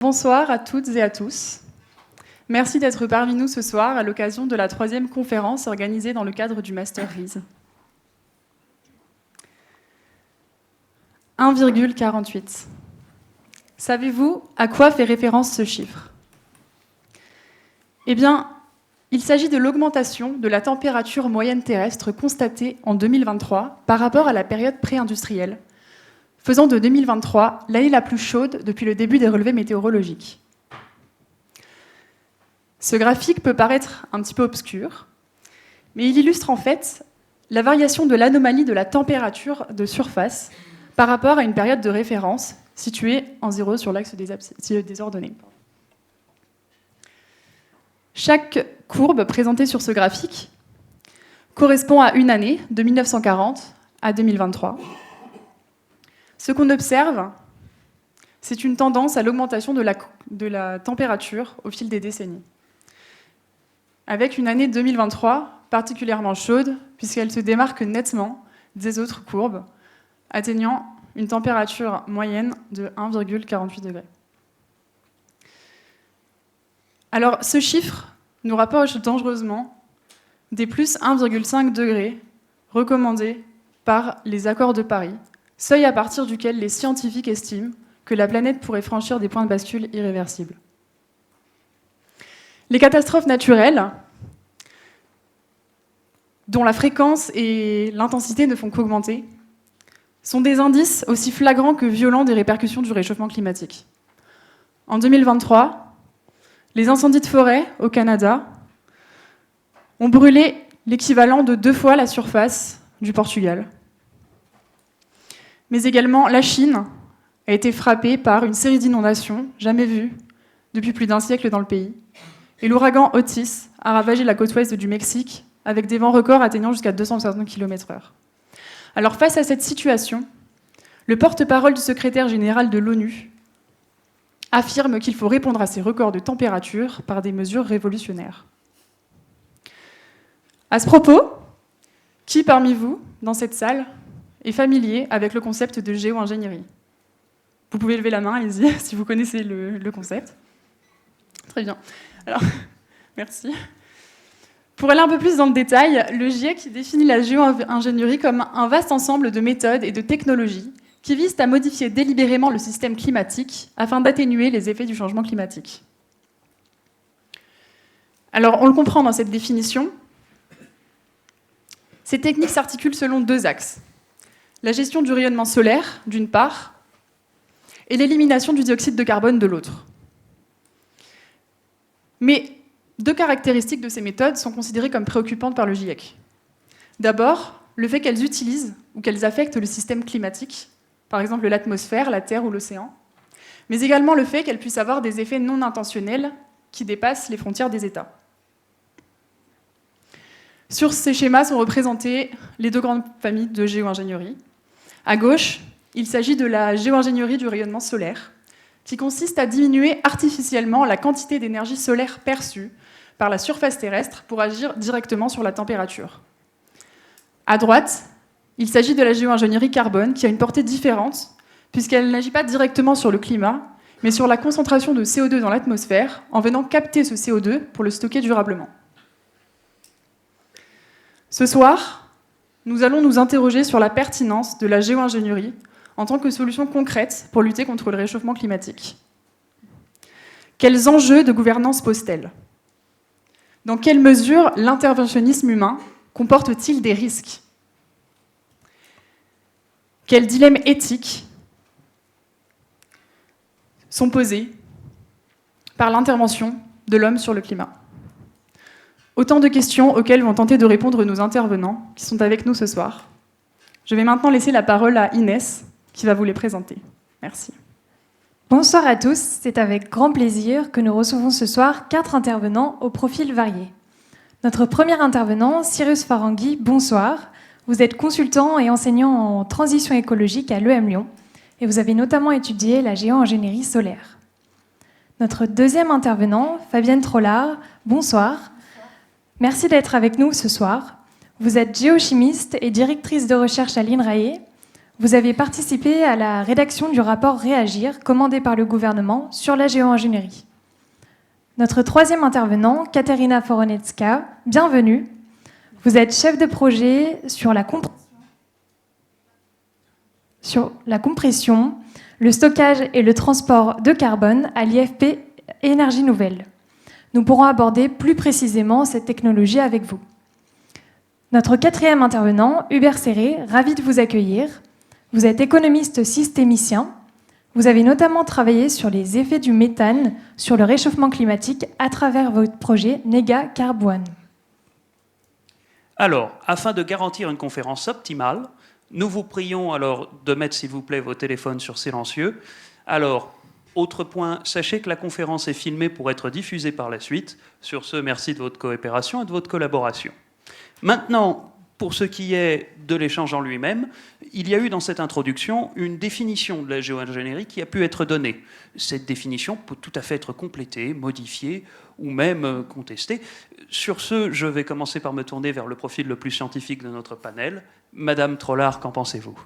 Bonsoir à toutes et à tous. Merci d'être parmi nous ce soir à l'occasion de la 3e conférence organisée dans le cadre du Master RISE. 1,48. Savez-vous à quoi fait référence ce chiffre ? Eh bien, il s'agit de l'augmentation de la température moyenne terrestre constatée en 2023 par rapport à la période pré-industrielle, faisant de 2023 l'année la plus chaude depuis le début des relevés météorologiques. Ce graphique peut paraître un petit peu obscur, mais il illustre en fait la variation de l'anomalie de la température de surface par rapport à une période de référence située en 0 sur l'axe des ordonnées. Chaque courbe présentée sur ce graphique correspond à une année, de 1940 à 2023. Ce qu'on observe, c'est une tendance à l'augmentation de la température au fil des décennies, avec une année 2023 particulièrement chaude, puisqu'elle se démarque nettement des autres courbes, atteignant une température moyenne de 1,48 degrés. Alors, ce chiffre nous rapproche dangereusement des plus 1,5 degrés recommandés par les accords de Paris, seuil à partir duquel les scientifiques estiment que la planète pourrait franchir des points de bascule irréversibles. Les catastrophes naturelles, dont la fréquence et l'intensité ne font qu'augmenter, sont des indices aussi flagrants que violents des répercussions du réchauffement climatique. En 2023, les incendies de forêt au Canada ont brûlé l'équivalent de 2 fois la surface du Portugal. Mais également, la Chine a été frappée par une série d'inondations jamais vues depuis plus d'un siècle dans le pays. Et l'ouragan Otis a ravagé la côte ouest du Mexique avec des vents records atteignant jusqu'à 260 km/h. Alors face à cette situation, le porte-parole du secrétaire général de l'ONU affirme qu'il faut répondre à ces records de température par des mesures révolutionnaires. À ce propos, qui parmi vous, dans cette salle, est familier avec le concept de géo-ingénierie ? Vous pouvez lever la main, allez-y, si vous connaissez le concept. Très bien. Alors, merci. Pour aller un peu plus dans le détail, le GIEC définit la géo-ingénierie comme un vaste ensemble de méthodes et de technologies qui visent à modifier délibérément le système climatique afin d'atténuer les effets du changement climatique. Alors, on le comprend dans cette définition, ces techniques s'articulent selon 2 axes. La gestion du rayonnement solaire, d'une part, et l'élimination du dioxyde de carbone, de l'autre. Mais 2 caractéristiques de ces méthodes sont considérées comme préoccupantes par le GIEC. D'abord, le fait qu'elles utilisent ou qu'elles affectent le système climatique, par exemple l'atmosphère, la Terre ou l'océan, mais également le fait qu'elles puissent avoir des effets non intentionnels qui dépassent les frontières des États. Sur ces schémas sont représentées les 2 grandes familles de géo-ingénierie. À gauche, il s'agit de la géo-ingénierie du rayonnement solaire, qui consiste à diminuer artificiellement la quantité d'énergie solaire perçue par la surface terrestre pour agir directement sur la température. À droite, il s'agit de la géo-ingénierie carbone, qui a une portée différente, puisqu'elle n'agit pas directement sur le climat, mais sur la concentration de CO2 dans l'atmosphère, en venant capter ce CO2 pour le stocker durablement. Ce soir, nous allons nous interroger sur la pertinence de la géo-ingénierie en tant que solution concrète pour lutter contre le réchauffement climatique. Quels enjeux de gouvernance pose-t-elle ? Dans quelle mesure l'interventionnisme humain comporte-t-il des risques ? Quels dilemmes éthiques sont posés par l'intervention de l'homme sur le climat ? Autant de questions auxquelles vont tenter de répondre nos intervenants qui sont avec nous ce soir. Je vais maintenant laisser la parole à Inès, qui va vous les présenter. Merci. Bonsoir à tous, c'est avec grand plaisir que nous recevons ce soir 4 intervenants au profil varié. Notre premier intervenant, Cyrus Farangui, bonsoir. Vous êtes consultant et enseignant en transition écologique à l'EM Lyon et vous avez notamment étudié la géo-ingénierie solaire. Notre deuxième intervenant, Fabienne Trollard, bonsoir. Merci d'être avec nous ce soir. Vous êtes géochimiste et directrice de recherche à l'INRAE. Vous avez participé à la rédaction du rapport Réagir, commandé par le gouvernement, sur la géo-ingénierie. Notre troisième intervenant, Katerina Foronecka, bienvenue. Vous êtes chef de projet sur la compression, le stockage et le transport de carbone à l'IFP Énergie Nouvelle. Nous pourrons aborder plus précisément cette technologie avec vous. Notre quatrième intervenant, Hubert Serré, ravi de vous accueillir. Vous êtes économiste systémicien. Vous avez notamment travaillé sur les effets du méthane sur le réchauffement climatique à travers votre projet Nega Carbone. Alors, afin de garantir une conférence optimale, nous vous prions alors de mettre, s'il vous plaît, vos téléphones sur silencieux. Alors, autre point, sachez que la conférence est filmée pour être diffusée par la suite. Sur ce, merci de votre coopération et de votre collaboration. Maintenant, pour ce qui est de l'échange en lui-même, il y a eu dans cette introduction une définition de la géo-ingénierie qui a pu être donnée. Cette définition peut tout à fait être complétée, modifiée ou même contestée. Sur ce, je vais commencer par me tourner vers le profil le plus scientifique de notre panel. Madame Trollard, qu'en pensez-vous ?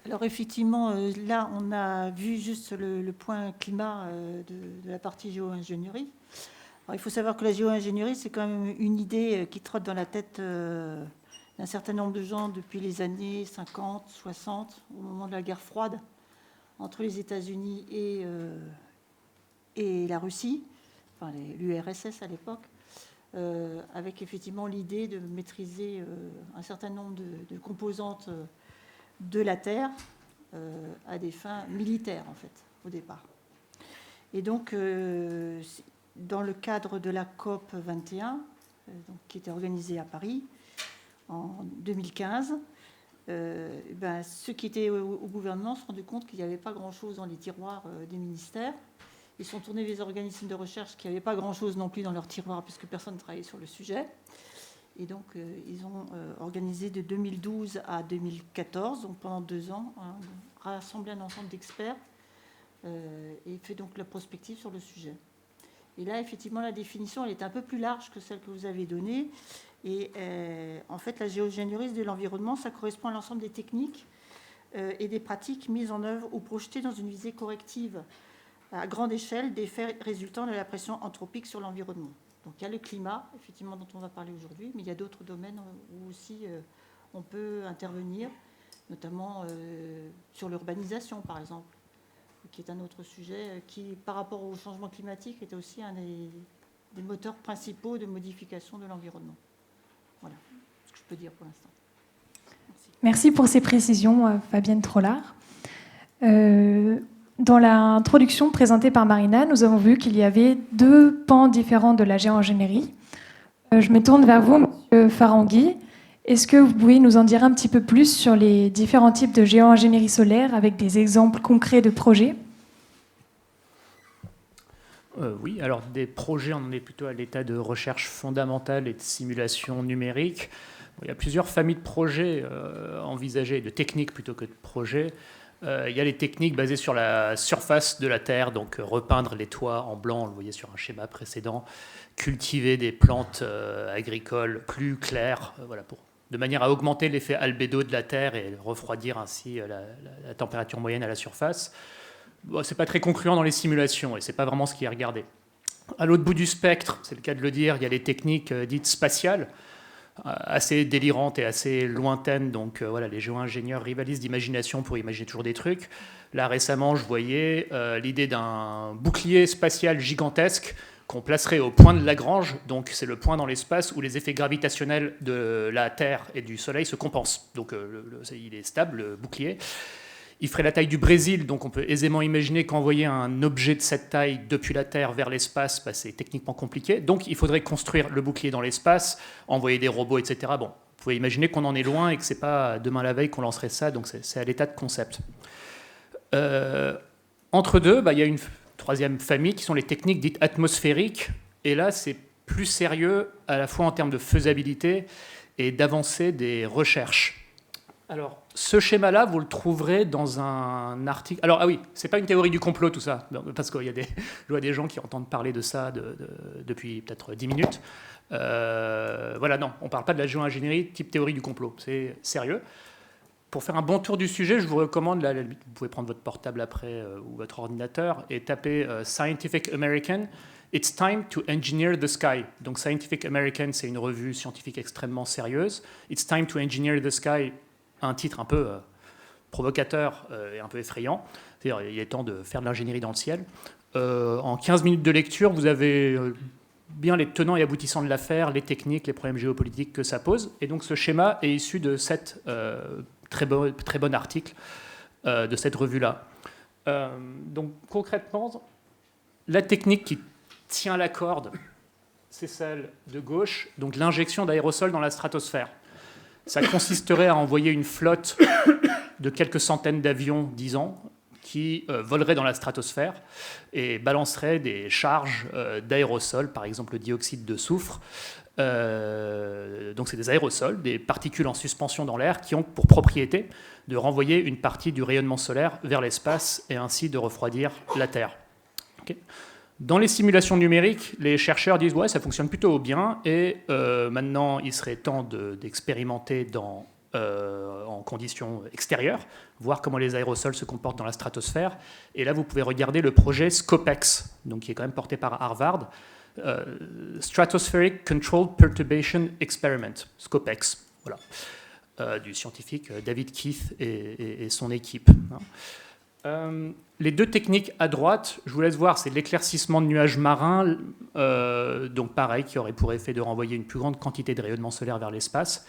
Alors effectivement, là, on a vu juste le point climat de la partie géo-ingénierie. Alors, il faut savoir que la géo-ingénierie, c'est quand même une idée qui trotte dans la tête d'un certain nombre de gens depuis les années 50, 60, au moment de la guerre froide, entre les États-Unis et la Russie, enfin l'URSS à l'époque, avec effectivement l'idée de maîtriser un certain nombre de composantes de la Terre à des fins militaires, en fait, au départ. Et donc, dans le cadre de la COP 21, qui était organisée à Paris en 2015, ceux qui étaient au gouvernement se sont rendus compte qu'il n'y avait pas grand-chose dans les tiroirs des ministères. Ils sont tournés vers les organismes de recherche qui n'avaient pas grand-chose non plus dans leurs tiroirs, puisque personne ne travaillait sur le sujet. Et donc, ils ont organisé de 2012 à 2014, donc pendant 2 ans, rassemblé un ensemble d'experts et fait donc la prospective sur le sujet. Et là, effectivement, la définition, elle est un peu plus large que celle que vous avez donnée. Et en fait, la géogénierie de l'environnement, ça correspond à l'ensemble des techniques et des pratiques mises en œuvre ou projetées dans une visée corrective à grande échelle des faits résultant de la pression anthropique sur l'environnement. Donc il y a le climat, effectivement, dont on va parler aujourd'hui, mais il y a d'autres domaines où aussi on peut intervenir, notamment sur l'urbanisation, par exemple, qui est un autre sujet qui, par rapport au changement climatique, est aussi un des moteurs principaux de modification de l'environnement. Voilà ce que je peux dire pour l'instant. Merci pour ces précisions, Fabienne Trollard. Dans l'introduction présentée par Marina, nous avons vu qu'il y avait 2 pans différents de la géo-ingénierie. Je me tourne vers vous, M. Farangui. Est-ce que vous pouvez nous en dire un petit peu plus sur les différents types de géo-ingénierie solaire avec des exemples concrets de projets ? Oui, alors des projets, on en est plutôt à l'état de recherche fondamentale et de simulation numérique. Il y a plusieurs familles de projets envisagées, de techniques plutôt que de projets. Il y a les techniques basées sur la surface de la Terre, donc repeindre les toits en blanc, on le voyait sur un schéma précédent, cultiver des plantes agricoles plus claires, de manière à augmenter l'effet albédo de la Terre et refroidir ainsi la température moyenne à la surface. Bon, ce n'est pas très concluant dans les simulations et ce n'est pas vraiment ce qui est regardé. À l'autre bout du spectre, c'est le cas de le dire, il y a les techniques dites spatiales, assez délirantes et assez lointaines. Donc les géo-ingénieurs rivalisent d'imagination pour imaginer toujours des trucs. Là, récemment, je voyais l'idée d'un bouclier spatial gigantesque qu'on placerait au point de Lagrange. Donc, c'est le point dans l'espace où les effets gravitationnels de la Terre et du Soleil se compensent. Donc, il est stable, le bouclier. Il ferait la taille du Brésil, donc on peut aisément imaginer qu'envoyer un objet de cette taille depuis la Terre vers l'espace, c'est techniquement compliqué. Donc il faudrait construire le bouclier dans l'espace, envoyer des robots, etc. Bon, vous pouvez imaginer qu'on en est loin et que ce n'est pas demain la veille qu'on lancerait ça, donc c'est à l'état de concept. Entre deux, il y a une troisième famille qui sont les techniques dites atmosphériques. Et là, c'est plus sérieux à la fois en termes de faisabilité et d'avancée des recherches. Alors, ce schéma-là, vous le trouverez dans un article... Alors, ah oui, c'est pas une théorie du complot, tout ça, parce qu'il y a je vois des gens qui entendent parler de ça depuis peut-être 10 minutes. Non, on ne parle pas de la géo-ingénierie type théorie du complot, c'est sérieux. pour faire un bon tour du sujet, je vous recommande, là, vous pouvez prendre votre portable après ou votre ordinateur et taper Scientific American. It's time to engineer the sky. Donc Scientific American, c'est une revue scientifique extrêmement sérieuse. It's time to engineer the sky, un titre un peu provocateur et un peu effrayant. C'est-à-dire, il est temps de faire de l'ingénierie dans le ciel. En 15 minutes de lecture, vous avez bien les tenants et aboutissants de l'affaire, les techniques, les problèmes géopolitiques que ça pose. Et donc ce schéma est issu de cet très bon article de cette revue-là. Donc concrètement, la technique qui tient la corde, c'est celle de gauche, donc l'injection d'aérosols dans la stratosphère. Ça consisterait à envoyer une flotte de quelques centaines d'avions, disons, qui voleraient dans la stratosphère et balanceraient des charges d'aérosols, par exemple le dioxyde de soufre. Donc c'est des aérosols, des particules en suspension dans l'air qui ont pour propriété de renvoyer une partie du rayonnement solaire vers l'espace et ainsi de refroidir la Terre. Okay. Dans les simulations numériques, les chercheurs disent ouais, ça fonctionne plutôt bien et maintenant il serait temps d'expérimenter en conditions extérieures, voir comment les aérosols se comportent dans la stratosphère. Et là, vous pouvez regarder le projet SCOPEX, donc qui est quand même porté par Harvard, Stratospheric Controlled Perturbation Experiment, SCOPEX, voilà, du scientifique David Keith et son équipe. Les deux techniques à droite, je vous laisse voir, c'est l'éclaircissement de nuages marins, donc pareil, qui aurait pour effet de renvoyer une plus grande quantité de rayonnement solaire vers l'espace,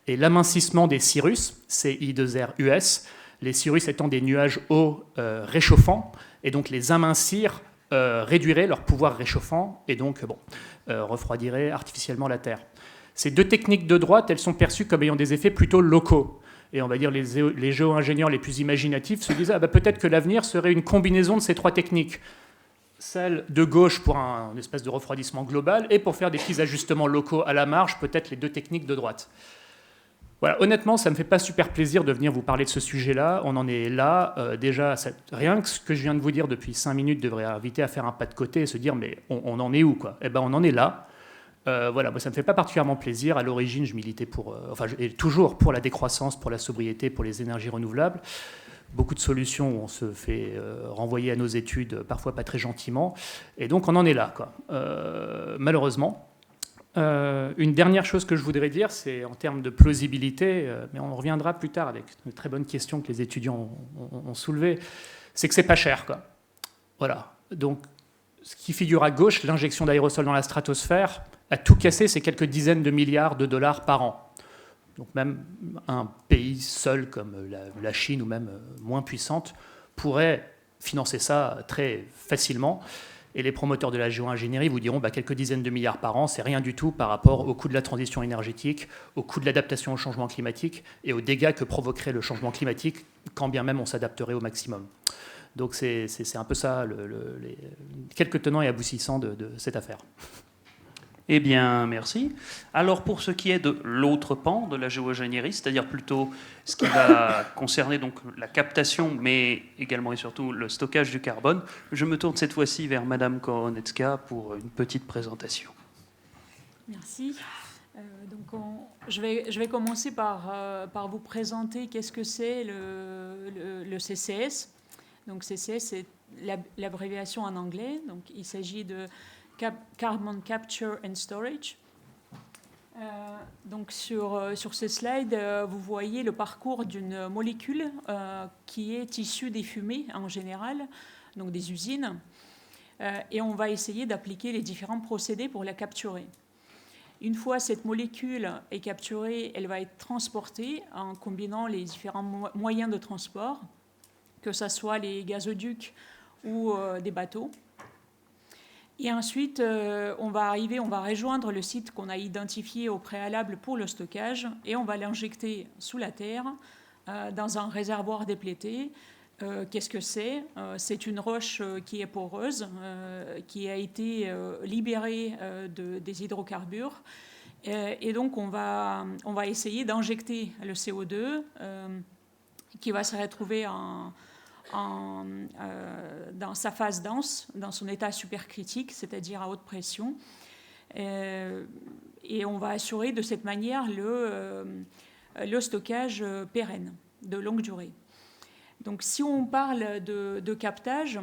et l'amincissement des cirrus, CI2RUS, les cirrus étant des nuages hauts réchauffants, et donc les amincir réduirait leur pouvoir réchauffant, et donc refroidirait artificiellement la Terre. Ces deux techniques de droite, elles sont perçues comme ayant des effets plutôt locaux. Et on va dire les géo-ingénieurs les plus imaginatifs se disent peut-être que l'avenir serait une combinaison de ces trois techniques. Celle de gauche pour un espèce de refroidissement global et pour faire des petits ajustements locaux à la marge, peut-être les deux techniques de droite. Voilà, honnêtement, ça ne me fait pas super plaisir de venir vous parler de ce sujet-là. On en est là. Déjà, rien que ce que je viens de vous dire depuis 5 minutes devrait inviter à faire un pas de côté et se dire mais on en est où quoi ? Eh ben, on en est là. Voilà, moi, ça ne me fait pas particulièrement plaisir. À l'origine, je militais toujours pour la décroissance, pour la sobriété, pour les énergies renouvelables. Beaucoup de solutions où on se fait renvoyer à nos études, parfois pas très gentiment. Et donc, on en est là, quoi. Malheureusement. Une dernière chose que je voudrais dire, c'est en termes de plausibilité, mais on reviendra plus tard avec une très bonne question que les étudiants ont soulevée, c'est que c'est pas cher, quoi. Voilà. Donc, ce qui figure à gauche, l'injection d'aérosols dans la stratosphère, à tout casser, c'est quelques dizaines de milliards de dollars par an. Donc même un pays seul comme la Chine ou même moins puissante pourrait financer ça très facilement. Et les promoteurs de la géo-ingénierie vous diront quelques dizaines de milliards par an, c'est rien du tout par rapport au coût de la transition énergétique, au coût de l'adaptation au changement climatique et aux dégâts que provoquerait le changement climatique, quand bien même on s'adapterait au maximum. Donc c'est un peu ça, quelques tenants et aboutissants de cette affaire. Eh bien, merci. Alors, pour ce qui est de l'autre pan de la géo-ingénierie, c'est-à-dire plutôt ce qui va concerner donc la captation, mais également et surtout le stockage du carbone, je me tourne cette fois-ci vers Madame Koronecka pour une petite présentation. Merci. Je vais commencer par vous présenter qu'est-ce que c'est le CCS. Donc, CCS, c'est l'abréviation en anglais. Donc, il s'agit de Carbon Capture and Storage. Donc sur ce slide, vous voyez le parcours d'une molécule qui est issue des fumées en général, donc des usines, et on va essayer d'appliquer les différents procédés pour la capturer. Une fois cette molécule est capturée, elle va être transportée en combinant les différents moyens de transport, que ce soit les gazoducs ou des bateaux. Et ensuite, on va rejoindre le site qu'on a identifié au préalable pour le stockage et on va l'injecter sous la terre dans un réservoir déplété. Qu'est-ce que c'est ? C'est une roche qui est poreuse, qui a été libérée des hydrocarbures. Et donc, on va essayer d'injecter le CO2 qui va se retrouver dans sa phase dense, dans son état supercritique, c'est-à-dire à haute pression. Et on va assurer de cette manière le stockage pérenne. de longue durée. Donc si on parle de captage,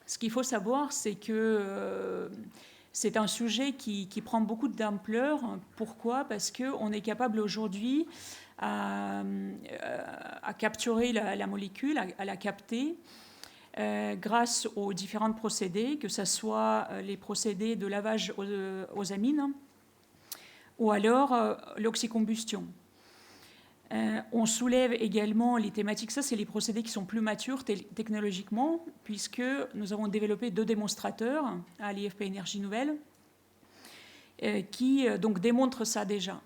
ce qu'il faut savoir, c'est que c'est un sujet qui prend beaucoup d'ampleur. Pourquoi ? Parce qu'on est capable aujourd'hui à capturer la molécule, à la capter, grâce aux différents procédés, que ce soit les procédés de lavage aux amines ou alors l'oxycombustion. On soulève également les thématiques, ça c'est les procédés qui sont plus matures technologiquement, puisque nous avons développé 2 démonstrateurs à l'IFP Énergie Nouvelle qui donc démontrent ça déjà,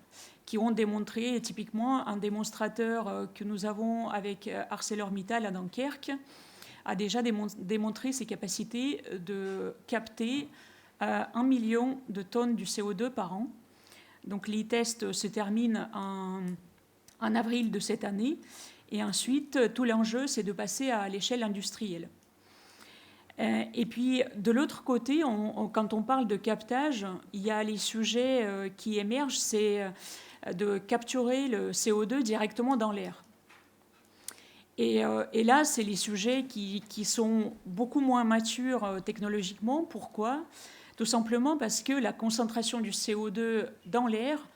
qui ont démontré typiquement un démonstrateur que nous avons avec ArcelorMittal à Dunkerque a déjà démontré ses capacités de capter 1 million de tonnes du CO2 par an. Donc les tests se terminent en avril de cette année. Et ensuite, tout l'enjeu, c'est de passer à l'échelle industrielle. Et puis, de l'autre côté, quand on parle de captage, il y a les sujets qui émergent, c'est de capturer le CO2 directement dans l'air. Et là, c'est les sujets qui sont beaucoup moins matures technologiquement. Pourquoi ? Tout simplement parce que la concentration du CO2 dans l'air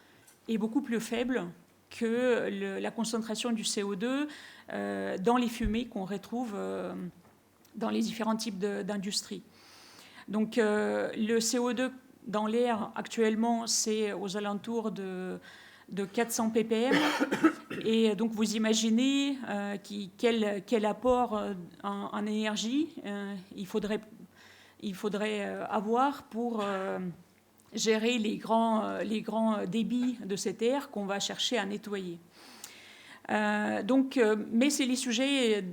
est beaucoup plus faible que la concentration du CO2 dans les fumées qu'on retrouve dans les différents types d'industries. Donc le CO2 dans l'air actuellement, c'est aux alentours de 400 ppm. Et donc vous imaginez quel apport en énergie il faudrait avoir pour gérer les grands débits de cet air qu'on va chercher à nettoyer. Mais c'est les sujets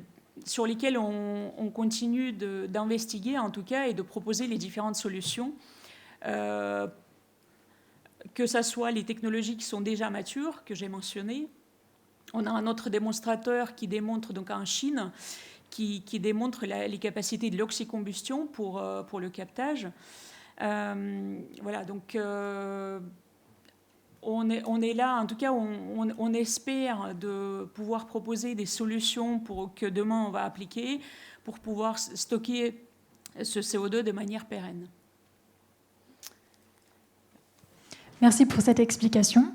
sur lesquels on continue d'investiguer, en tout cas, et de proposer les différentes solutions, que ce soit les technologies qui sont déjà matures, que j'ai mentionnées. On a un autre démonstrateur qui démontre, donc en Chine, qui démontre les capacités de l'oxycombustion pour le captage. Voilà, donc on est là, en tout cas, on espère de pouvoir proposer des solutions que demain on va appliquer pour pouvoir stocker ce CO2 de manière pérenne. Merci pour cette explication.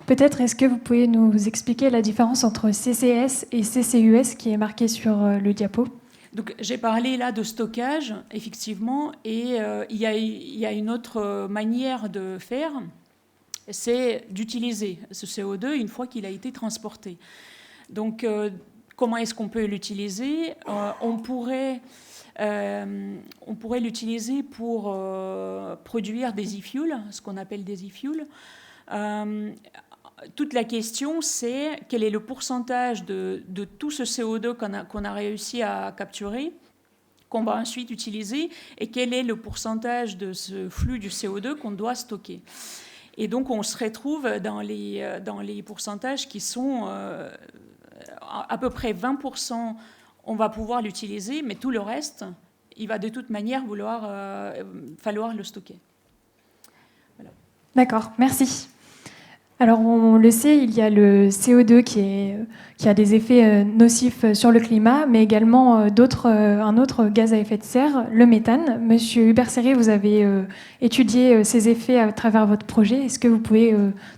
Peut-être est-ce que vous pouvez nous expliquer la différence entre CCS et CCUS qui est marquée sur le diapo ? Donc, j'ai parlé là de stockage, effectivement, et il y a une autre manière de faire, c'est d'utiliser ce CO2 une fois qu'il a été transporté. Donc, comment est-ce qu'on peut l'utiliser ? On pourrait l'utiliser pour produire des e-fuels, ce qu'on appelle des e-fuels. Toute la question, c'est quel est le pourcentage de tout ce CO2 qu'on a réussi à capturer, qu'on va ensuite utiliser, et quel est le pourcentage de ce flux du CO2 qu'on doit stocker. Et donc, on se retrouve dans les pourcentages qui sont à peu près 20%, on va pouvoir l'utiliser, mais tout le reste, il va de toute manière falloir le stocker. Voilà. D'accord, merci. Alors, on le sait, il y a le CO2 qui a des effets nocifs sur le climat, mais également un autre gaz à effet de serre, le méthane. Monsieur Hubert-Serré, vous avez étudié ces effets à travers votre projet. Est-ce que vous pouvez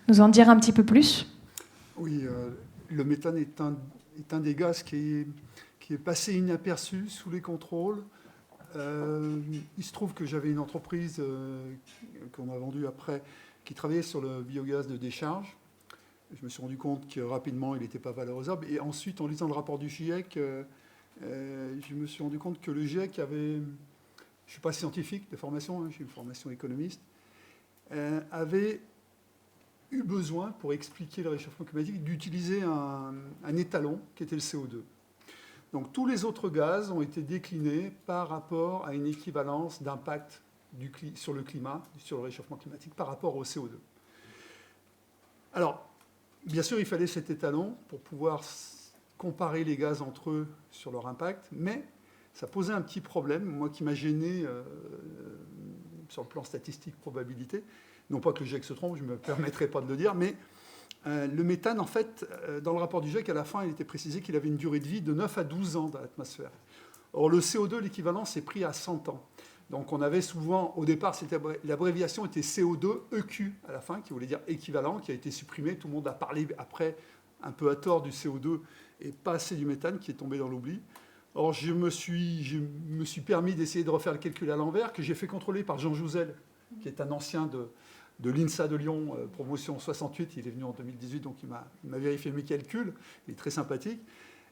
nous en dire un petit peu plus ? Oui, le méthane est un des gaz qui est passé inaperçu sous les contrôles. Il se trouve que j'avais une entreprise qu'on a vendue après, qui travaillait sur le biogaz de décharge. Je me suis rendu compte que rapidement, il n'était pas valorisable. Et ensuite, en lisant le rapport du GIEC, je me suis rendu compte que le GIEC avait... Je ne suis pas scientifique de formation, j'ai une formation économiste, avait eu besoin, pour expliquer le réchauffement climatique, d'utiliser un étalon qui était le CO2. Donc tous les autres gaz ont été déclinés par rapport à une équivalence d'impact sur le climat, sur le réchauffement climatique, par rapport au CO2. Alors, bien sûr, il fallait cet étalon pour pouvoir comparer les gaz entre eux sur leur impact, mais ça posait un petit problème, moi qui m'a gêné sur le plan statistique, probabilité. Non pas que le GIEC se trompe, je ne me permettrai pas de le dire, mais Le méthane, en fait, dans le rapport du GIEC, à la fin, il était précisé qu'il avait une durée de vie de 9 à 12 ans dans l'atmosphère. Or, le CO2, l'équivalent, c'est pris à 100 ans. Donc, on avait souvent, au départ, l'abréviation était CO2-EQ à la fin, qui voulait dire équivalent, qui a été supprimé. Tout le monde a parlé après, un peu à tort, du CO2 et pas assez du méthane, qui est tombé dans l'oubli. Or, je me suis permis d'essayer de refaire le calcul à l'envers, que j'ai fait contrôler par Jean Jouzel, qui est un ancien de l'INSA de Lyon, promotion 68. Il est venu en 2018, donc il m'a vérifié mes calculs. Il est très sympathique.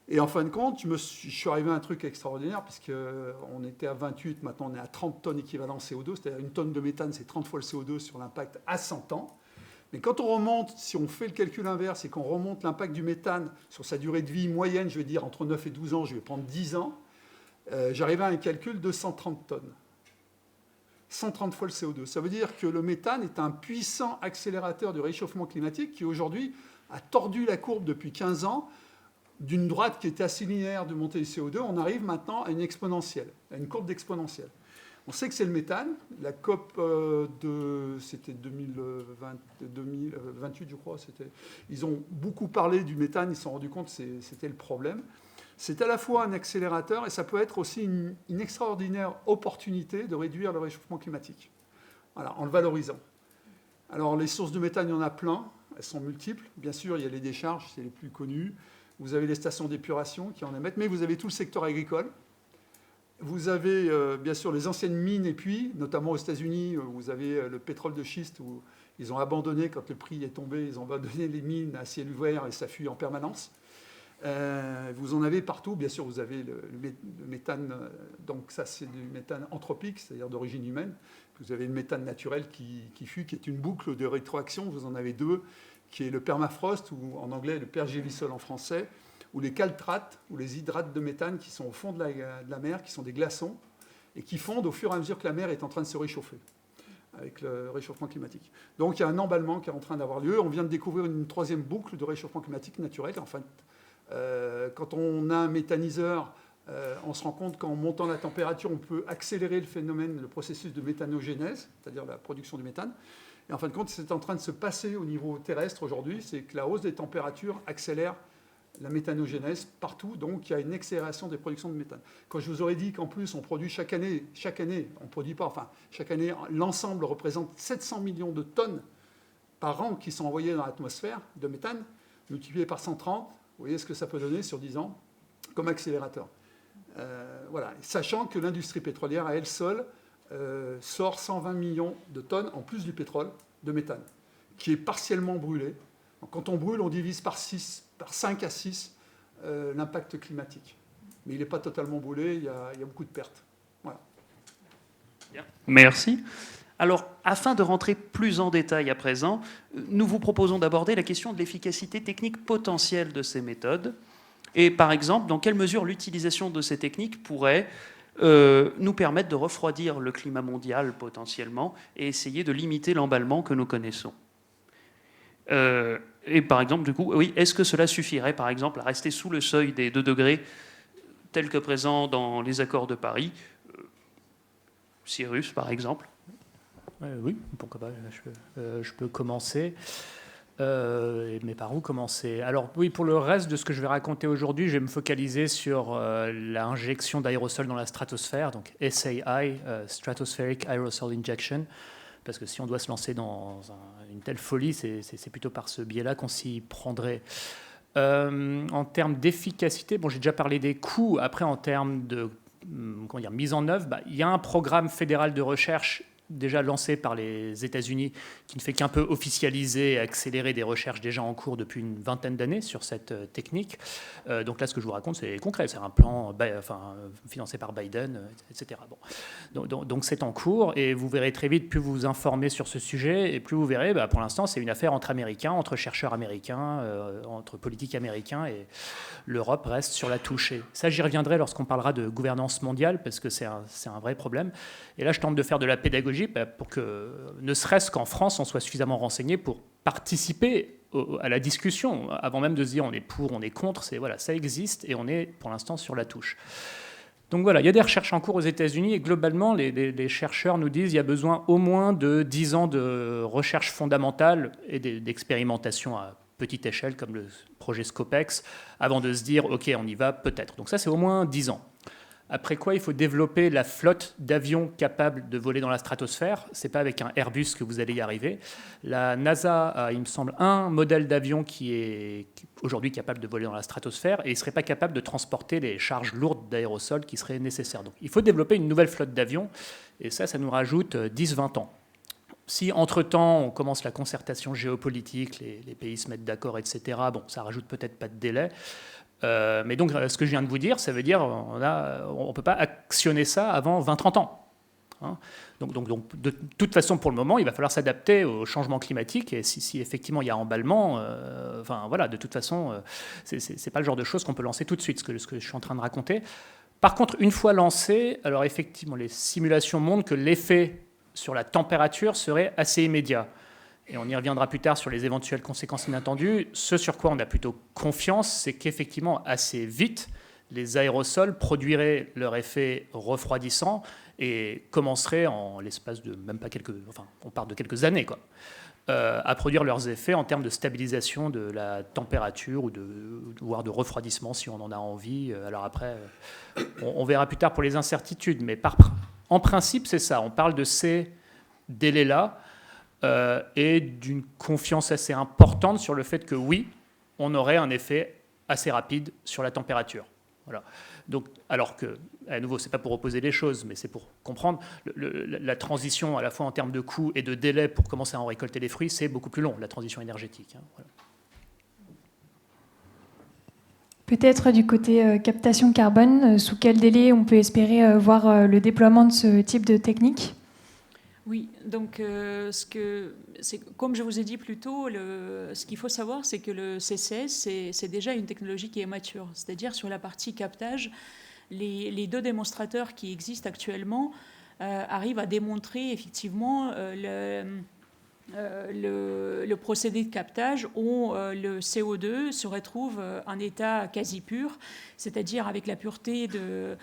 Et en fin de compte, je suis arrivé à un truc extraordinaire, puisqu'on était à 28, maintenant on est à 30 tonnes équivalent CO2, c'est-à-dire une tonne de méthane, c'est 30 fois le CO2 sur l'impact à 100 ans. Mais quand on remonte, si on fait le calcul inverse et qu'on remonte l'impact du méthane sur sa durée de vie moyenne, je vais dire entre 9 et 12 ans, je vais prendre 10 ans, j'arrive à un calcul de 130 tonnes. 130 fois le CO2. Ça veut dire que le méthane est un puissant accélérateur du réchauffement climatique qui, aujourd'hui, a tordu la courbe depuis 15 ans. D'une droite qui était assez linéaire de montée du CO2, on arrive maintenant à une exponentielle, à une courbe d'exponentielle. On sait que c'est le méthane. La COP c'était 2028, je crois. Ils ont beaucoup parlé du méthane, ils se sont rendus compte que c'était le problème. C'est à la fois un accélérateur et ça peut être aussi une extraordinaire opportunité de réduire le réchauffement climatique, voilà, en le valorisant. Alors, les sources de méthane, il y en a plein. Elles sont multiples. Bien sûr, il y a les décharges, c'est les plus connues. Vous avez les stations d'épuration qui en émettent, mais vous avez tout le secteur agricole. Vous avez bien sûr les anciennes mines et puits, notamment aux États-Unis, vous avez le pétrole de schiste où ils ont abandonné, quand le prix est tombé, ils ont abandonné les mines à ciel ouvert et ça fuit en permanence. Vous en avez partout, bien sûr, vous avez le méthane, donc ça c'est du méthane anthropique, c'est-à-dire d'origine humaine. Vous avez le méthane naturel qui fuit, qui est une boucle de rétroaction, vous en avez deux, qui est le permafrost, ou en anglais le pergélisol en français, ou les caltrates, ou les hydrates de méthane qui sont au fond de la mer, qui sont des glaçons, et qui fondent au fur et à mesure que la mer est en train de se réchauffer, avec le réchauffement climatique. Donc il y a un emballement qui est en train d'avoir lieu. On vient de découvrir une troisième boucle de réchauffement climatique naturel. Enfin, quand on a un méthaniseur, on se rend compte qu'en montant la température, on peut accélérer le phénomène, le processus de méthanogénèse, c'est-à-dire la production du méthane. Et en fin de compte, c'est en train de se passer au niveau terrestre aujourd'hui, c'est que la hausse des températures accélère la méthanogénèse partout, donc il y a une accélération des productions de méthane. Quand je vous aurais dit qu'en plus on produit chaque année, on produit pas, enfin chaque année, l'ensemble représente 700 millions de tonnes par an qui sont envoyées dans l'atmosphère de méthane, multiplié par 130, vous voyez ce que ça peut donner sur 10 ans comme accélérateur. Voilà, sachant que l'industrie pétrolière à elle seule sort 120 millions de tonnes en plus du pétrole de méthane, qui est partiellement brûlé. Donc, quand on brûle, on divise par 5 à 6 l'impact climatique. Mais il n'est pas totalement brûlé, il y a beaucoup de pertes. Voilà. Bien. Merci. Alors, afin de rentrer plus en détail à présent, nous vous proposons d'aborder la question de l'efficacité technique potentielle de ces méthodes. Et par exemple, dans quelle mesure l'utilisation de ces techniques pourrait nous permettre de refroidir le climat mondial potentiellement et essayer de limiter l'emballement que nous connaissons. Et par exemple, du coup, oui, est-ce que cela suffirait, par exemple, à rester sous le seuil des 2 degrés tel que présent dans les accords de Paris Cyrus, par exemple. Oui, pourquoi pas, je peux commencer. Mais par où commencer? Alors oui, pour le reste de ce que je vais raconter aujourd'hui, je vais me focaliser sur l'injection d'aérosols dans la stratosphère, donc SAI, Stratospheric Aerosol Injection, parce que si on doit se lancer dans une telle folie, c'est plutôt par ce biais-là qu'on s'y prendrait. En termes d'efficacité, bon, j'ai déjà parlé des coûts. Après, en termes de mise en œuvre, il y a un programme fédéral de recherche déjà lancé par les États-Unis, qui ne fait qu'un peu officialiser et accélérer des recherches déjà en cours depuis une vingtaine d'années sur cette technique. Donc là, ce que je vous raconte, c'est concret. C'est un plan financé par Biden, etc. Bon. Donc c'est en cours, et vous verrez très vite, plus vous vous informez sur ce sujet, et plus vous verrez, pour l'instant, c'est une affaire entre Américains, entre chercheurs américains, entre politiques américains, et l'Europe reste sur la touche. Et ça, j'y reviendrai lorsqu'on parlera de gouvernance mondiale, parce que c'est un vrai problème. Et là, je tente de faire de la pédagogie pour que, ne serait-ce qu'en France, on soit suffisamment renseigné pour participer à la discussion, avant même de se dire on est pour, on est contre. Voilà, ça existe et on est pour l'instant sur la touche. Donc voilà, il y a des recherches en cours aux États-Unis, et globalement, les chercheurs nous disent qu'il y a besoin au moins de 10 ans de recherche fondamentale et d'expérimentation à petite échelle comme le projet Scopex, avant de se dire « ok, on y va peut-être ». Donc ça, c'est au moins 10 ans. Après quoi, il faut développer la flotte d'avions capables de voler dans la stratosphère. Ce n'est pas avec un Airbus que vous allez y arriver. La NASA a, il me semble, un modèle d'avion qui est aujourd'hui capable de voler dans la stratosphère et il ne serait pas capable de transporter les charges lourdes d'aérosols qui seraient nécessaires. Donc il faut développer une nouvelle flotte d'avions et ça nous rajoute 10-20 ans. Si, entre-temps, on commence la concertation géopolitique, les pays se mettent d'accord, etc., bon, ça rajoute peut-être pas de délai. Mais donc, ce que je viens de vous dire, ça veut dire qu'on ne peut pas actionner ça avant 20-30 ans. Hein. Donc, de toute façon, pour le moment, il va falloir s'adapter au changement climatique. Et si effectivement il y a emballement, voilà, de toute façon, ce n'est pas le genre de choses qu'on peut lancer tout de suite, ce que je suis en train de raconter. Par contre, une fois lancé, alors effectivement, les simulations montrent que l'effet sur la température serait assez immédiat. Et on y reviendra plus tard sur les éventuelles conséquences inattendues. Ce sur quoi on a plutôt confiance, c'est qu'effectivement, assez vite, les aérosols produiraient leur effet refroidissant et commenceraient en l'espace de même pas on parle de quelques années, quoi, à produire leurs effets en termes de stabilisation de la température ou voire de refroidissement si on en a envie. Alors après, on verra plus tard pour les incertitudes, mais en principe, c'est ça. On parle de ces délais-là. Et d'une confiance assez importante sur le fait que oui, on aurait un effet assez rapide sur la température. Voilà. Donc, alors que, à nouveau, ce n'est pas pour opposer les choses, mais c'est pour comprendre, la transition à la fois en termes de coûts et de délai pour commencer à en récolter les fruits, c'est beaucoup plus long, la transition énergétique. Hein. Voilà. Peut-être du côté captation carbone, sous quel délai on peut espérer voir le déploiement de ce type de technique ? Oui, donc comme je vous ai dit plus tôt, ce qu'il faut savoir, c'est que le CCS, c'est déjà une technologie qui est mature. C'est-à-dire sur la partie captage, les 2 démonstrateurs qui existent actuellement arrivent à démontrer effectivement le procédé de captage où le CO2 se retrouve en état quasi pur, c'est-à-dire avec la pureté de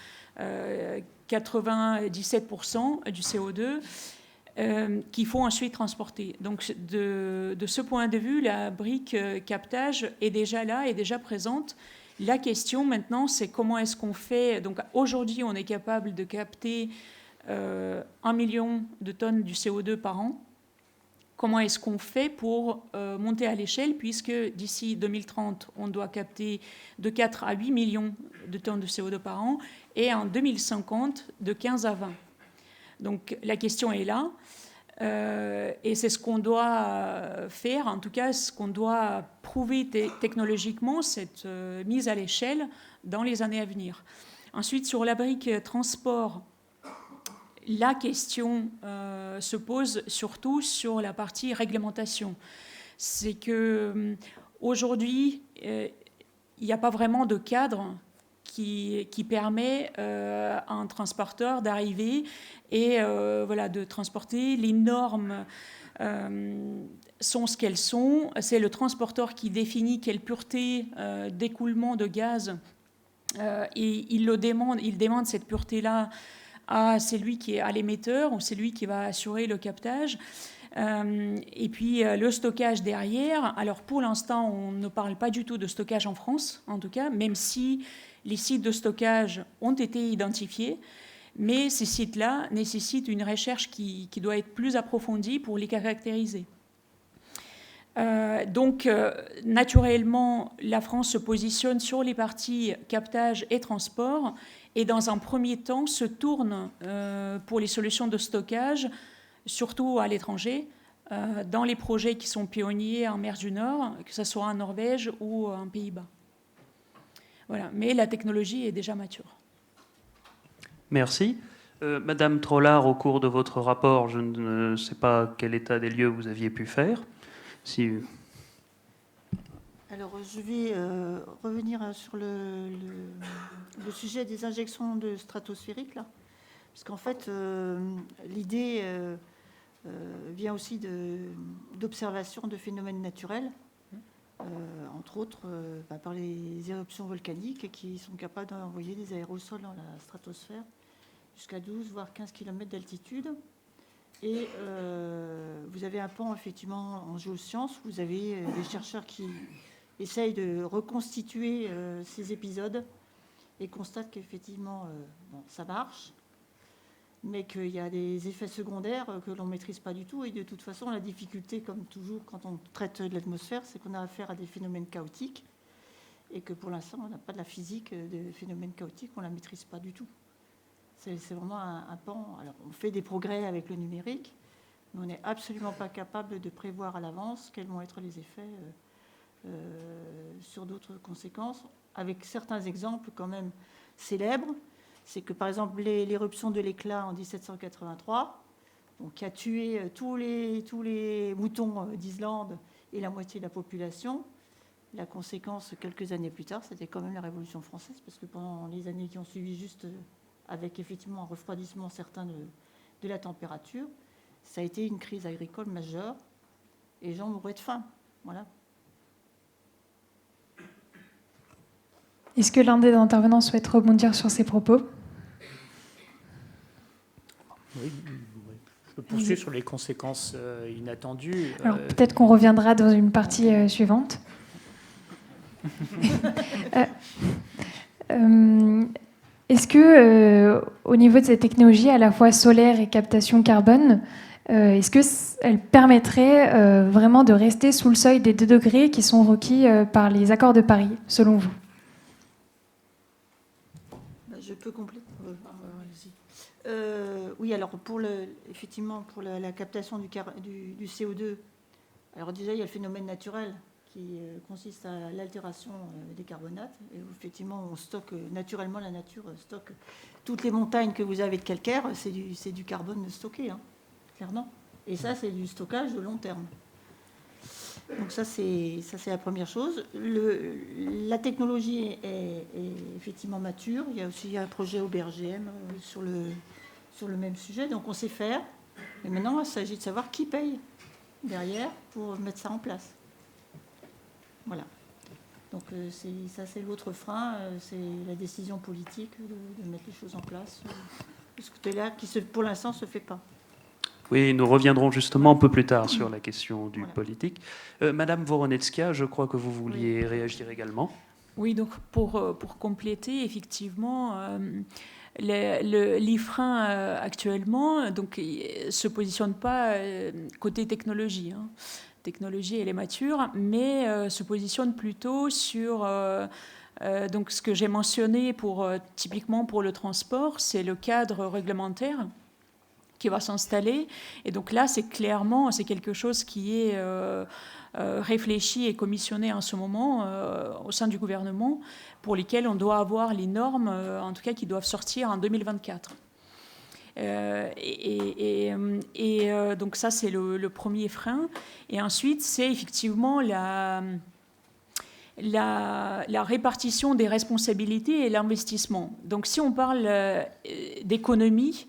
97% du CO2. Qu'il faut ensuite transporter. Donc, de ce point de vue, la brique captage est déjà là, est déjà présente. La question maintenant, c'est comment est-ce qu'on fait. Donc, aujourd'hui, on est capable de capter 1 million de tonnes du CO2 par an. Comment est-ce qu'on fait pour monter à l'échelle, puisque d'ici 2030, on doit capter de 4 à 8 millions de tonnes de CO2 par an, et en 2050, de 15 à 20. Donc la question est là, et c'est ce qu'on doit faire, en tout cas ce qu'on doit prouver technologiquement, cette mise à l'échelle dans les années à venir. Ensuite, sur la brique transport, la question se pose surtout sur la partie réglementation. C'est qu'aujourd'hui, il n'y a pas vraiment de cadre qui permet à un transporteur d'arriver et de transporter. Les normes sont ce qu'elles sont. C'est le transporteur qui définit quelle pureté d'écoulement de gaz et il demande cette pureté-là à celui qui est à l'émetteur ou celui qui va assurer le captage. Et puis le stockage derrière. Alors pour l'instant, on ne parle pas du tout de stockage en France, en tout cas, même si les sites de stockage ont été identifiés, mais ces sites-là nécessitent une recherche qui doit être plus approfondie pour les caractériser. Donc, naturellement, la France se positionne sur les parties captage et transport, et dans un premier temps se tourne pour les solutions de stockage, surtout à l'étranger, dans les projets qui sont pionniers en mer du Nord, que ce soit en Norvège ou en Pays-Bas. Voilà. Mais la technologie est déjà mature. Merci. Madame Trollard, au cours de votre rapport, je ne sais pas quel état des lieux vous aviez pu faire. Alors, je vais revenir sur le sujet des injections de stratosphériques, là. Parce qu'en fait, l'idée vient aussi d'observation de phénomènes naturels, entre autres par les éruptions volcaniques qui sont capables d'envoyer des aérosols dans la stratosphère jusqu'à 12 voire 15 km d'altitude. Et vous avez un pan, effectivement, en géosciences. Vous avez des chercheurs qui essayent de reconstituer ces épisodes et constatent qu'effectivement, ça marche, mais qu'il y a des effets secondaires que l'on ne maîtrise pas du tout. Et de toute façon, la difficulté, comme toujours, quand on traite de l'atmosphère, c'est qu'on a affaire à des phénomènes chaotiques et que pour l'instant, on n'a pas de la physique des phénomènes chaotiques, on ne la maîtrise pas du tout. C'est vraiment un pan. Alors, on fait des progrès avec le numérique, mais on n'est absolument pas capable de prévoir à l'avance quels vont être les effets sur d'autres conséquences, avec certains exemples quand même célèbres. C'est que, par exemple, l'éruption de l'éclat en 1783, donc, qui a tué tous les moutons d'Islande et la moitié de la population, la conséquence, quelques années plus tard, c'était quand même la Révolution française, parce que pendant les années qui ont suivi, juste avec effectivement un refroidissement certain de la température, ça a été une crise agricole majeure, et les gens mouraient de faim. Voilà. Est-ce que l'un des intervenants souhaite rebondir sur ces propos ? Oui, je peux poursuivre sur les conséquences inattendues. Alors peut-être qu'on reviendra dans une partie suivante. Est-ce que, au niveau de cette technologie, à la fois solaire et captation carbone, est-ce qu'elle permettrait vraiment de rester sous le seuil des 2 degrés qui sont requis par les accords de Paris, selon vous ? Je peux compléter. Oui, alors effectivement, pour la captation du CO2, alors déjà, il y a le phénomène naturel qui consiste à l'altération des carbonates. Et effectivement, on stocke naturellement, la nature stocke toutes les montagnes que vous avez de calcaire, c'est du carbone stocké, hein, clairement. Et ça, c'est du stockage de long terme. Donc ça, c'est la première chose. La technologie est effectivement mature. Il y a aussi un projet au BRGM sur le même sujet. Donc on sait faire. Mais maintenant, il s'agit de savoir qui paye derrière pour mettre ça en place. Voilà. Donc ça, c'est l'autre frein. C'est la décision politique de mettre les choses en place. De ce côté-là, qui pour l'instant ne se fait pas. Oui, nous reviendrons justement un peu plus tard sur la question du politique. Madame Voronetskia, je crois que vous vouliez réagir également. Oui, donc pour compléter, effectivement, les freins actuellement se positionnent pas côté technologie. Hein. Technologie, elle est mature, mais se positionne plutôt sur donc ce que j'ai mentionné typiquement pour le transport, c'est le cadre réglementaire qui va s'installer. Et donc là, c'est quelque chose qui est réfléchi et commissionné en ce moment au sein du gouvernement, pour lesquels on doit avoir les normes, en tout cas, qui doivent sortir en 2024. Donc ça, c'est le premier frein. Et ensuite, c'est effectivement la répartition des responsabilités et l'investissement. Donc si on parle d'économie,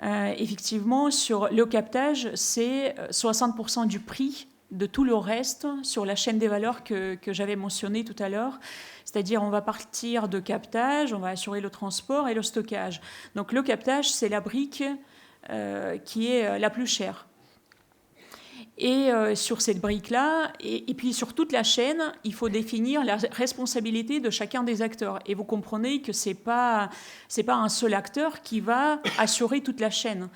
effectivement, sur le captage, c'est 60% du prix de tout le reste sur la chaîne des valeurs que j'avais mentionné tout à l'heure. C'est-à-dire, on va partir de captage, on va assurer le transport et le stockage. Donc, le captage, c'est la brique qui est la plus chère. Et sur cette brique-là, et puis sur toute la chaîne, il faut définir la responsabilité de chacun des acteurs. Et vous comprenez que c'est pas un seul acteur qui va assurer toute la chaîne,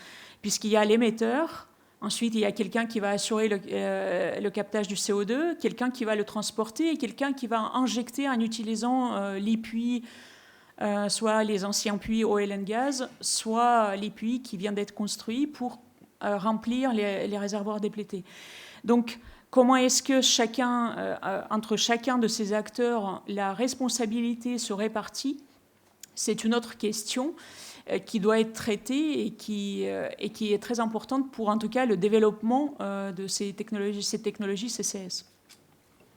puisqu'il y a l'émetteur, ensuite il y a quelqu'un qui va assurer le captage du CO2, quelqu'un qui va le transporter et quelqu'un qui va injecter en utilisant les puits, soit les anciens puits oil and gas, soit les puits qui viennent d'être construits pour remplir les réservoirs déplétés. Donc, comment est-ce que entre chacun de ces acteurs, la responsabilité se répartit ? C'est une autre question qui doit être traitée et qui est très importante pour, en tout cas, le développement de ces technologies CCS.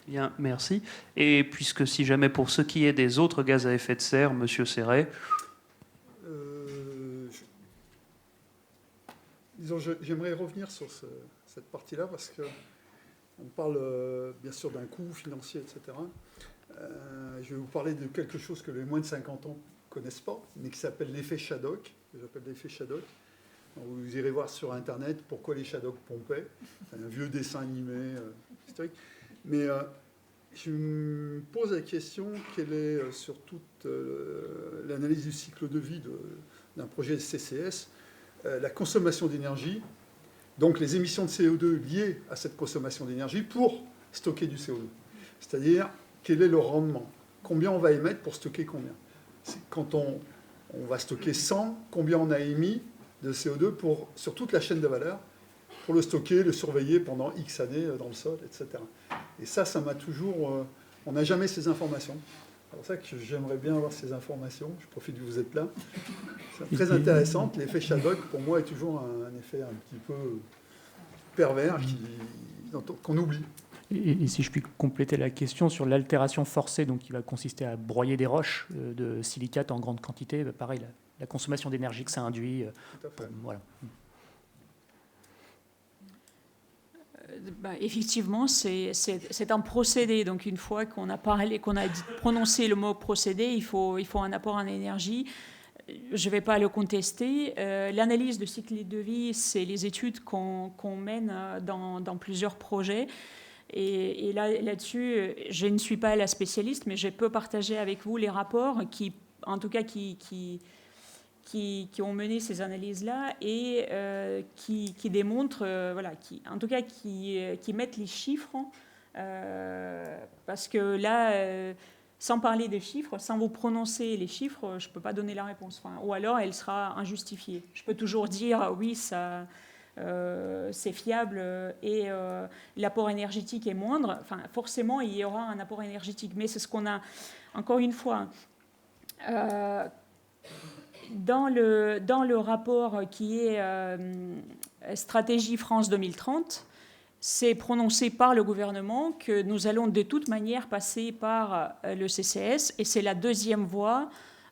Bien, merci. Et puisque si jamais pour ce qui est des autres gaz à effet de serre, Monsieur Serret. Disons, j'aimerais revenir sur cette partie-là parce qu'on parle bien sûr d'un coût financier, etc. Je vais vous parler de quelque chose que les moins de 50 ans ne connaissent pas, mais qui s'appelle l'effet Shadok, que j'appelle l'effet Shadok. Vous irez voir sur Internet pourquoi les Shadocks pompaient. C'est un vieux dessin animé historique. Mais je me pose la question, quelle est sur toute l'analyse du cycle de vie d'un projet CCS, la consommation d'énergie, donc les émissions de CO2 liées à cette consommation d'énergie pour stocker du CO2. C'est-à-dire, quel est le rendement? Combien on va émettre pour stocker combien? Quand on va stocker 100, combien on a émis de CO2 sur toute la chaîne de valeur pour le stocker, le surveiller pendant X années dans le sol, etc. Et ça m'a toujours... on n'a jamais ces informations. C'est pour ça que j'aimerais bien avoir ces informations. Je profite que vous êtes là. C'est très intéressant. L'effet Shadocks, pour moi, est toujours un effet un petit peu pervers qu'on oublie. Et si je puis compléter la question sur l'altération forcée, donc qui va consister à broyer des roches de silicate en grande quantité, pareil, la consommation d'énergie que ça induit. Voilà. Effectivement, c'est un procédé. Donc, une fois qu'on a prononcé le mot procédé, il faut un apport en énergie. Je ne vais pas le contester. L'analyse de cycle de vie, c'est les études qu'on mène dans plusieurs projets. Et là-dessus, je ne suis pas la spécialiste, mais je peux partager avec vous les rapports qui ont mené ces analyses-là et qui démontrent, qui mettent les chiffres, parce que là, sans parler des chiffres, sans vous prononcer les chiffres, je ne peux pas donner la réponse. Ou alors, elle sera injustifiée. Je peux toujours dire, oui, ça... c'est fiable et l'apport énergétique est moindre, forcément il y aura un apport énergétique, mais c'est ce qu'on a, encore une fois, dans le rapport qui est Stratégie France 2030, c'est prononcé par le gouvernement que nous allons de toute manière passer par le CCS, et c'est la deuxième voie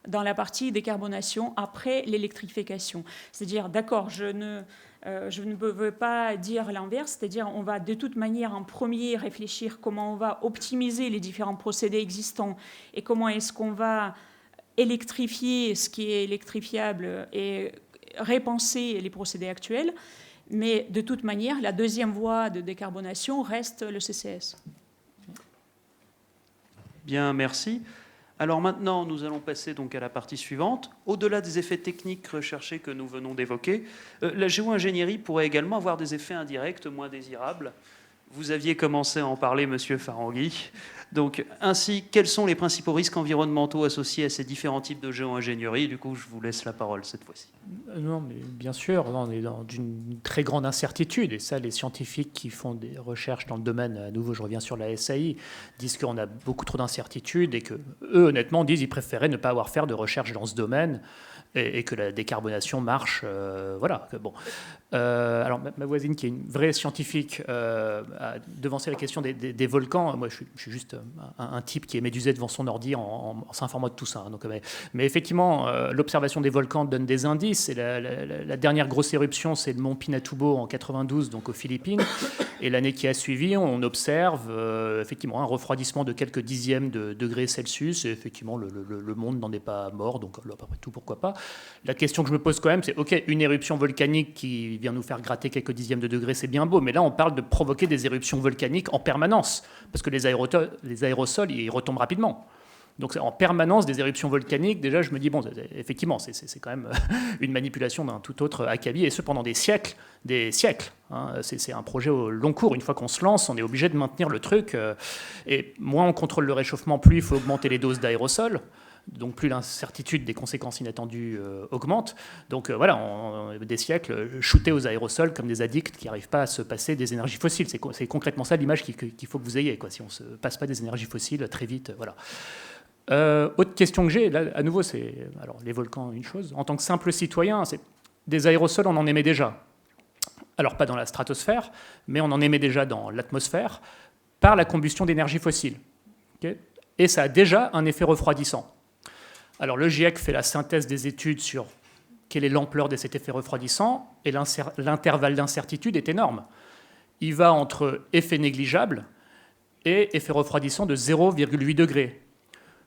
dans la partie décarbonation après l'électrification. C'est-à-dire, d'accord, je ne veux pas dire l'inverse, c'est-à-dire on va de toute manière en premier réfléchir comment on va optimiser les différents procédés existants et comment est-ce qu'on va électrifier ce qui est électrifiable et repenser les procédés actuels. Mais de toute manière, la deuxième voie de décarbonation reste le CCS. Bien, merci. Alors maintenant, nous allons passer donc à la partie suivante. Au-delà des effets techniques recherchés que nous venons d'évoquer, la géo-ingénierie pourrait également avoir des effets indirects moins désirables. Vous aviez commencé à en parler, Monsieur Farangui. Donc, ainsi, quels sont les principaux risques environnementaux associés à ces différents types de géo-ingénierie? Du coup, je vous laisse la parole cette fois-ci. Non, mais bien sûr, on est dans une très grande incertitude. Et ça, les scientifiques qui font des recherches dans le domaine, à nouveau, je reviens sur la SAI, disent qu'on a beaucoup trop d'incertitudes et qu'eux, honnêtement, disent qu'ils préféraient ne pas avoir à faire de recherche dans ce domaine et que la décarbonation marche. Voilà. Bon. Alors, ma voisine, qui est une vraie scientifique, a devancé la question des volcans. Moi, je suis juste un type qui est médusé devant son ordi en s'informant de tout ça. Donc, mais effectivement, l'observation des volcans donne des indices. Et la dernière grosse éruption, c'est le mont Pinatubo en 92, donc aux Philippines. Et l'année qui a suivi, on observe effectivement un refroidissement de quelques dixièmes de degrés Celsius. Et effectivement, le monde n'en est pas mort. Donc, après tout, pourquoi pas. La question que je me pose quand même, c'est OK, une éruption volcanique qui vient nous faire gratter quelques dixièmes de degrés, c'est bien beau. Mais là, on parle de provoquer des éruptions volcaniques en permanence. Parce que les aérosols, ils retombent rapidement. Donc en permanence des éruptions volcaniques, déjà je me dis, bon, effectivement, c'est quand même une manipulation d'un tout autre acabit, et ce pendant des siècles. Hein. C'est un projet au long cours. Une fois qu'on se lance, on est obligé de maintenir le truc. Et moins on contrôle le réchauffement, plus il faut augmenter les doses d'aérosols. Donc plus l'incertitude des conséquences inattendues augmente. Donc voilà, des siècles shootés aux aérosols comme des addicts qui n'arrivent pas à se passer des énergies fossiles. C'est concrètement ça l'image qu'il faut que vous ayez, quoi. Si on ne se passe pas des énergies fossiles très vite, voilà. Autre question que j'ai, là, à nouveau, c'est alors les volcans, une chose. En tant que simple citoyen, des aérosols, on en émet déjà. Alors pas dans la stratosphère, mais on en émet déjà dans l'atmosphère par la combustion d'énergie fossile. Okay, et ça a déjà un effet refroidissant. Alors le GIEC fait la synthèse des études sur quelle est l'ampleur de cet effet refroidissant, et l'intervalle d'incertitude est énorme. Il va entre effet négligeable et effet refroidissant de 0,8 degrés.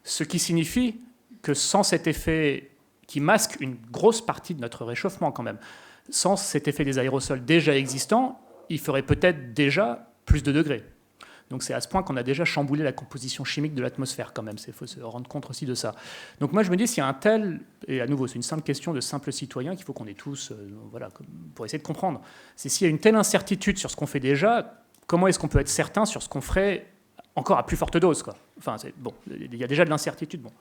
Ce qui signifie que sans cet effet qui masque une grosse partie de notre réchauffement quand même, Sans cet effet des aérosols déjà existant, il ferait peut-être déjà plus de degrés. Donc c'est à ce point qu'on a déjà chamboulé la composition chimique de l'atmosphère quand même. Il faut se rendre compte aussi de ça. Donc moi je me dis, s'il y a un tel, et à nouveau c'est une simple question de simple citoyen qu'il faut qu'on ait tous, voilà, pour essayer de comprendre, c'est s'il y a une telle incertitude sur ce qu'on fait déjà, comment est-ce qu'on peut être certain sur ce qu'on ferait encore à plus forte dose, quoi. Enfin, bon, il y a déjà de l'incertitude. Bon.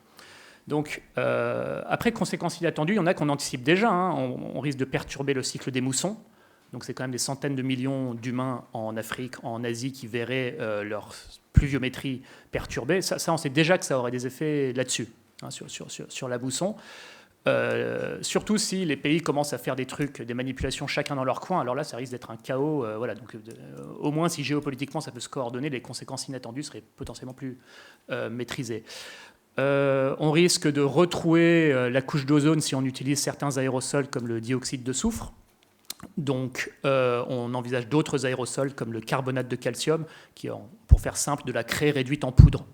Donc, après, conséquences inattendues, il y en a qu'on anticipe déjà. Hein. On risque de perturber le cycle des moussons. Donc, c'est quand même des centaines de millions d'humains en Afrique, en Asie, qui verraient leur pluviométrie perturbée. Ça, on sait déjà que ça aurait des effets là-dessus, hein, sur la mousson. Surtout si les pays commencent à faire des trucs, des manipulations chacun dans leur coin, alors là ça risque d'être un chaos. Voilà. Donc, au moins si géopolitiquement ça peut se coordonner, les conséquences inattendues seraient potentiellement plus maîtrisées. On risque de retrouver la couche d'ozone si on utilise certains aérosols comme le dioxyde de soufre. Donc on envisage d'autres aérosols comme le carbonate de calcium qui est, pour faire simple, de la craie réduite en poudre.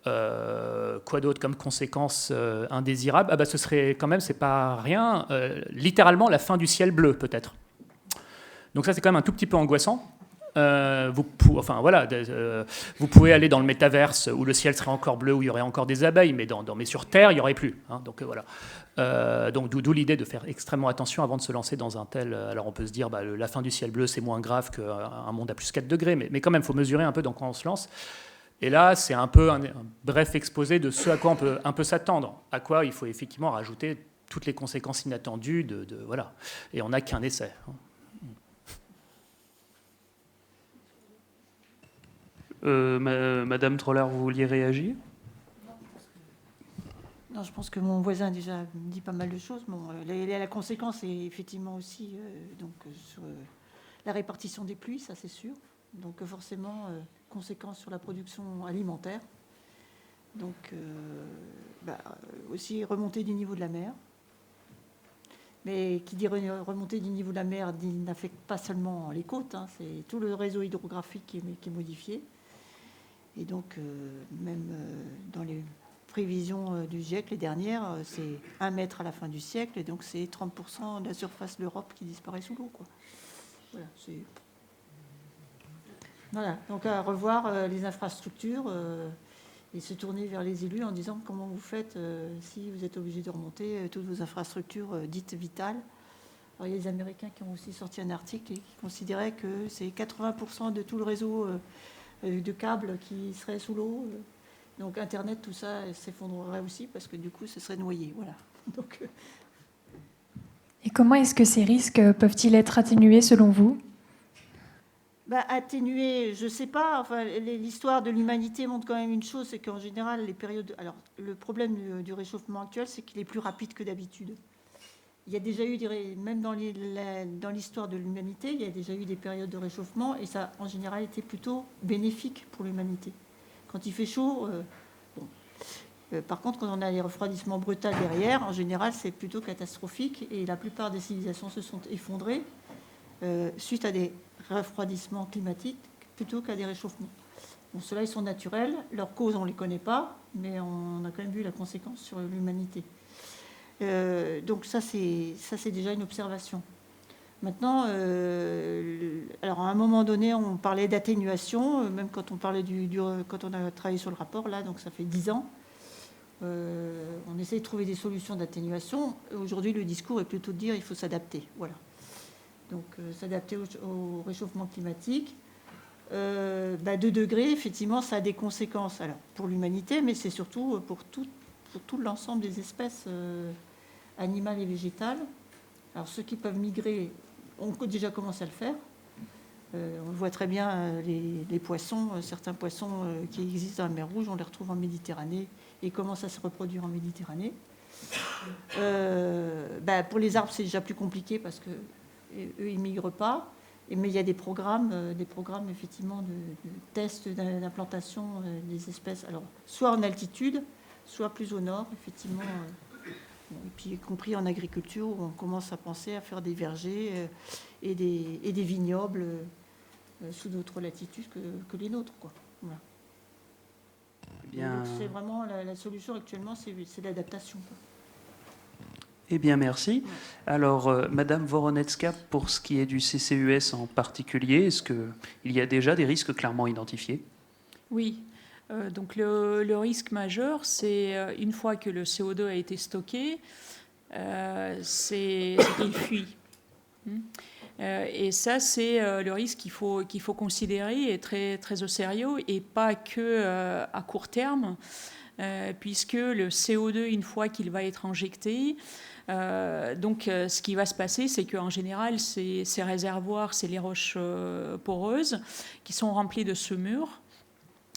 Quoi d'autre comme conséquence indésirable? Ce serait quand même, c'est pas rien, littéralement la fin du ciel bleu peut-être. Donc ça c'est quand même un tout petit peu angoissant. Vous pouvez aller dans le métaverse où le ciel serait encore bleu, où il y aurait encore des abeilles, mais sur Terre il n'y aurait plus. Hein, donc voilà. Donc d'où l'idée de faire extrêmement attention avant de se lancer dans un tel. Alors on peut se dire la fin du ciel bleu c'est moins grave qu'un monde à plus 4 degrés, mais quand même il faut mesurer un peu dans quoi on se lance. Et là, c'est un peu un bref exposé de ce à quoi on peut un peu s'attendre, à quoi il faut effectivement rajouter toutes les conséquences inattendues voilà. Et on n'a qu'un essai. Madame Troller, vous vouliez réagir? Non, je pense que mon voisin a déjà dit pas mal de choses. Bon, la conséquence est effectivement aussi sur la répartition des pluies, ça c'est sûr. Donc forcément, conséquences sur la production alimentaire. Donc aussi remontée du niveau de la mer. Mais qui dit remontée du niveau de la mer n'affecte pas seulement les côtes, hein, c'est tout le réseau hydrographique qui est modifié. Et donc même dans les prévisions du GIEC, les dernières, c'est 1 mètre à la fin du siècle, et donc c'est 30% de la surface de l'Europe qui disparaît sous l'eau, quoi. Voilà, donc à revoir les infrastructures et se tourner vers les élus en disant comment vous faites si vous êtes obligé de remonter toutes vos infrastructures dites vitales. Alors, il y a les Américains qui ont aussi sorti un article et qui considéraient que c'est 80% de tout le réseau de câbles qui serait sous l'eau. Donc Internet, tout ça s'effondrerait aussi parce que du coup, ce serait noyé. Voilà. Donc, Et comment est-ce que ces risques peuvent-ils être atténués selon vous ? Atténuer, je ne sais pas. Enfin, l'histoire de l'humanité montre quand même une chose, c'est qu'en général, les périodes. Alors, le problème du réchauffement actuel, c'est qu'il est plus rapide que d'habitude. Il y a déjà eu, même dans l'histoire de l'humanité, il y a déjà eu des périodes de réchauffement, et ça, en général, était plutôt bénéfique pour l'humanité. Quand il fait chaud, par contre, quand on a les refroidissements brutaux derrière, en général, c'est plutôt catastrophique, et la plupart des civilisations se sont effondrées suite à des refroidissements climatiques plutôt qu'à des réchauffements. Bon, ceux-là, ils sont naturels. Leurs causes, on ne les connaît pas, mais on a quand même vu la conséquence sur l'humanité. Donc ça, c'est déjà une observation. Maintenant, alors à un moment donné, on parlait d'atténuation, même quand on parlait quand on a travaillé sur le rapport, là, donc ça fait 10 ans, on essaie de trouver des solutions d'atténuation. Aujourd'hui, le discours est plutôt de dire qu'il faut s'adapter. Voilà. Donc s'adapter au réchauffement climatique. 2 degrés, effectivement, ça a des conséquences alors, pour l'humanité, mais c'est surtout pour tout l'ensemble des espèces animales et végétales. Alors ceux qui peuvent migrer ont déjà commencé à le faire. On voit très bien les poissons, certains poissons qui existent dans la mer Rouge, on les retrouve en Méditerranée et commencent à se reproduire en Méditerranée. Pour les arbres, c'est déjà plus compliqué parce que eux, ils ne migrent pas. Mais il y a des programmes effectivement de tests d'implantation des espèces, alors soit en altitude, soit plus au nord, effectivement. Et puis y compris en agriculture, où on commence à penser à faire des vergers et des vignobles sous d'autres latitudes que les nôtres, quoi. Voilà. Bien. Donc c'est vraiment la solution actuellement, c'est l'adaptation, quoi. Eh bien, merci. Alors, Madame Voronecka, pour ce qui est du CCUS en particulier, est-ce qu'il y a déjà des risques clairement identifiés? Oui. Donc le risque majeur, c'est une fois que le CO2 a été stocké, c'est qu'il fuit. Et ça, c'est le risque qu'il faut considérer et très, très au sérieux, et pas que à court terme, puisque le CO2, une fois qu'il va être injecté, ce qui va se passer, c'est qu'en général, ces réservoirs, c'est les roches poreuses qui sont remplies de saumure.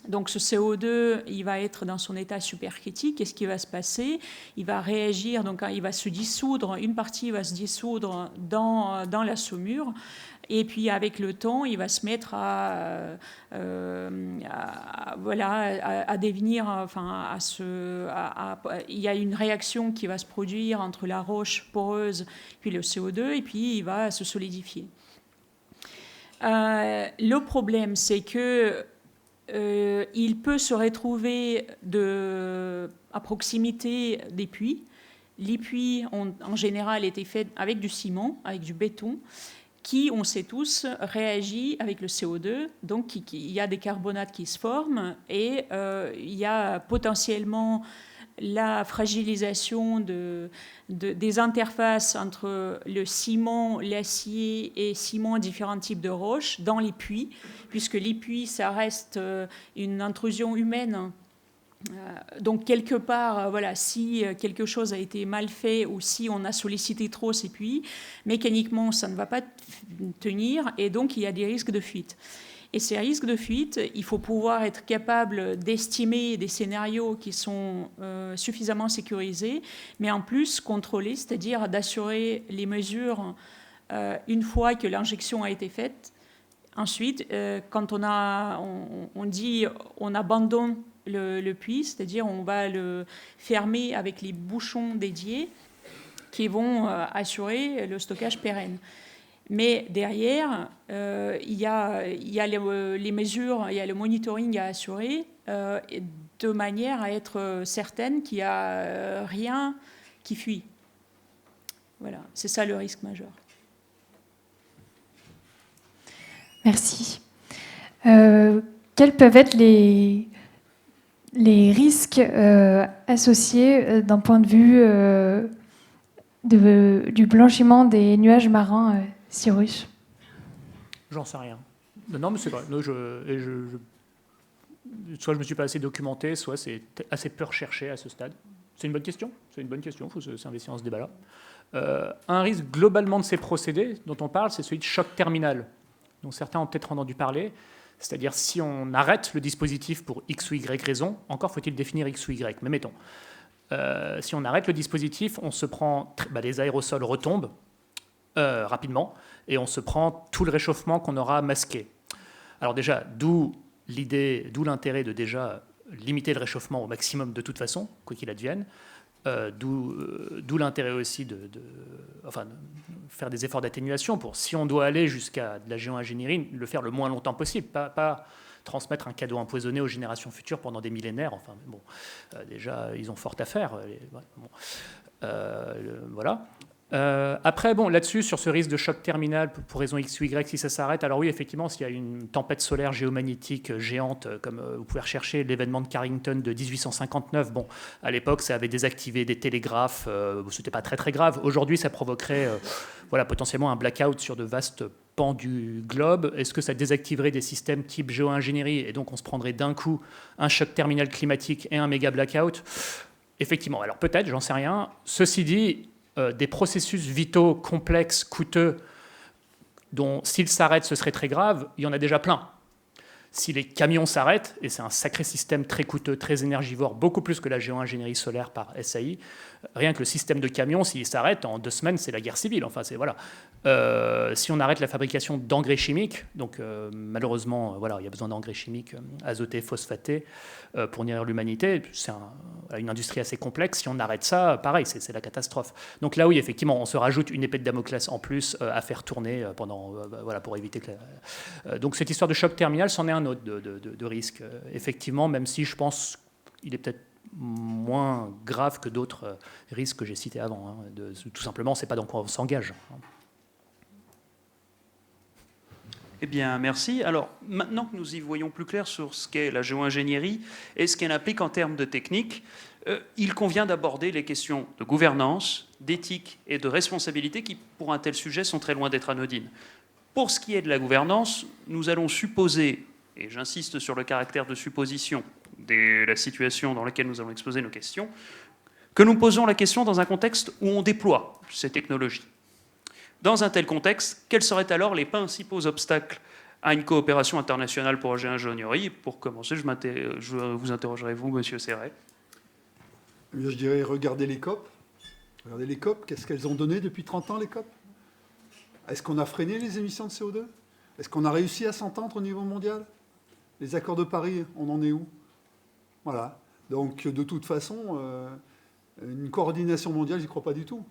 Donc ce CO2, il va être dans son état supercritique. Qu'est-ce qui va se passer? Il va réagir, donc il va se dissoudre, une partie va se dissoudre dans la saumure. Et puis avec le temps, il va se mettre à devenir, enfin, il y a une réaction qui va se produire entre la roche poreuse puis le CO2, et puis il va se solidifier. Le problème, c'est que il peut se retrouver à proximité des puits. Les puits ont en général été faits avec du ciment, avec du béton, qui, on sait tous, réagit avec le CO2. Donc il y a des carbonates qui se forment, et il y a potentiellement la fragilisation des interfaces entre le ciment, l'acier et ciment, différents types de roches dans les puits, puisque les puits, ça reste une intrusion humaine. Donc quelque part, si quelque chose a été mal fait ou si on a sollicité trop ces puits, mécaniquement, ça ne va pas tenir, et donc il y a des risques de fuite. Et ces risques de fuite, il faut pouvoir être capable d'estimer des scénarios qui sont suffisamment sécurisés, mais en plus contrôlés, c'est-à-dire d'assurer les mesures une fois que l'injection a été faite. Ensuite, quand on dit on abandonne le puits, c'est-à-dire on va le fermer avec les bouchons dédiés qui vont assurer le stockage pérenne. Mais derrière, il y a les mesures, il y a le monitoring à assurer de manière à être certaine qu'il n'y a rien qui fuit. Voilà, c'est ça le risque majeur. Merci. Quels peuvent être les risques associés d'un point de vue du blanchiment des nuages marins, Cyrus? J'en sais rien. Non, mais c'est vrai. Soit je ne me suis pas assez documenté, soit c'est assez peu recherché à ce stade. C'est une bonne question. Il faut s'investir dans ce débat-là. Un risque globalement de ces procédés dont on parle, c'est celui de choc terminal, dont certains ont peut-être entendu parler. C'est-à-dire si on arrête le dispositif pour X ou Y raison, encore faut-il définir X ou Y, mais mettons. Si on arrête le dispositif, on se prend, les aérosols retombent rapidement, et on se prend tout le réchauffement qu'on aura masqué. Alors déjà, d'où l'intérêt de déjà limiter le réchauffement au maximum de toute façon, quoi qu'il advienne, d'où l'intérêt aussi de faire des efforts d'atténuation pour, si on doit aller jusqu'à de la géo-ingénierie, le faire le moins longtemps possible, pas transmettre un cadeau empoisonné aux générations futures pendant des millénaires. Enfin, bon, déjà, ils ont fort à faire. Voilà. Après, bon, là-dessus, sur ce risque de choc terminal pour raison X ou Y, si ça s'arrête, alors oui, effectivement, s'il y a une tempête solaire géomagnétique géante, comme vous pouvez rechercher l'événement de Carrington de 1859, bon, à l'époque, ça avait désactivé des télégraphes, c'était pas très très grave. Aujourd'hui, ça provoquerait potentiellement un blackout sur de vastes pans du globe. Est-ce que ça désactiverait des systèmes type géo-ingénierie, et donc on se prendrait d'un coup un choc terminal climatique et un méga blackout? Effectivement, alors peut-être, j'en sais rien. Ceci dit, des processus vitaux complexes, coûteux, dont s'ils s'arrêtent, ce serait très grave, il y en a déjà plein. Si les camions s'arrêtent, et c'est un sacré système très coûteux, très énergivore, beaucoup plus que la géo-ingénierie solaire par SAI, rien que le système de camions, s'il s'arrête, en 2 semaines, c'est la guerre civile. Enfin, c'est, voilà. Si on arrête la fabrication d'engrais chimiques, donc malheureusement, il y a besoin d'engrais chimiques azotés, phosphatés, pour nourrir l'humanité, c'est une industrie assez complexe. Si on arrête ça, pareil, c'est la catastrophe. Donc là, oui, effectivement, on se rajoute une épée de Damoclès en plus à faire tourner pour éviter que... Donc cette histoire de choc terminal, c'en est un autre de risque. Effectivement, même si je pense qu'il est peut-être moins grave que d'autres risques que j'ai cités avant. Hein. Tout simplement, ce n'est pas dans quoi on s'engage. Eh bien, merci. Alors, maintenant que nous y voyons plus clair sur ce qu'est la géo-ingénierie et ce qu'elle implique en termes de technique, il convient d'aborder les questions de gouvernance, d'éthique et de responsabilité qui, pour un tel sujet, sont très loin d'être anodines. Pour ce qui est de la gouvernance, nous allons supposer, et j'insiste sur le caractère de supposition de la situation dans laquelle nous allons exposer nos questions, que nous posons la question dans un contexte où on déploie ces technologies. Dans un tel contexte, quels seraient alors les principaux obstacles à une coopération internationale pour la géo-ingénierie? Pour commencer, je vous interrogerai, vous, Monsieur Serret. Je dirais, regardez les COP. Regardez les COP, qu'est-ce qu'elles ont donné depuis 30 ans, les COP? Est-ce qu'on a freiné les émissions de CO2? Est-ce qu'on a réussi à s'entendre au niveau mondial? Les accords de Paris, on en est où? Voilà. Donc, de toute façon, une coordination mondiale, j'y crois pas du tout.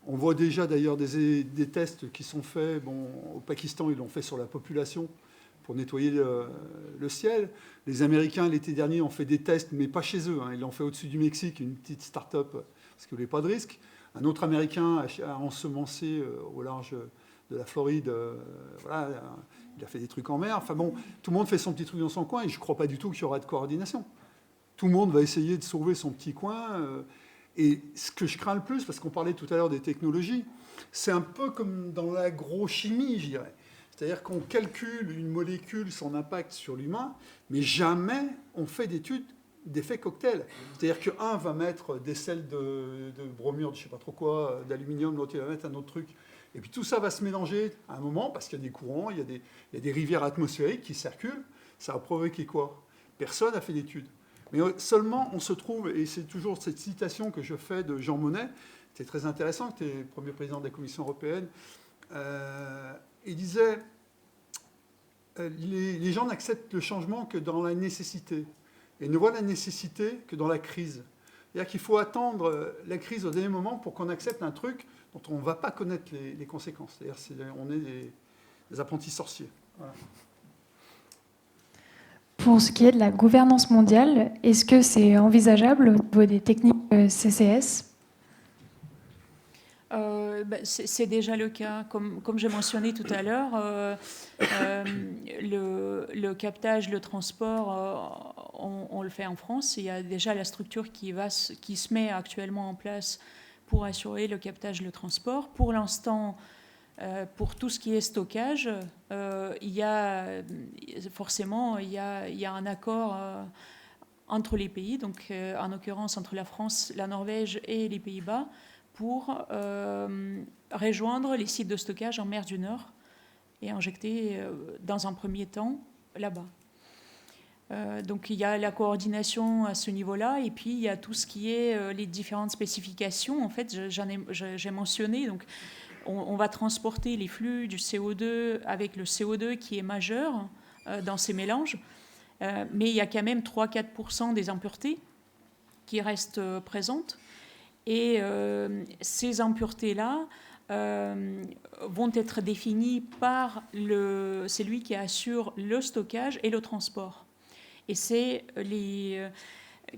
On voit déjà d'ailleurs des tests qui sont faits. Bon, au Pakistan, ils l'ont fait sur la population pour nettoyer le ciel. Les Américains, l'été dernier, ont fait des tests, mais pas chez eux. Hein. Ils l'ont fait au-dessus du Mexique, une petite start-up, parce qu'ils ne voulaient pas de risque. Un autre Américain a ensemencé au large de la Floride. Voilà, il a fait des trucs en mer. Enfin bon, tout le monde fait son petit truc dans son coin et je ne crois pas du tout qu'il y aura de coordination. Tout le monde va essayer de sauver son petit coin. Et ce que je crains le plus, parce qu'on parlait tout à l'heure des technologies, c'est un peu comme dans l'agrochimie, je dirais. C'est-à-dire qu'on calcule une molécule, son impact sur l'humain, mais jamais on fait d'études d'effet cocktail. C'est-à-dire qu'un va mettre des sels de bromure, de je ne sais pas trop quoi, d'aluminium, l'autre il va mettre un autre truc. Et puis tout ça va se mélanger à un moment, parce qu'il y a des courants, il y a des rivières atmosphériques qui circulent. Ça va provoquer quoi? Personne n'a fait d'études. Mais seulement, on se trouve, et c'est toujours cette citation que je fais de Jean Monnet, c'est très intéressant, qui était le premier président de la Commission européenne, il disait les gens n'acceptent le changement que dans la nécessité, et ne voient la nécessité que dans la crise. C'est-à-dire qu'il faut attendre la crise au dernier moment pour qu'on accepte un truc dont on ne va pas connaître les conséquences. C'est-à-dire on est des apprentis sorciers. Voilà. Pour ce qui est de la gouvernance mondiale, est-ce que c'est envisageable au niveau des techniques CCS? C'est déjà le cas. Comme j'ai mentionné tout à l'heure, le captage, le transport, on le fait en France. Il y a déjà la structure qui se met actuellement en place pour assurer le captage, le transport. Pour l'instant, pour tout ce qui est stockage, il y a un accord entre les pays, donc en l'occurrence entre la France, la Norvège et les Pays-Bas, pour rejoindre les sites de stockage en mer du Nord et injecter dans un premier temps là-bas. Donc il y a la coordination à ce niveau-là, et puis il y a tout ce qui est les différentes spécifications. En fait, j'ai mentionné, donc on va transporter les flux du CO2 avec le CO2 qui est majeur dans ces mélanges, mais il y a quand même 3-4% des impuretés qui restent présentes. Et ces impuretés-là vont être définies par celui qui assure le stockage et le transport. Et c'est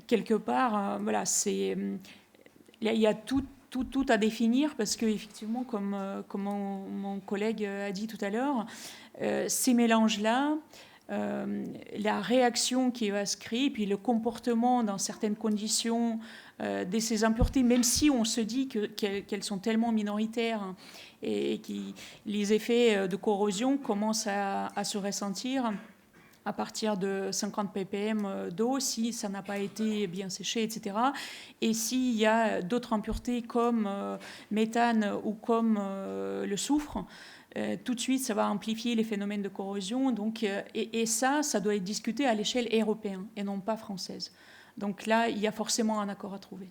quelque part, voilà, il y a tout à définir, parce qu'effectivement, comme mon collègue a dit tout à l'heure, ces mélanges-là, la réaction qui va se créer, puis le comportement dans certaines conditions de ces impuretés, même si on se dit qu'elles sont tellement minoritaires et que les effets de corrosion commencent à se ressentir à partir de 50 ppm d'eau, si ça n'a pas été bien séché, etc. Et s'il y a d'autres impuretés comme méthane ou comme le soufre, tout de suite, ça va amplifier les phénomènes de corrosion. Donc, et ça doit être discuté à l'échelle européenne et non pas française. Donc là, il y a forcément un accord à trouver.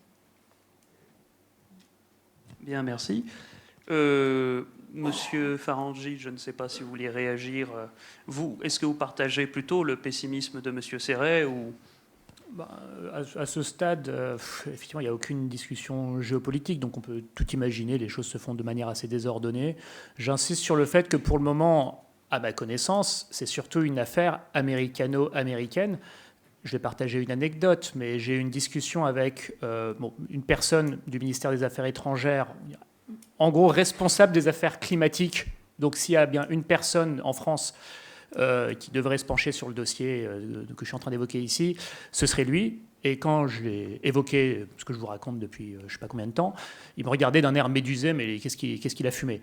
Bien, merci. Monsieur Farangi, je ne sais pas si vous voulez réagir. Vous, est-ce que vous partagez plutôt le pessimisme de Monsieur Serret ou... À ce stade, effectivement, il n'y a aucune discussion géopolitique, donc on peut tout imaginer, les choses se font de manière assez désordonnée. J'insiste sur le fait que pour le moment, à ma connaissance, c'est surtout une affaire américano-américaine, je vais partager une anecdote, mais j'ai eu une discussion avec une personne du ministère des Affaires étrangères, en gros responsable des affaires climatiques. Donc s'il y a bien une personne en France qui devrait se pencher sur le dossier que je suis en train d'évoquer ici, ce serait lui. Et quand je l'ai évoqué, ce que je vous raconte depuis je ne sais pas combien de temps, il me regardait d'un air médusé, mais qu'est-ce qu'il a fumé?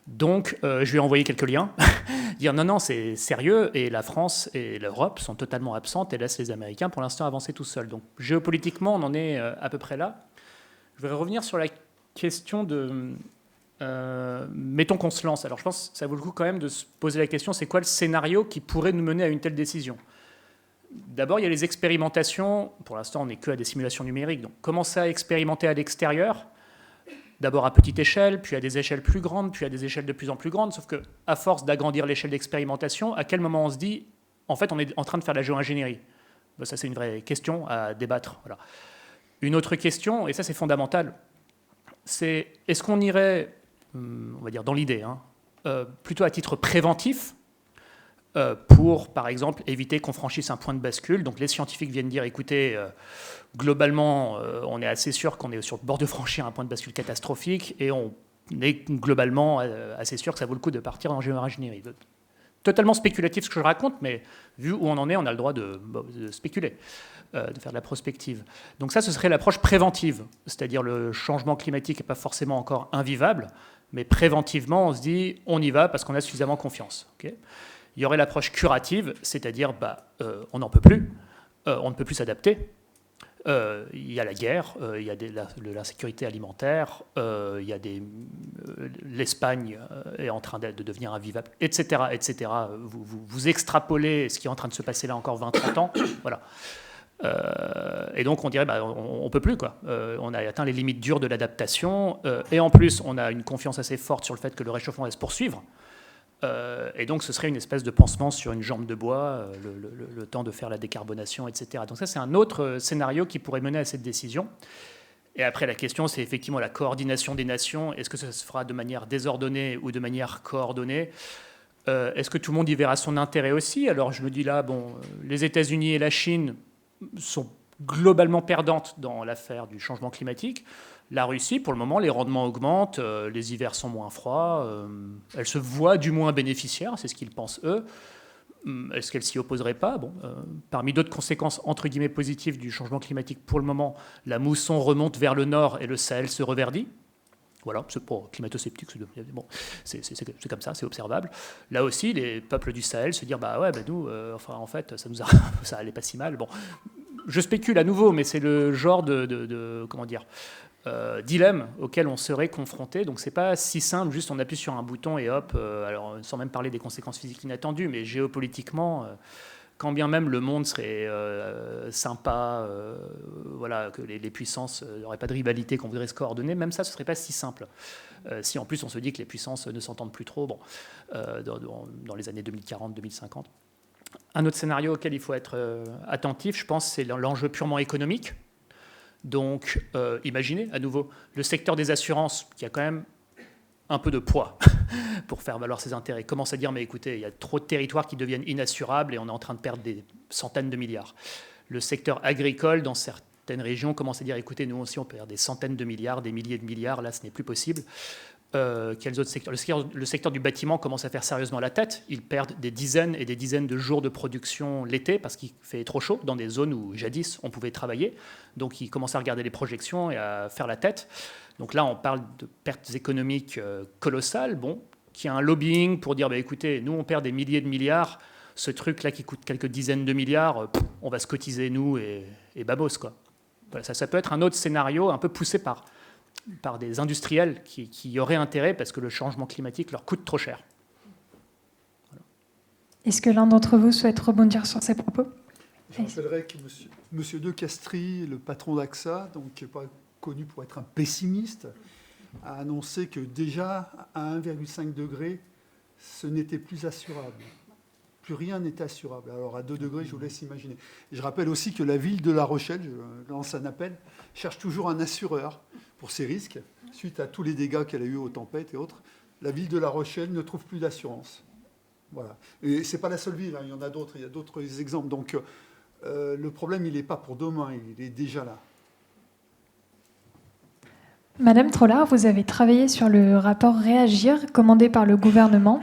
Donc, je lui ai envoyé quelques liens, dire non, c'est sérieux, et la France et l'Europe sont totalement absentes et laissent les Américains, pour l'instant, avancer tout seuls. Donc, géopolitiquement, on en est à peu près là. Je voudrais revenir sur la question de... mettons qu'on se lance. Alors, je pense que ça vaut le coup quand même de se poser la question, c'est quoi le scénario qui pourrait nous mener à une telle décision? D'abord, il y a les expérimentations. Pour l'instant, on n'est que à des simulations numériques. Donc, commencer à expérimenter à l'extérieur, d'abord à petite échelle, puis à des échelles plus grandes, puis à des échelles de plus en plus grandes. Sauf qu'à force d'agrandir l'échelle d'expérimentation, à quel moment on se dit, en fait, on est en train de faire de la géo-ingénierie? Ça, c'est une vraie question à débattre. Voilà. Une autre question, et ça, c'est fondamental, c'est est-ce qu'on irait, on va dire dans l'idée, plutôt à titre préventif, pour, par exemple, éviter qu'on franchisse un point de bascule. Donc les scientifiques viennent dire, écoutez, globalement, on est assez sûr qu'on est sur le bord de franchir un point de bascule catastrophique, et on est globalement assez sûr que ça vaut le coup de partir en géo-ingénierie. Totalement spéculatif ce que je raconte, mais vu où on en est, on a le droit de spéculer, de faire de la prospective. Donc ça, ce serait l'approche préventive, c'est-à-dire le changement climatique n'est pas forcément encore invivable, mais préventivement, on se dit, on y va parce qu'on a suffisamment confiance. Okay. Il y aurait l'approche curative, c'est-à-dire on n'en peut plus, on ne peut plus s'adapter. Il y a la guerre, il y a l'insécurité alimentaire, il y a l'Espagne est en train de devenir invivable, etc. etc. Vous extrapolez ce qui est en train de se passer là encore 20-30 ans. Voilà. Et donc on dirait on ne peut plus, quoi. On a atteint les limites dures de l'adaptation, et en plus on a une confiance assez forte sur le fait que le réchauffement va se poursuivre. Et donc ce serait une espèce de pansement sur une jambe de bois, le temps de faire la décarbonation, etc. Donc ça, c'est un autre scénario qui pourrait mener à cette décision. Et après, la question, c'est effectivement la coordination des nations. Est-ce que ça se fera de manière désordonnée ou de manière coordonnée? Est-ce que tout le monde y verra son intérêt aussi? Alors je me dis là, les États-Unis et la Chine sont globalement perdantes dans l'affaire du changement climatique. La Russie, pour le moment, les rendements augmentent, les hivers sont moins froids, elle se voit du moins bénéficiaire, c'est ce qu'ils pensent eux. Est-ce qu'elle s'y opposerait pas? Parmi d'autres conséquences entre guillemets positives du changement climatique, pour le moment, la mousson remonte vers le nord et le Sahel se reverdit. Voilà, c'est pas climato-sceptique, c'est comme ça, c'est observable. Là aussi, les peuples du Sahel se disent nous, en fait, ça allait pas si mal. Bon, je spécule à nouveau, mais c'est le genre de comment dire, dilemme auquel on serait confronté. Donc c'est pas si simple, juste on appuie sur un bouton et hop, alors sans même parler des conséquences physiques inattendues, mais géopolitiquement, quand bien même le monde serait sympa, voilà, que les puissances n'auraient pas de rivalité, qu'on voudrait se coordonner, même ça, ce serait pas si simple. Si en plus on se dit que les puissances ne s'entendent plus trop, dans les années 2040-2050. Un autre scénario auquel il faut être attentif, je pense, c'est l'enjeu purement économique. Donc, imaginez, à nouveau, le secteur des assurances, qui a quand même un peu de poids pour faire valoir ses intérêts, commence à dire, mais écoutez, il y a trop de territoires qui deviennent inassurables et on est en train de perdre des centaines de milliards. Le secteur agricole, dans certaines régions, commence à dire, écoutez, nous aussi, on perd des centaines de milliards, des milliers de milliards, là, ce n'est plus possible. Quels autres secteurs? Le secteur du bâtiment commence à faire sérieusement la tête. Ils perdent des dizaines et des dizaines de jours de production l'été parce qu'il fait trop chaud dans des zones où jadis on pouvait travailler. Donc ils commencent à regarder les projections et à faire la tête. Donc là, on parle de pertes économiques colossales. Qu'il y a un lobbying pour dire, écoutez, nous on perd des milliers de milliards. Ce truc-là qui coûte quelques dizaines de milliards, on va se cotiser nous et babos, quoi. Voilà, ça peut être un autre scénario un peu poussé par des industriels qui auraient intérêt parce que le changement climatique leur coûte trop cher. Voilà. Est-ce que l'un d'entre vous souhaite rebondir sur ces propos? Je rappellerai que M. De Castries, le patron d'AXA, donc qui n'est pas connu pour être un pessimiste, a annoncé que déjà à 1,5 degré, ce n'était plus assurable. Plus rien n'était assurable. Alors à 2 degrés, je vous laisse imaginer. Et je rappelle aussi que la ville de La Rochelle, je lance un appel, cherche toujours un assureur pour ses risques, suite à tous les dégâts qu'elle a eus aux tempêtes et autres. La ville de La Rochelle ne trouve plus d'assurance. Voilà. Et ce n'est pas la seule ville, il y en a d'autres, il y a d'autres exemples. Donc le problème, il n'est pas pour demain, il est déjà là. Madame Trollard, vous avez travaillé sur le rapport Réagir commandé par le gouvernement.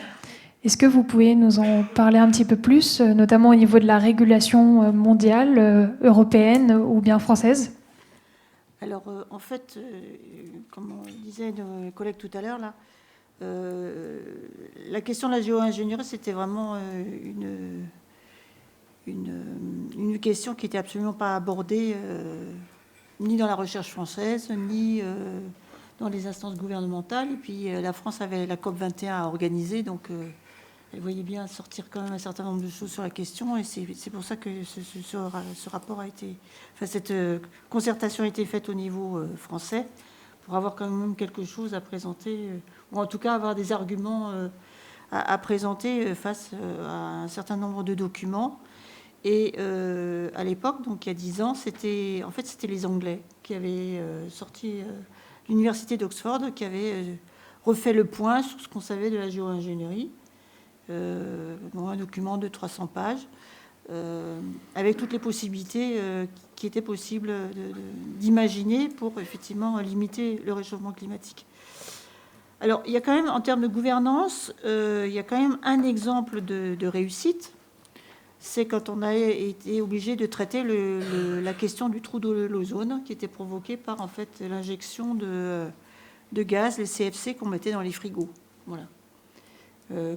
Est-ce que vous pouvez nous en parler un petit peu plus, notamment au niveau de la régulation mondiale, européenne ou bien française ? Alors, en fait, comme on disait nos collègues tout à l'heure, là, la question de la géo-ingénierie, c'était vraiment une question qui n'était absolument pas abordée ni dans la recherche française, ni dans les instances gouvernementales. Et puis, la France avait la COP21 à organiser, donc elle voyait bien sortir quand même un certain nombre de choses sur la question. Et c'est pour ça que ce rapport a été... Enfin, cette concertation a été faite au niveau français, pour avoir quand même quelque chose à présenter, ou en tout cas avoir des arguments à présenter face à un certain nombre de documents. Et à l'époque, donc il y a 10 ans, c'était les Anglais qui avaient sorti l'université d'Oxford, qui avait refait le point sur ce qu'on savait de la géo-ingénierie, dans un document de 300 pages, avec toutes les possibilités qui étaient possibles d'imaginer pour effectivement limiter le réchauffement climatique. Alors, il y a quand même, en termes de gouvernance, il y a quand même un exemple de réussite. C'est quand on a été obligé de traiter la question du trou de l'ozone, qui était provoqué par en fait l'injection de gaz, les CFC, qu'on mettait dans les frigos. Voilà.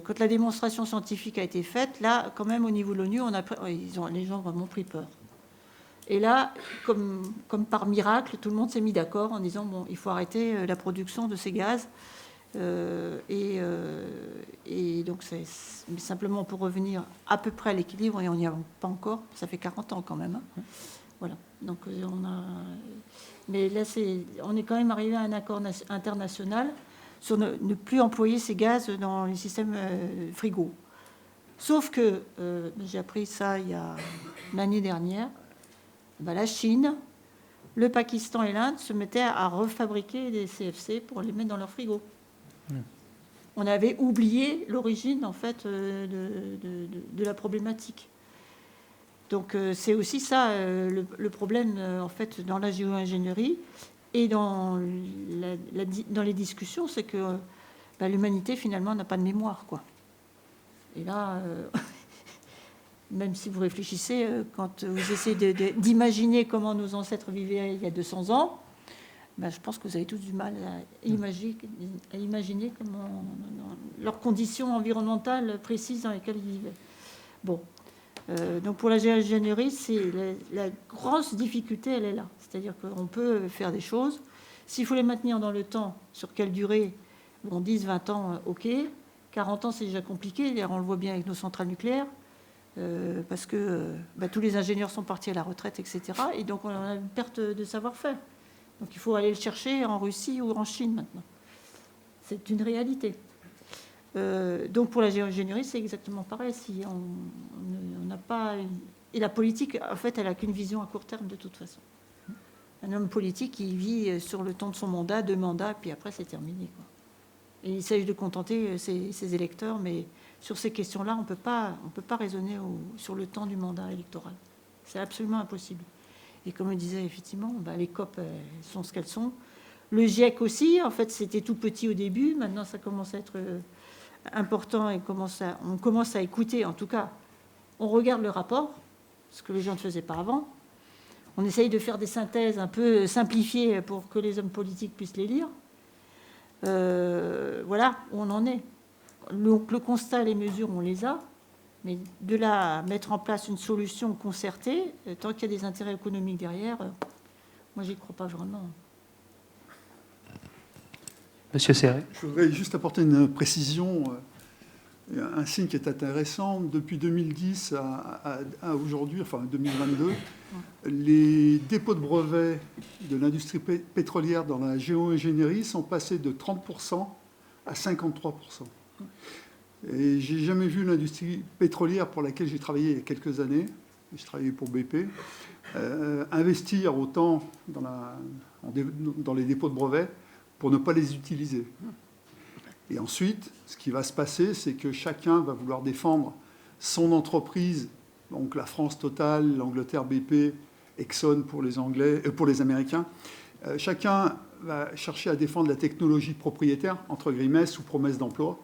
Quand la démonstration scientifique a été faite, là, quand même, au niveau de l'ONU, les gens ont vraiment pris peur. Et là, comme par miracle, tout le monde s'est mis d'accord en disant bon, il faut arrêter la production de ces gaz. Et donc, c'est simplement pour revenir à peu près à l'équilibre, et on n'y est pas encore, ça fait 40 ans quand même. Hein. Voilà. Donc, mais là, on est quand même arrivé à un accord international sur ne plus employer ces gaz dans les systèmes frigos. Sauf que, j'ai appris ça il y a l'année dernière, la Chine, le Pakistan et l'Inde se mettaient à refabriquer des CFC pour les mettre dans leur frigo. On avait oublié l'origine en fait de la problématique. Donc c'est aussi ça le problème en fait dans la géo-ingénierie et dans les discussions, c'est que l'humanité finalement n'a pas de mémoire, quoi. Et là, même si vous réfléchissez, quand vous essayez d'imaginer comment nos ancêtres vivaient il y a 200 ans, je pense que vous avez tous du mal à imaginer comment, leurs conditions environnementales précises dans lesquelles ils vivaient. Bon, donc pour la géo-ingénierie, la grosse difficulté, elle est là. C'est-à-dire qu'on peut faire des choses. S'il faut les maintenir dans le temps, sur quelle durée ? Bon, 10, 20 ans, ok. 40 ans, c'est déjà compliqué. D'ailleurs, on le voit bien avec nos centrales nucléaires, parce que tous les ingénieurs sont partis à la retraite, etc. Et donc, on a une perte de savoir-faire. Donc il faut aller le chercher en Russie ou en Chine maintenant. C'est une réalité. Donc pour la géo-ingénierie, c'est exactement pareil. Si on n'a pas... Et la politique, en fait, elle n'a qu'une vision à court terme de toute façon. Un homme politique, il vit sur le temps de son mandat, 2 mandats, puis après c'est terminé, quoi. Et il s'agit de contenter ses électeurs, mais sur ces questions-là, on peut pas raisonner sur le temps du mandat électoral. C'est absolument impossible. Et comme on disait, effectivement, les COP sont ce qu'elles sont. Le GIEC aussi, en fait, c'était tout petit au début. Maintenant, ça commence à être important et on commence à écouter. En tout cas, on regarde le rapport, ce que les gens ne faisaient pas avant. On essaye de faire des synthèses un peu simplifiées pour que les hommes politiques puissent les lire. Voilà où on en est. Le constat, les mesures, on les a. Mais de là à mettre en place une solution concertée, tant qu'il y a des intérêts économiques derrière, moi, j'y crois pas vraiment. Monsieur Serret. Je voudrais juste apporter une précision, un signe qui est intéressant. Depuis 2010 à aujourd'hui, enfin 2022, les dépôts de brevets de l'industrie pétrolière dans la géo-ingénierie sont passés de 30% à 53%. Et j'ai jamais vu l'industrie pétrolière pour laquelle j'ai travaillé il y a quelques années, j'ai travaillé pour BP, investir autant dans les dépôts de brevets pour ne pas les utiliser. Et ensuite, ce qui va se passer, c'est que chacun va vouloir défendre son entreprise donc la France Total, l'Angleterre BP, Exxon pour les Anglais, pour les Américains. Chacun va chercher à défendre la technologie propriétaire, entre guillemets, sous promesse d'emploi.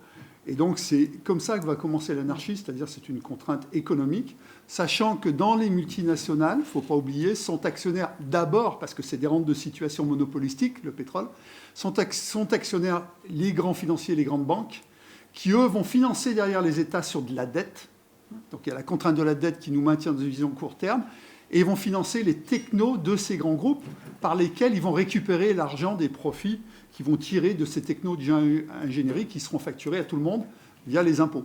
Et donc, c'est comme ça que va commencer l'anarchie, c'est-à-dire c'est une contrainte économique, sachant que dans les multinationales, il ne faut pas oublier, sont actionnaires d'abord, parce que c'est des rentes de situation monopolistique, le pétrole, sont actionnaires les grands financiers, les grandes banques, qui, eux, vont financer derrière les États sur de la dette. Donc, il y a la contrainte de la dette qui nous maintient dans une vision court terme, et ils vont financer les technos de ces grands groupes par lesquels ils vont récupérer l'argent des profits qu'ils vont tirer de ces technos d'ingénierie qui seront facturés à tout le monde via les impôts.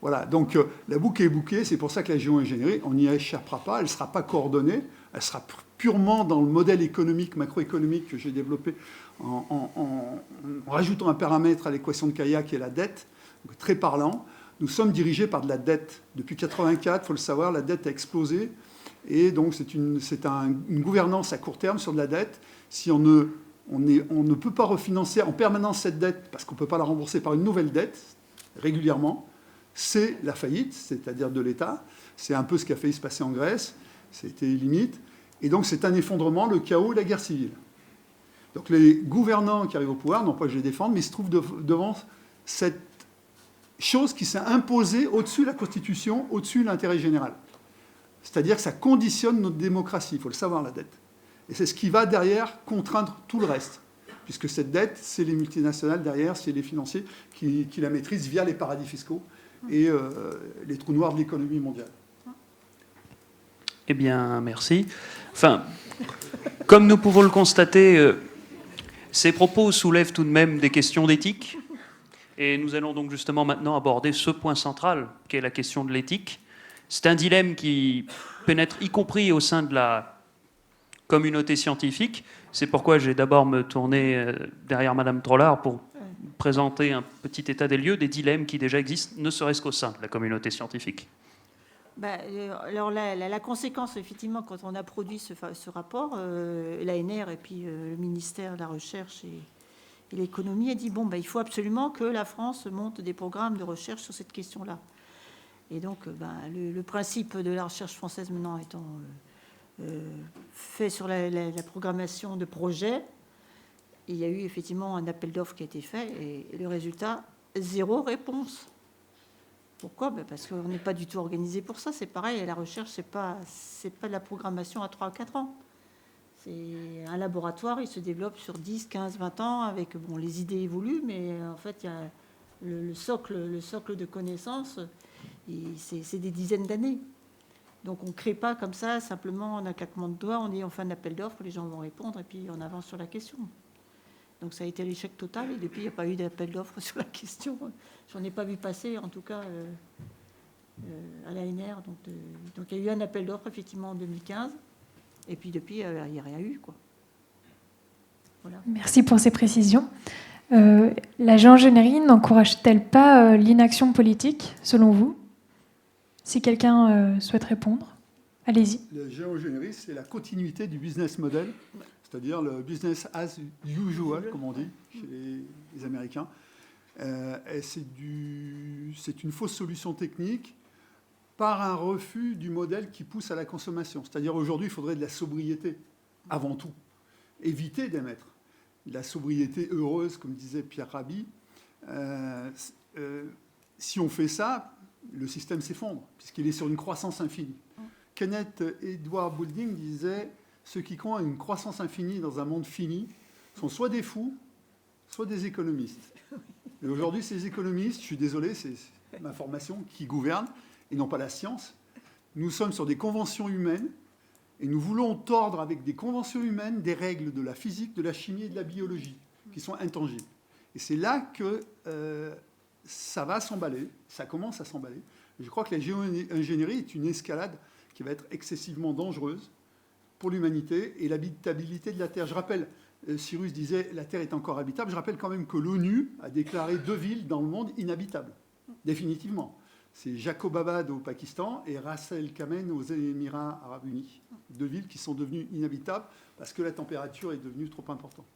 Voilà, donc la boucle est bouclée, c'est pour ça que la géo-ingénierie, on n'y échappera pas, elle ne sera pas coordonnée, elle sera purement dans le modèle économique, macroéconomique que j'ai développé en rajoutant un paramètre à l'équation de Kayak qui est la dette, donc très parlant. Nous sommes dirigés par de la dette. Depuis 1984, il faut le savoir, la dette a explosé. Et donc, c'est une gouvernance à court terme sur de la dette. Si on ne peut pas refinancer en permanence cette dette, parce qu'on ne peut pas la rembourser par une nouvelle dette, régulièrement, c'est la faillite, c'est-à-dire de l'État. C'est un peu ce qui a failli se passer en Grèce. C'était limite. Et donc, c'est un effondrement, le chaos et la guerre civile. Donc, les gouvernants qui arrivent au pouvoir, non pas que je les défende, mais ils se trouvent devant cette chose qui s'est imposée au-dessus de la Constitution, au-dessus de l'intérêt général. C'est-à-dire que ça conditionne notre démocratie, il faut le savoir, la dette. Et c'est ce qui va derrière contraindre tout le reste. Puisque cette dette, c'est les multinationales derrière, c'est les financiers qui la maîtrisent via les paradis fiscaux et les trous noirs de l'économie mondiale. Eh bien, merci. Enfin, comme nous pouvons le constater, ces propos soulèvent tout de même des questions d'éthique. Et nous allons donc justement maintenant aborder ce point central, qui est la question de l'éthique. C'est un dilemme qui pénètre y compris au sein de la communauté scientifique. C'est pourquoi j'ai d'abord me tourné derrière Madame Trollard pour présenter un petit état des lieux des dilemmes qui déjà existent, ne serait-ce qu'au sein de la communauté scientifique. Alors la conséquence, effectivement, quand on a produit ce rapport, l'ANR et puis le ministère de la Recherche et l'économie a dit, il faut absolument que la France monte des programmes de recherche sur cette question-là. Et donc, le principe de la recherche française maintenant étant fait sur la programmation de projets, il y a eu effectivement un appel d'offres qui a été fait et le résultat, 0 réponse. Pourquoi ? Parce qu'on n'est pas du tout organisé pour ça. C'est pareil, la recherche, c'est pas de la programmation à 3 ou 4 ans. C'est un laboratoire, il se développe sur 10, 15, 20 ans avec les idées évoluent, mais en fait, il y a le socle de connaissances, c'est des dizaines d'années. Donc on ne crée pas comme ça, simplement en un claquement de doigts, on dit on fait un appel d'offres, les gens vont répondre et puis on avance sur la question. Donc ça a été l'échec total et depuis il n'y a pas eu d'appel d'offres sur la question. J'en ai pas vu passer, en tout cas à l'ANR. Donc il y a eu un appel d'offres effectivement en 2015 et puis depuis il n'y a rien eu, quoi. Voilà. Merci pour ces précisions. La géo-ingénierie n'encourage-t-elle pas l'inaction politique, selon vous ? Si quelqu'un souhaite répondre, allez-y. La géo-ingénierie, c'est la continuité du business model, c'est-à-dire le business as usual, comme on dit chez les Américains. C'est une fausse solution technique par un refus du modèle qui pousse à la consommation. C'est-à-dire aujourd'hui, il faudrait de la sobriété, avant tout. Éviter d'émettre. De la sobriété heureuse, comme disait Pierre Rabhi. Si on fait ça, le système s'effondre, puisqu'il est sur une croissance infinie. Kenneth Edward Boulding disait « Ceux qui croient à une croissance infinie dans un monde fini sont soit des fous, soit des économistes. » Et aujourd'hui, ces économistes, je suis désolé, c'est ma formation, qui gouvernent, et non pas la science. Nous sommes sur des conventions humaines, et nous voulons tordre avec des conventions humaines des règles de la physique, de la chimie et de la biologie, qui sont intangibles. Et c'est là que ça va s'emballer, ça commence à s'emballer. Je crois que la géo-ingénierie est une escalade qui va être excessivement dangereuse pour l'humanité et l'habitabilité de la Terre. Je rappelle, Cyrus disait la Terre est encore habitable. Je rappelle quand même que l'ONU a déclaré 2 villes dans le monde inhabitables, définitivement. C'est Jacobabad au Pakistan et Ras El Khaimah aux Émirats Arabes Unis. 2 villes qui sont devenues inhabitables parce que la température est devenue trop importante.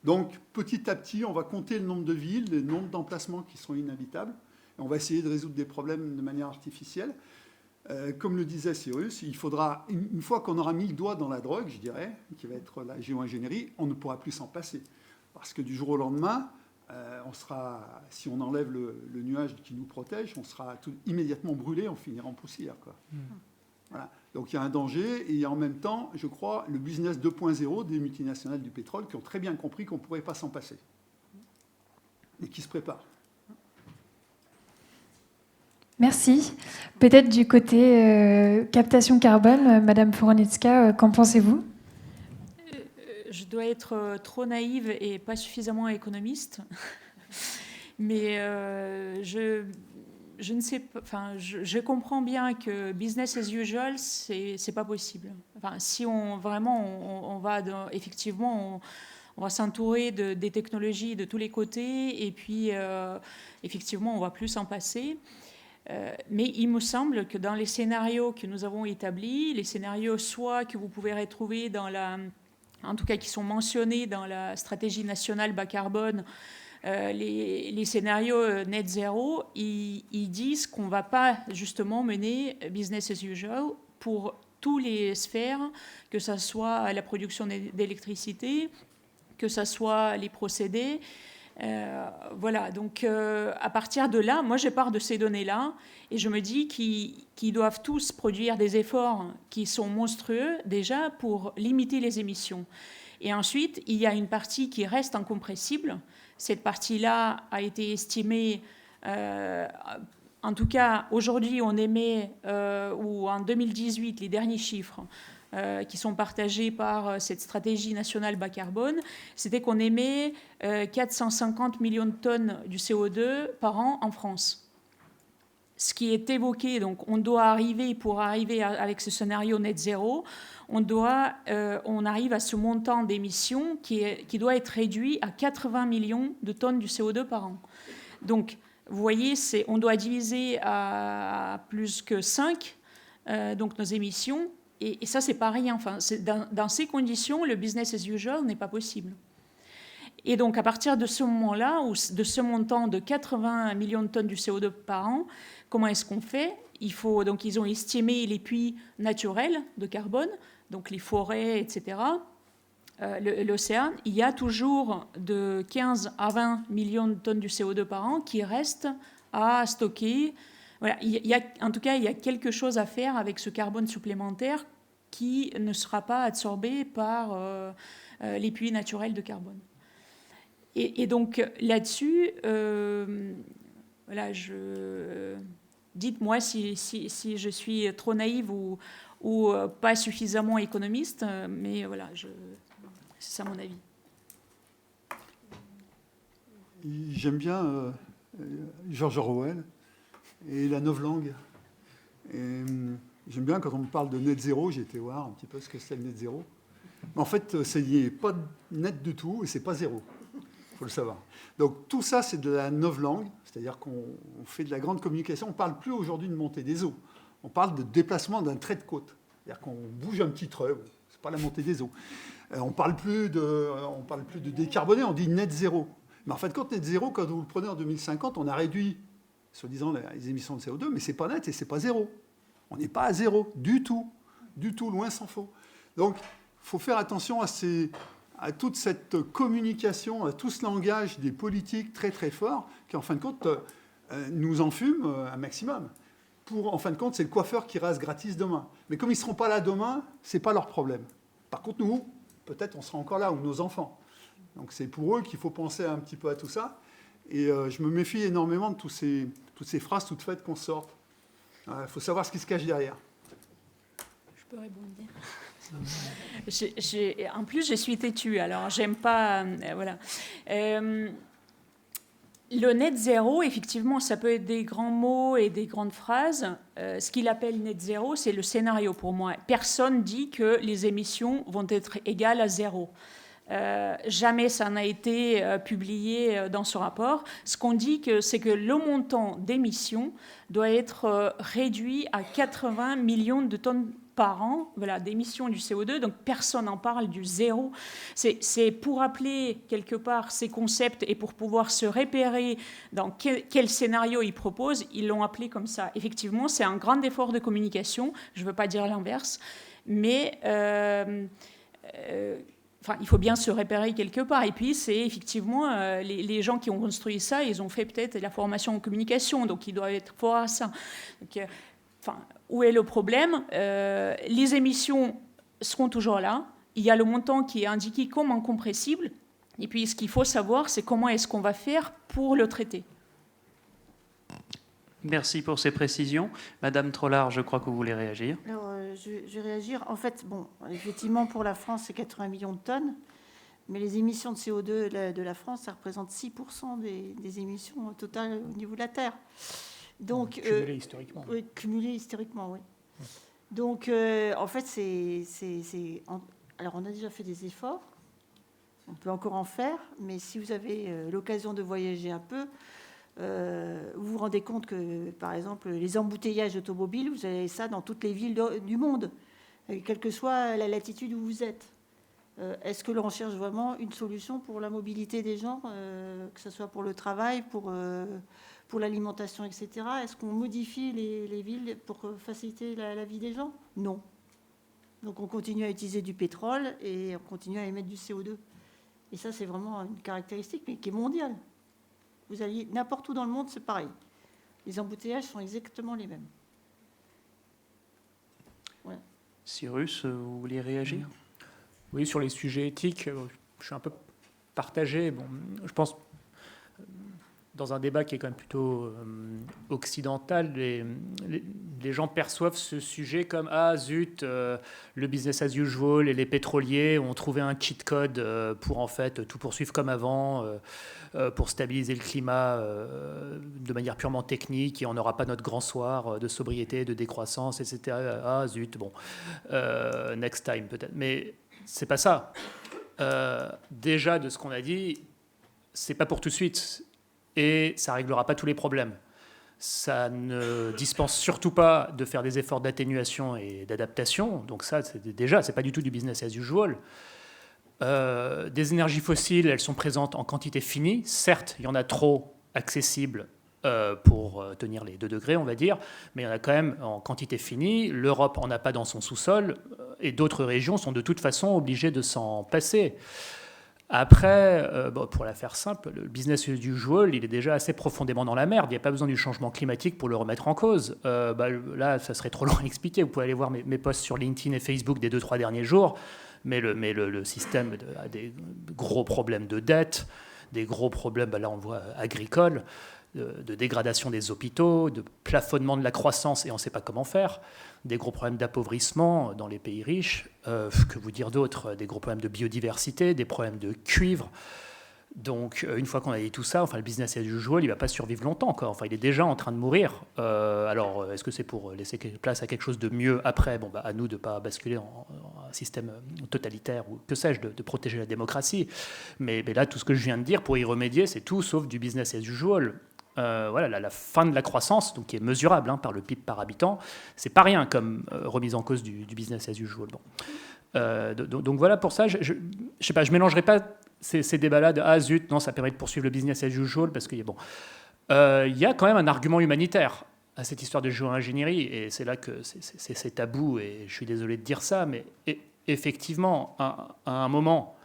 Donc, petit à petit, on va compter le nombre de villes, le nombre d'emplacements qui sont inhabitables. Et on va essayer de résoudre des problèmes de manière artificielle. Comme le disait Cyrus, il faudra, une fois qu'on aura mis le doigt dans la drogue, je dirais, qui va être la géo-ingénierie, on ne pourra plus s'en passer. Parce que du jour au lendemain, si on enlève le nuage qui nous protège, on sera immédiatement brûlé, on finira en poussière, quoi. Voilà. Donc il y a un danger, et il y a en même temps, je crois, le business 2.0 des multinationales du pétrole qui ont très bien compris qu'on ne pourrait pas s'en passer. Et qui se préparent. Merci. Peut-être du côté captation carbone, Madame Foronitska, qu'en pensez-vous ? Je dois être trop naïve et pas suffisamment économiste, mais je ne sais pas. Enfin, je comprends bien que business as usual, c'est pas possible. Enfin, si on va effectivement. On va s'entourer des technologies de tous les côtés, et puis effectivement, on va plus s'en passer. Mais il me semble que dans les scénarios que nous avons établis, les scénarios soit que vous pouvez retrouver en tout cas qui sont mentionnés dans la stratégie nationale bas carbone, les scénarios net zéro, ils disent qu'on ne va pas justement mener business as usual pour toutes les sphères, que ce soit la production d'électricité, que ce soit les procédés. Voilà, donc à partir de là, moi je pars de ces données-là et je me dis qu'ils doivent tous produire des efforts qui sont monstrueux déjà pour limiter les émissions. Et ensuite, il y a une partie qui reste incompressible. Cette partie-là a été estimée, en tout cas aujourd'hui on émet, ou en 2018, les derniers chiffres, qui sont partagés par cette stratégie nationale bas carbone, c'était qu'on émet 450 millions de tonnes du CO2 par an en France. Ce qui est évoqué, donc on doit arriver, pour arriver avec ce scénario net zéro, on arrive à ce montant d'émissions qui doit être réduit à 80 millions de tonnes du CO2 par an. Donc, vous voyez, on doit diviser à plus que 5 donc nos émissions. Et ça, c'est pas rien. Enfin, dans ces conditions, le business as usual n'est pas possible. Et donc, à partir de ce moment-là, ou de ce montant de 80 millions de tonnes du CO2 par an, comment est-ce qu'on fait ? Donc, ils ont estimé les puits naturels de carbone, donc les forêts, etc., l'océan. Il y a toujours de 15 à 20 millions de tonnes du CO2 par an qui restent à stocker. Voilà, en tout cas, il y a quelque chose à faire avec ce carbone supplémentaire qui ne sera pas absorbé par les puits naturels de carbone. Et donc là-dessus, voilà, dites-moi si je suis trop naïve ou pas suffisamment économiste, mais voilà, c'est ça mon avis. J'aime bien George Orwell et la novlangue. J'aime bien quand on me parle de net zéro, j'ai été voir un petit peu ce que c'est le net zéro. Mais en fait, c'est pas net du tout et c'est pas zéro. Il faut le savoir. Donc tout ça, c'est de la novlangue, c'est-à-dire qu'on fait de la grande communication. On ne parle plus aujourd'hui de montée des eaux. On parle de déplacement d'un trait de côte. C'est-à-dire qu'on bouge un petit trait. C'est pas la montée des eaux. On ne parle plus de décarboner, on dit net zéro. Mais en fait, quand net zéro, quand vous le prenez en 2050, on a réduit, soi-disant, les émissions de CO2, mais c'est pas net et c'est pas zéro. On n'est pas à zéro du tout, loin s'en faut. Donc, il faut faire attention à toute cette communication, à tout ce langage des politiques très très fort, qui en fin de compte nous enfument un maximum. En fin de compte, c'est le coiffeur qui rase gratis demain. Mais comme ils ne seront pas là demain, ce n'est pas leur problème. Par contre, nous, peut-être on sera encore là, ou nos enfants. Donc c'est pour eux qu'il faut penser un petit peu à tout ça. Et je me méfie énormément de toutes ces phrases toutes faites qu'on sorte. Il faut savoir ce qui se cache derrière. Je peux rebondir. En plus, je suis têtue, alors j'aime pas. Voilà. Le net zéro, effectivement, ça peut être des grands mots et des grandes phrases. Ce qu'il appelle net zéro, c'est le scénario pour moi. Personne dit que les émissions vont être égales à zéro. Jamais ça n'a été publié dans ce rapport. Ce qu'on dit, c'est que le montant d'émissions doit être réduit à 80 millions de tonnes par an d'émissions du CO2, donc personne n'en parle du zéro. C'est pour appeler quelque part ces concepts et pour pouvoir se repérer dans quel scénario ils proposent, ils l'ont appelé comme ça. Effectivement, c'est un grand effort de communication, je ne veux pas dire l'inverse, mais il faut bien se repérer quelque part. Et puis, c'est effectivement, les gens qui ont construit ça, ils ont fait peut-être la formation en communication, donc ils doivent être forts à ça. Donc, où est le problème? Les émissions seront toujours là. Il y a le montant qui est indiqué comme incompressible. Et puis, ce qu'il faut savoir, c'est comment est-ce qu'on va faire pour le traiter. Merci pour ces précisions. Madame Trollard, je crois que vous voulez réagir. Alors, je vais réagir. En fait, effectivement, pour la France, c'est 80 millions de tonnes. Mais les émissions de CO2 de la France, ça représente 6% des émissions totales au niveau de la Terre. Donc, cumulé historiquement. Oui, cumulé historiquement, oui. Donc, en fait, alors, on a déjà fait des efforts. On peut encore en faire. Mais si vous avez l'occasion de voyager un peu, vous vous rendez compte que, par exemple, les embouteillages automobiles, vous avez ça dans toutes les villes du monde, quelle que soit la latitude où vous êtes. Est-ce que l'on cherche vraiment une solution pour la mobilité des gens, que ce soit pour le travail, pour l'alimentation, etc. Est-ce qu'on modifie les villes pour faciliter la vie des gens? Non. Donc on continue à utiliser du pétrole et on continue à émettre du CO2. Et ça, c'est vraiment une caractéristique, mais qui est mondiale. Vous alliez n'importe où dans le monde, c'est pareil. Les embouteillages sont exactement les mêmes. Ouais. Cyrus, vous vouliez réagir? Oui, sur les sujets éthiques, je suis un peu partagé. Bon, je pense, dans un débat qui est quand même plutôt occidental, les gens perçoivent ce sujet comme « Ah zut, le business as usual et les pétroliers ont trouvé un cheat code pour en fait tout poursuivre comme avant, pour stabiliser le climat de manière purement technique et on n'aura pas notre grand soir de sobriété, de décroissance, etc. Ah zut, bon, next time peut-être. » Mais c'est pas ça. Déjà, de ce qu'on a dit, c'est pas pour tout de suite. Et ça ne réglera pas tous les problèmes. Ça ne dispense surtout pas de faire des efforts d'atténuation et d'adaptation. Donc ça, c'est pas du tout du business as usual. Des énergies fossiles, elles sont présentes en quantité finie. Certes, il y en a trop accessibles pour tenir les 2 degrés, on va dire, mais il y en a quand même en quantité finie. L'Europe n'en a pas dans son sous-sol, et d'autres régions sont de toute façon obligées de s'en passer. Après, pour la faire simple, le business as usual, il est déjà assez profondément dans la merde. Il n'y a pas besoin du changement climatique pour le remettre en cause. Là, ça serait trop long à expliquer. Vous pouvez aller voir mes posts sur LinkedIn et Facebook des 2-3 derniers jours. Mais le système a des gros problèmes de dette, des gros problèmes, là on voit, agricoles, de dégradation des hôpitaux, de plafonnement de la croissance et on ne sait pas comment faire, des gros problèmes d'appauvrissement dans les pays riches, que vous dire d'autre, des gros problèmes de biodiversité, des problèmes de cuivre. Donc une fois qu'on a dit tout ça, le business as usual, il ne va pas survivre longtemps, quoi. Il est déjà en train de mourir. Alors est-ce que c'est pour laisser place à quelque chose de mieux après? À nous de ne pas basculer en un système totalitaire ou que sais-je, de protéger la démocratie. Mais là, tout ce que je viens de dire, pour y remédier, c'est tout sauf du business as usual. La fin de la croissance, donc qui est mesurable par le PIB par habitant, c'est pas rien comme remise en cause du business as usual. Donc voilà, pour ça, je sais pas, je mélangerai pas ces débats-là de ah zut, non, ça permet de poursuivre le business as usual parce qu'il y a quand même un argument humanitaire à cette histoire de géo-ingénierie et c'est là que c'est tabou et je suis désolé de dire ça, mais effectivement, à un moment.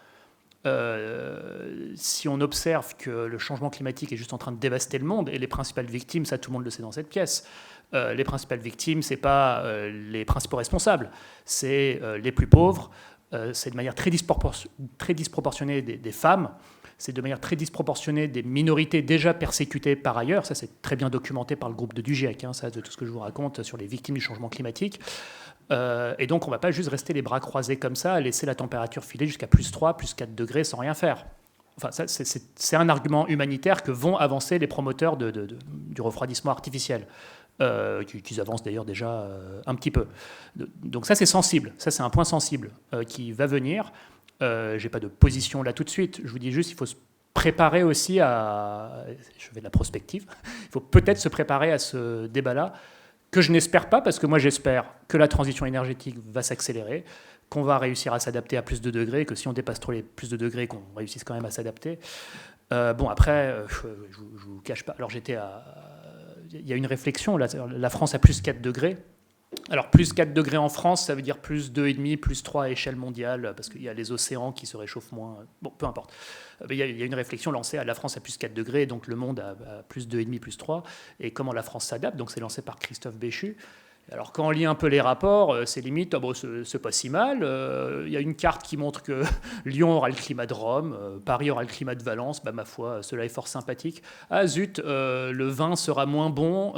Si on observe que le changement climatique est juste en train de dévaster le monde, et les principales victimes, ça tout le monde le sait dans cette pièce, les principales victimes, ce n'est pas les principaux responsables, c'est les plus pauvres, c'est de manière très disproportionnée des femmes, c'est de manière très disproportionnée des minorités déjà persécutées par ailleurs, ça c'est très bien documenté par le groupe de Dugiac, ça de tout ce que je vous raconte sur les victimes du changement climatique. Et donc on ne va pas juste rester les bras croisés comme ça, laisser la température filer jusqu'à +3, +4 degrés sans rien faire. C'est un argument humanitaire que vont avancer les promoteurs du refroidissement artificiel, qu'ils avancent d'ailleurs déjà un petit peu. Donc ça c'est sensible, ça c'est un point sensible qui va venir. Je n'ai pas de position là tout de suite, je vous dis juste qu'il faut se préparer aussi à... Je fais de la prospective. Il faut peut-être se préparer à ce débat-là que je n'espère pas, parce que moi j'espère que la transition énergétique va s'accélérer, qu'on va réussir à s'adapter à plus de degrés, que si on dépasse trop les plus de degrés, qu'on réussisse quand même à s'adapter. Bon, après, je ne vous cache pas. Alors, il y a une réflexion. La France a plus 4 degrés. Alors, plus 4 degrés en France, ça veut dire plus 2,5, plus 3 à échelle mondiale, parce qu'il y a les océans qui se réchauffent moins. Bon, peu importe. Il y a une réflexion lancée à la France à plus 4 degrés, donc le monde a plus 2,5, plus 3. Et comment la France s'adapte, donc c'est lancé par Christophe Béchu. Alors, quand on lit un peu les rapports, c'est limite, bon, c'est pas si mal. Il y a une carte qui montre que Lyon aura le climat de Rome, Paris aura le climat de Valence. Bah, ma foi, cela est fort sympathique. Ah zut, le vin sera moins bon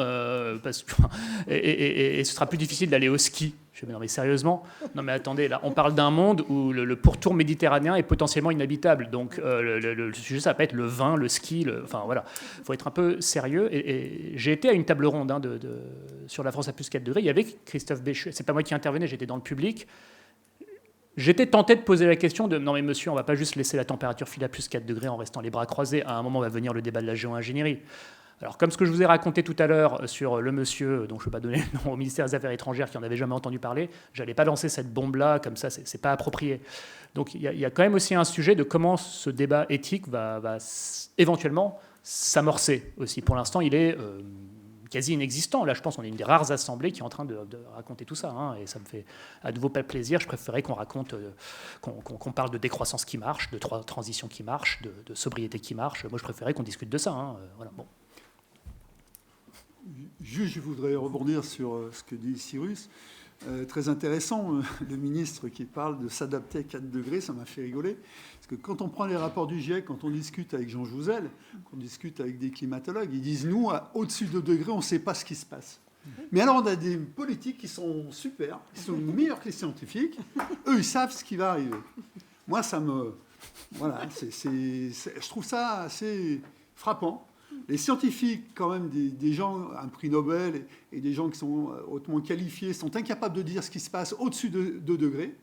et ce sera plus difficile d'aller au ski. Je dis, non mais sérieusement, non mais attendez, là on parle d'un monde où le pourtour méditerranéen est potentiellement inhabitable. Donc le sujet ça va pas être le vin, le ski, enfin voilà, il faut être un peu sérieux. Et j'ai été à une table ronde sur la France à plus 4 degrés. Il y avait Christophe Béchu, c'est pas moi qui intervenais, j'étais dans le public. J'étais tenté de poser la question de non mais monsieur, on va pas juste laisser la température filer à plus 4 degrés en restant les bras croisés. À un moment va venir le débat de la géo-ingénierie. Alors, comme ce que je vous ai raconté tout à l'heure sur le monsieur, dont je ne vais pas donner le nom, au ministère des Affaires étrangères, qui n'en avait jamais entendu parler, je n'allais pas lancer cette bombe-là, comme ça, ce n'est pas approprié. Donc, il y a quand même aussi un sujet de comment ce débat éthique va éventuellement s'amorcer aussi. Pour l'instant, il est quasi inexistant. Là, je pense qu'on est une des rares assemblées qui est en train de raconter tout ça. Hein, et ça me fait à nouveau pas plaisir. Je préférais qu'on raconte, qu'on parle de décroissance qui marche, de transition qui marche, de sobriété qui marche. Moi, je préférais qu'on discute de ça. Hein, voilà, bon. Juste, je voudrais rebondir sur ce que dit Cyrus. Très intéressant, le ministre qui parle de s'adapter à 4 degrés, ça m'a fait rigoler. Parce que quand on prend les rapports du GIEC, quand on discute avec Jean Jouzel, quand on discute avec des climatologues, ils disent, nous, au-dessus de 2 degrés, on ne sait pas ce qui se passe. Mais alors, on a des politiques qui sont super, qui sont meilleurs que les scientifiques. Eux, ils savent ce qui va arriver. Moi, ça me... Voilà, je trouve ça assez frappant. Les scientifiques, quand même, des gens, un prix Nobel et des gens qui sont hautement qualifiés, sont incapables de dire ce qui se passe au-dessus de 2 degrés,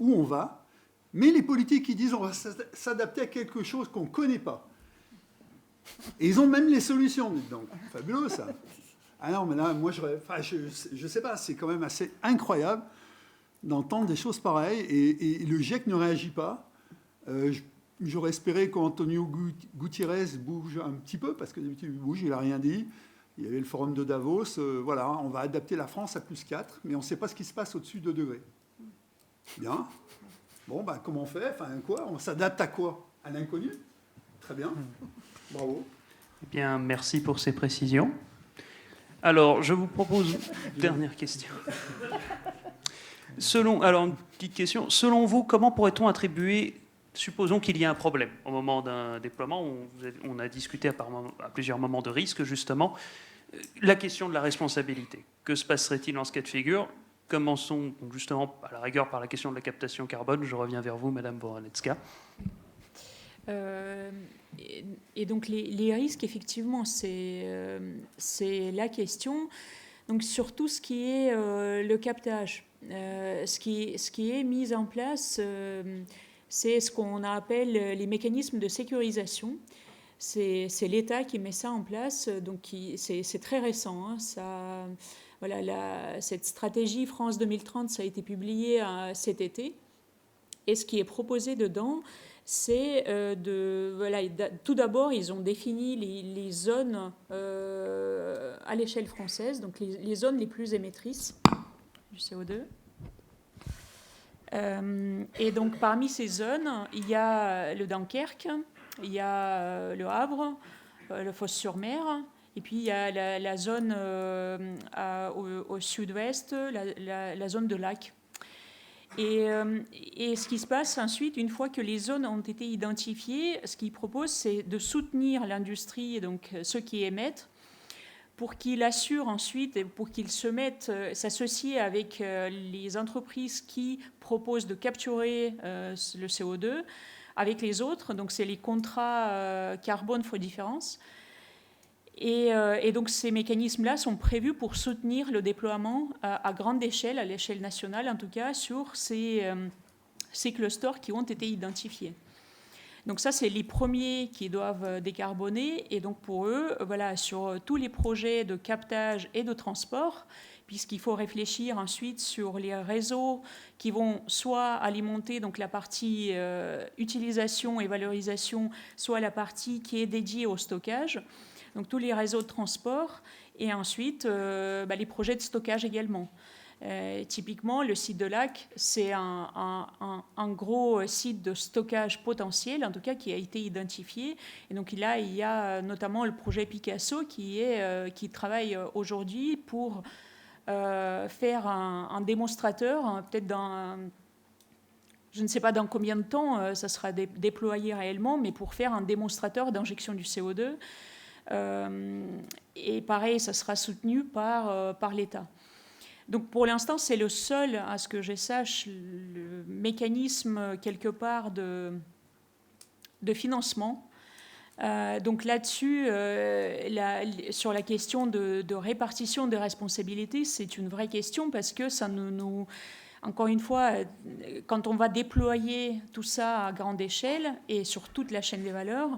où on va. Mais les politiques, ils disent on va s'adapter à quelque chose qu'on ne connaît pas. Et ils ont même les solutions, dites donc. Fabuleux, ça. Ah non, mais là, moi, je ne sais pas, c'est quand même assez incroyable d'entendre des choses pareilles. Et le GIEC ne réagit pas. J'aurais espéré qu'Antonio Gutiérrez bouge un petit peu, parce que d'habitude, il bouge, il n'a rien dit. Il y avait le forum de Davos. Voilà, on va adapter la France à plus 4, mais on ne sait pas ce qui se passe au-dessus de 2 degrés. Bien. Bon, ben, comment on fait? Enfin, quoi? On s'adapte à quoi? À l'inconnu? Très bien. Bravo. Eh bien, merci pour ces précisions. Alors, je vous propose une dernière question. Alors, une petite question. Selon vous, comment pourrait-on attribuer... Supposons qu'il y ait un problème au moment d'un déploiement. On a discuté à plusieurs moments de risque, justement. La question de la responsabilité. Que se passerait-il dans ce cas de figure? Commençons justement, à la rigueur, par la question de la captation carbone. Je reviens vers vous, Madame Boranecka. Et donc, les risques, effectivement, c'est la question. Donc, sur tout ce qui est le captage, ce qui est mis en place... c'est ce qu'on appelle les mécanismes de sécurisation. C'est l'État qui met ça en place, donc c'est très récent. Hein, cette stratégie France 2030, ça a été publié cet été. Et ce qui est proposé dedans, c'est tout d'abord, ils ont défini les zones à l'échelle française, donc les zones les plus émettrices du CO2. Et donc, parmi ces zones, il y a le Dunkerque, il y a le Havre, le Fos-sur-Mer, et puis il y a la zone au sud-ouest, la zone de lac. Et ce qui se passe ensuite, une fois que les zones ont été identifiées, ce qu'ils proposent, c'est de soutenir l'industrie, donc ceux qui émettent, pour qu'ils assurent ensuite, pour qu'ils s'associent avec les entreprises qui proposent de capturer le CO2 avec les autres. Donc, c'est les contrats carbone for difference. Et donc, ces mécanismes-là sont prévus pour soutenir le déploiement à grande échelle, à l'échelle nationale en tout cas, sur ces clusters qui ont été identifiés. Donc ça, c'est les premiers qui doivent décarboner. Et donc pour eux, voilà, sur tous les projets de captage et de transport, puisqu'il faut réfléchir ensuite sur les réseaux qui vont soit alimenter donc la partie utilisation et valorisation, soit la partie qui est dédiée au stockage. Donc tous les réseaux de transport et ensuite les projets de stockage également. Typiquement, le site de Lac, c'est un gros site de stockage potentiel, en tout cas qui a été identifié. Et donc là, il y a notamment le projet Picasso qui travaille aujourd'hui pour faire un démonstrateur, peut-être je ne sais pas dans combien de temps ça sera déployé réellement, mais pour faire un démonstrateur d'injection du CO2. Et pareil, ça sera soutenu par l'État. Donc pour l'instant, c'est le seul, à ce que je sache, le mécanisme quelque part de financement. Donc là-dessus, sur la question de répartition des responsabilités, c'est une vraie question parce que ça nous encore une fois, quand on va déployer tout ça à grande échelle et sur toute la chaîne des valeurs,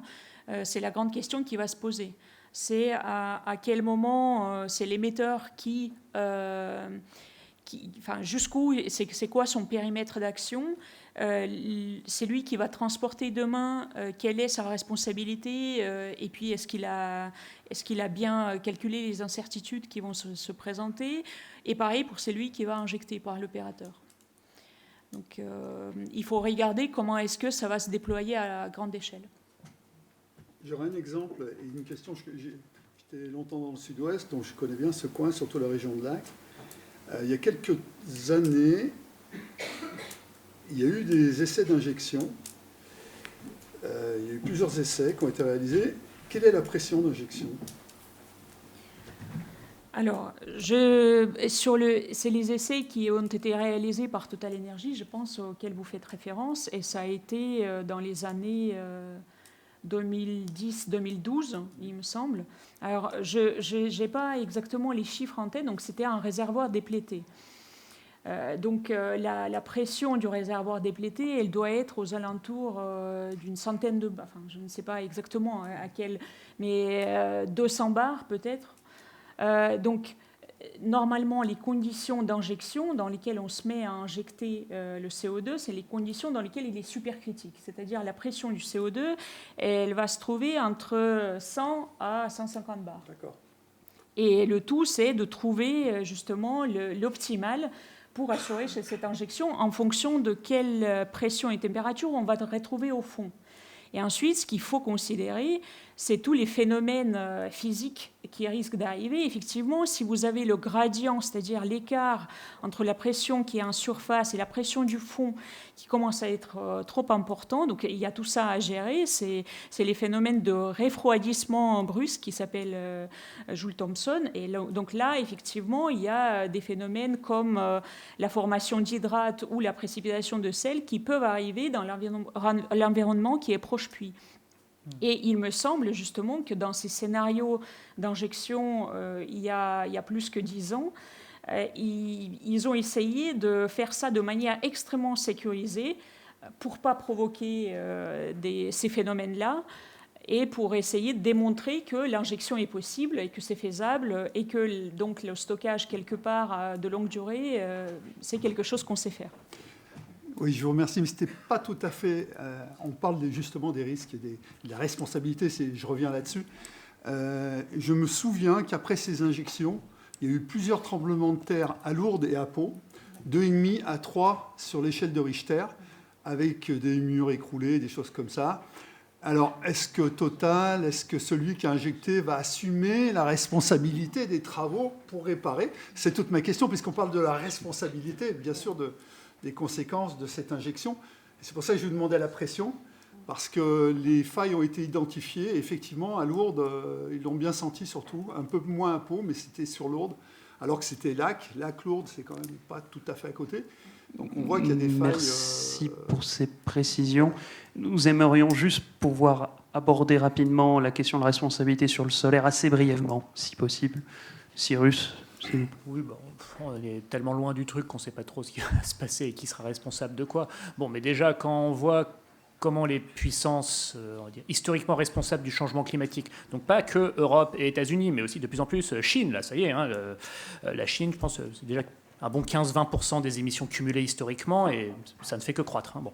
c'est la grande question qui va se poser. C'est à quel moment c'est l'émetteur jusqu'où, c'est quoi son périmètre d'action, c'est lui qui va transporter demain, quelle est sa responsabilité, et puis est-ce qu'il a bien calculé les incertitudes qui vont se présenter, et pareil pour celui qui va injecter par l'opérateur. Donc il faut regarder comment est-ce que ça va se déployer à grande échelle. J'aurais un exemple et une question. J'étais longtemps dans le sud-ouest, donc je connais bien ce coin, surtout la région de Lac. Il y a quelques années, il y a eu des essais d'injection. Il y a eu plusieurs essais qui ont été réalisés. Quelle est la pression d'injection ? Alors, c'est les essais qui ont été réalisés par Total Energy, je pense, auxquels vous faites référence, et ça a été dans les années 2010-2012, il me semble. Alors, je n'ai pas exactement les chiffres en tête, donc c'était un réservoir déplété. Donc, la pression du réservoir déplété, elle doit être aux alentours d'une centaine de bars, enfin, je ne sais pas exactement à quel, mais 200 bars peut-être. Donc, normalement, les conditions d'injection dans lesquelles on se met à injecter le CO2, c'est les conditions dans lesquelles il est supercritique. C'est-à-dire la pression du CO2, elle va se trouver entre 100 à 150 bars. D'accord. Et le tout, c'est de trouver justement l'optimal pour assurer cette injection en fonction de quelle pression et température on va retrouver au fond. Et ensuite, ce qu'il faut considérer, c'est tous les phénomènes physiques qui risquent d'arriver. Effectivement, si vous avez le gradient, c'est-à-dire l'écart entre la pression qui est en surface et la pression du fond qui commence à être trop important, donc il y a tout ça à gérer. C'est les phénomènes de refroidissement brusque qui s'appellent Joule-Thomson. Et donc là, effectivement, il y a des phénomènes comme la formation d'hydrates ou la précipitation de sel qui peuvent arriver dans l'environnement qui est proche puits. Et il me semble justement que dans ces scénarios d'injection, il y a plus que 10 ans, ils ont essayé de faire ça de manière extrêmement sécurisée pour ne pas provoquer ces phénomènes-là et pour essayer de démontrer que l'injection est possible et que c'est faisable et que donc, le stockage quelque part de longue durée, c'est quelque chose qu'on sait faire. Oui, je vous remercie, mais ce n'était pas tout à fait... on parle justement des risques et de la responsabilité, je reviens là-dessus. Je me souviens qu'après ces injections, il y a eu plusieurs tremblements de terre à Lourdes et à Pau, 2,5 à 3 sur l'échelle de Richter, avec des murs écroulés, des choses comme ça. Alors, est-ce que celui qui a injecté va assumer la responsabilité des travaux pour réparer ? C'est toute ma question, puisqu'on parle de la responsabilité, bien sûr, des conséquences de cette injection. Et c'est pour ça que je vous demandais la pression, parce que les failles ont été identifiées. Effectivement, à Lourdes, ils l'ont bien senti surtout, un peu moins à Pau, mais c'était sur Lourdes, alors que c'était Lac-Lourdes, c'est quand même pas tout à fait à côté. Donc on voit qu'il y a des failles... Merci pour ces précisions. Nous aimerions juste pouvoir aborder rapidement la question de la responsabilité sur le solaire assez brièvement, si possible. Cyrus, oui, on est tellement loin du truc qu'on ne sait pas trop ce qui va se passer et qui sera responsable de quoi. Bon, mais déjà, quand on voit comment les puissances on va dire, historiquement responsables du changement climatique, donc pas que Europe et États-Unis, mais aussi de plus en plus Chine, là, ça y est, hein, la Chine, je pense, c'est déjà un bon 15-20% des émissions cumulées historiquement, et ça ne fait que croître. Hein, bon.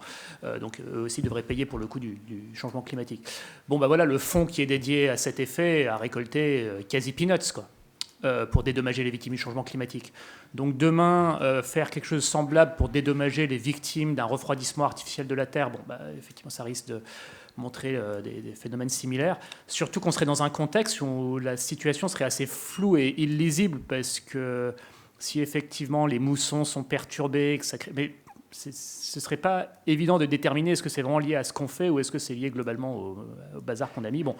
Donc eux aussi devraient payer pour le coût du changement climatique. Bon, bah voilà, le fonds qui est dédié à cet effet a récolté quasi peanuts, quoi, pour dédommager les victimes du changement climatique. Donc demain, faire quelque chose de semblable pour dédommager les victimes d'un refroidissement artificiel de la Terre, bon, bah, effectivement, ça risque de montrer des phénomènes similaires. Surtout qu'on serait dans un contexte où la situation serait assez floue et illisible, parce que si effectivement les moussons sont perturbés, que ça crée... mais ce ne serait pas évident de déterminer est-ce que c'est vraiment lié à ce qu'on fait ou est-ce que c'est lié globalement au bazar qu'on a mis. Bon,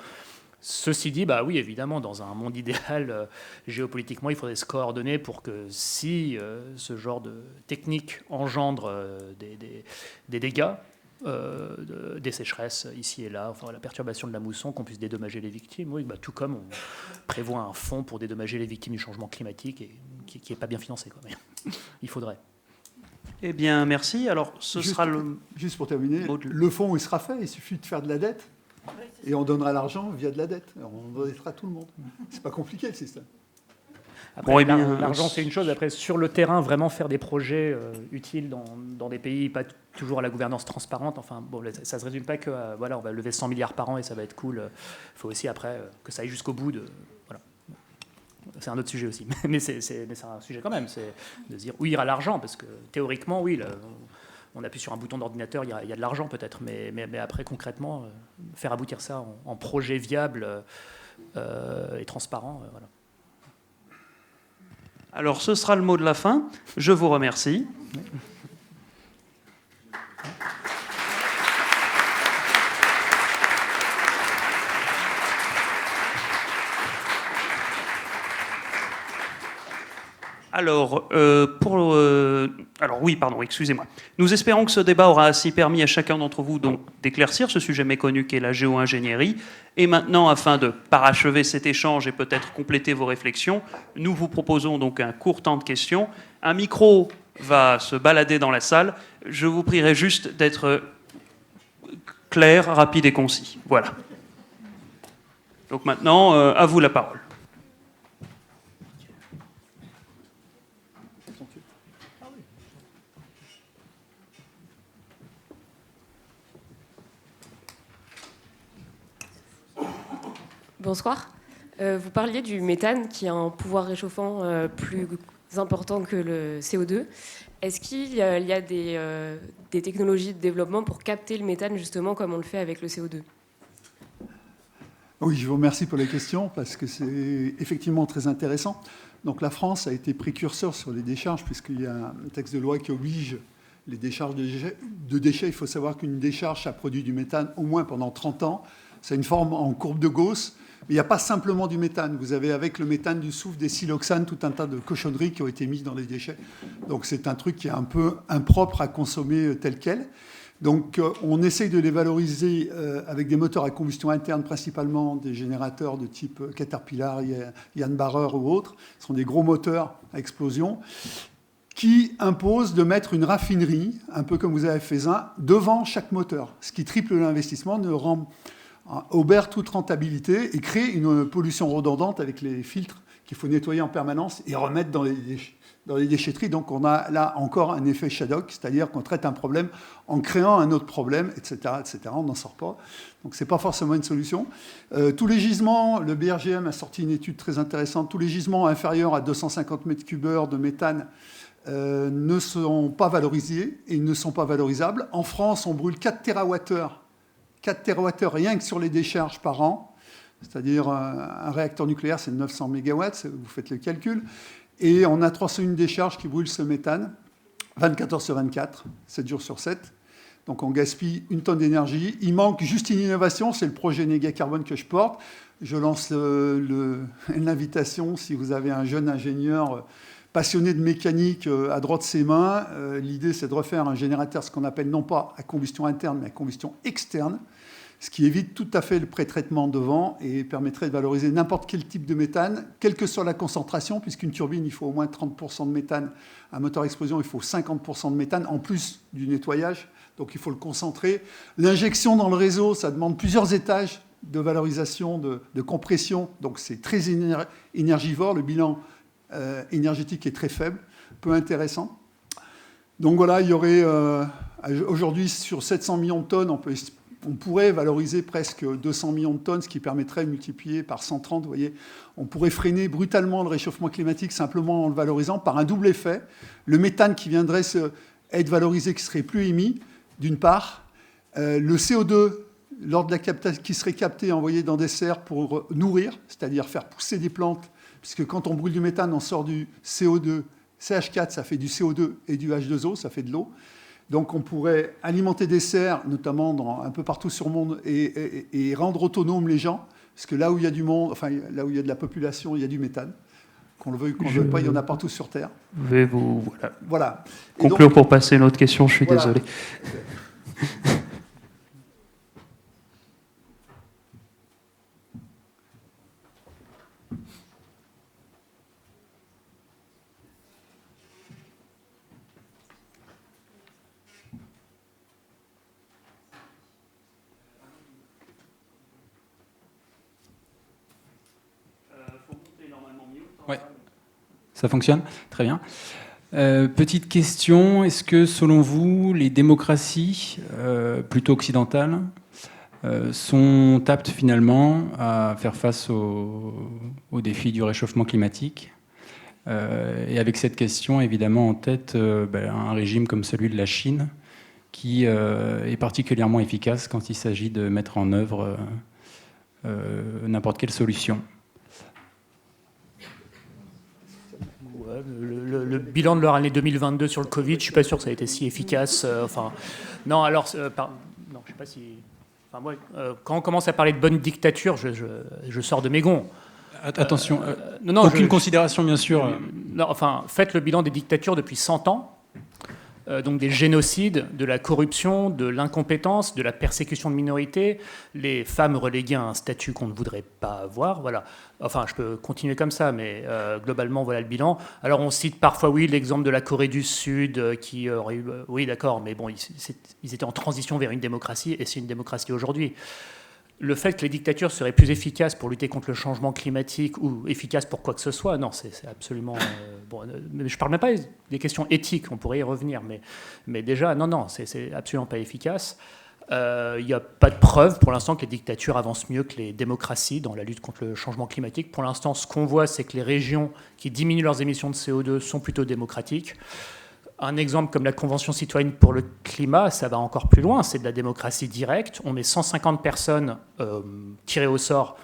ceci dit, bah oui, évidemment, dans un monde idéal, géopolitiquement, il faudrait se coordonner pour que si ce genre de technique engendre des dégâts, des sécheresses ici et là, enfin la perturbation de la mousson, qu'on puisse dédommager les victimes. Oui, bah, tout comme on prévoit un fonds pour dédommager les victimes du changement climatique et qui n'est pas bien financé, quoi. Mais il faudrait. Eh bien, merci. Alors, Juste pour terminer, le fonds, il sera fait. Il suffit de faire de la dette et on donnera l'argent via de la dette. On endettera tout le monde. C'est pas compliqué, le système. Après, l'argent, c'est une chose. Après, sur le terrain, vraiment faire des projets utiles dans des pays, pas toujours à la gouvernance transparente. Enfin, bon, ça ne se résume pas que voilà, on va lever 100 milliards par an et ça va être cool. Il faut aussi, après, que ça aille jusqu'au bout de... Voilà. C'est un autre sujet aussi. Mais c'est un sujet quand même. C'est de se dire où ira l'argent. Parce que théoriquement, oui, on appuie sur un bouton d'ordinateur, il y a de l'argent peut-être. Mais après, concrètement, faire aboutir ça en projet viable et transparent, voilà. Alors, ce sera le mot de la fin. Je vous remercie. Alors, oui, pardon, excusez-moi. Nous espérons que ce débat aura ainsi permis à chacun d'entre vous donc d'éclaircir ce sujet méconnu qu'est la géo-ingénierie. Et maintenant, afin de parachever cet échange et peut-être compléter vos réflexions, nous vous proposons donc un court temps de questions. Un micro va se balader dans la salle. Je vous prierai juste d'être clair, rapide et concis. Voilà. Donc maintenant, à vous la parole. Bonsoir. Vous parliez du méthane qui a un pouvoir réchauffant plus important que le CO2. Est-ce qu'il y a des technologies de développement pour capter le méthane justement comme on le fait avec le CO2 ? Oui, je vous remercie pour les questions parce que c'est effectivement très intéressant. Donc la France a été précurseur sur les décharges puisqu'il y a un texte de loi qui oblige les décharges de déchets. Il faut savoir qu'une décharge, ça produit du méthane au moins pendant 30 ans. C'est une forme en courbe de Gauss. Mais il n'y a pas simplement du méthane. Vous avez avec le méthane du soufre, des siloxanes, tout un tas de cochonneries qui ont été mises dans les déchets. Donc c'est un truc qui est un peu impropre à consommer tel quel. Donc on essaye de les valoriser avec des moteurs à combustion interne, principalement des générateurs de type Caterpillar, Yann Barrer ou autres. Ce sont des gros moteurs à explosion qui imposent de mettre une raffinerie, un peu comme vous avez fait un, devant chaque moteur. Ce qui triple l'investissement, obère toute rentabilité et crée une pollution redondante avec les filtres qu'il faut nettoyer en permanence et remettre dans les déchetteries. Donc on a là encore un effet Shadok, c'est-à-dire qu'on traite un problème en créant un autre problème, etc. etc. On n'en sort pas. Donc ce n'est pas forcément une solution. Tous les gisements, le BRGM a sorti une étude très intéressante, tous les gisements inférieurs à 250 m3 de méthane ne sont pas valorisés et ne sont pas valorisables. En France, on brûle 4 TWh. 4 TWh rien que sur les décharges par an, c'est-à-dire un réacteur nucléaire, c'est 900 MW, vous faites le calcul, et on a 301 décharges qui brûlent ce méthane, 24 heures sur 24, 7 jours sur 7, donc on gaspille une tonne d'énergie. Il manque juste une innovation, c'est le projet Néga Carbone que je porte. Je lance l'invitation, si vous avez un jeune ingénieur passionné de mécanique à droite de ses mains, l'idée c'est de refaire un générateur, ce qu'on appelle non pas à combustion interne, mais à combustion externe. ce qui évite tout à fait le pré-traitement de vent et permettrait de valoriser n'importe quel type de méthane, quelle que soit la concentration, puisqu'une turbine, il faut au moins 30% de méthane. Un moteur à explosion, il faut 50% de méthane, en plus du nettoyage. Donc il faut le concentrer. L'injection dans le réseau, ça demande plusieurs étages de valorisation, de compression. Donc c'est très énergivore. Le bilan énergétique est très faible, peu intéressant. Donc voilà, il y aurait aujourd'hui sur 700 millions de tonnes, on pourrait valoriser presque 200 millions de tonnes, ce qui permettrait de multiplier par 130. Vous voyez, on pourrait freiner brutalement le réchauffement climatique simplement en le valorisant par un double effet. Le méthane qui viendrait être valorisé, qui serait plus émis, d'une part. Le CO2 qui serait capté et envoyé dans des serres pour nourrir, c'est-à-dire faire pousser des plantes, puisque quand on brûle du méthane, on sort du CO2, CH4, ça fait du CO2 et du H2O, ça fait de l'eau. Donc on pourrait alimenter des serres, notamment un peu partout sur le monde, et rendre autonomes les gens, parce que là où il y a du monde, enfin là où il y a de la population, il y a du méthane. Qu'on le veuille ou qu'on ne le veuille pas, il y en a partout sur Terre. Je vais vous voilà. conclure pour passer à une autre question, je suis désolé. Ouais. Ça fonctionne ? Très bien. Petite question, est-ce que selon vous, les démocraties plutôt occidentales sont aptes finalement à faire face aux défis du réchauffement climatique ? Et avec cette question évidemment en tête, un régime comme celui de la Chine qui est particulièrement efficace quand il s'agit de mettre en œuvre n'importe quelle solution. Le bilan de leur année 2022 sur le Covid, je ne suis pas sûr que ça a été si efficace. Non, alors, non, je sais pas si. Enfin, moi, quand on commence à parler de bonne dictature, je sors de mes gonds. Attention, aucune considération, bien sûr. Non, enfin, faites le bilan des dictatures depuis 100 ans. Donc des génocides, de la corruption, de l'incompétence, de la persécution de minorités, les femmes reléguées à un statut qu'on ne voudrait pas avoir, voilà. Enfin, je peux continuer comme ça, mais globalement, voilà le bilan. Alors on cite parfois, oui, l'exemple de la Corée du Sud, qui aurait eu... oui, d'accord, mais bon, ils étaient en transition vers une démocratie, et c'est une démocratie aujourd'hui. Le fait que les dictatures seraient plus efficaces pour lutter contre le changement climatique ou efficaces pour quoi que ce soit, non, c'est absolument... bon, je ne parle même pas des questions éthiques, on pourrait y revenir, mais déjà, non, c'est absolument pas efficace. Il n'y a pas de preuve pour l'instant que les dictatures avancent mieux que les démocraties dans la lutte contre le changement climatique. Pour l'instant, ce qu'on voit, c'est que les régions qui diminuent leurs émissions de CO2 sont plutôt démocratiques. Un exemple comme la Convention citoyenne pour le climat, ça va encore plus loin, c'est de la démocratie directe. On met 150 personnes tirées au sort,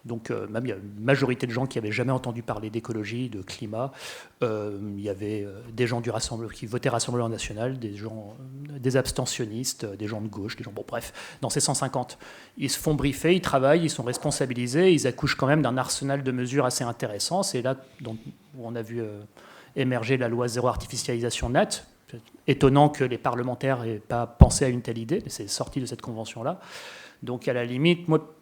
donc même il y a une majorité de gens qui n'avaient jamais entendu parler d'écologie, de climat. Il y avait des gens qui votaient Rassemblement national, des gens, des abstentionnistes, des gens de gauche, des gens, bon bref, dans ces 150. Ils se font briefer, ils travaillent, ils sont responsabilisés, ils accouchent quand même d'un arsenal de mesures assez intéressant. C'est là où on a vu... émerger la loi zéro artificialisation nette. Étonnant que les parlementaires n'aient pas pensé à une telle idée, mais c'est sorti de cette convention-là. Donc à la limite, moi,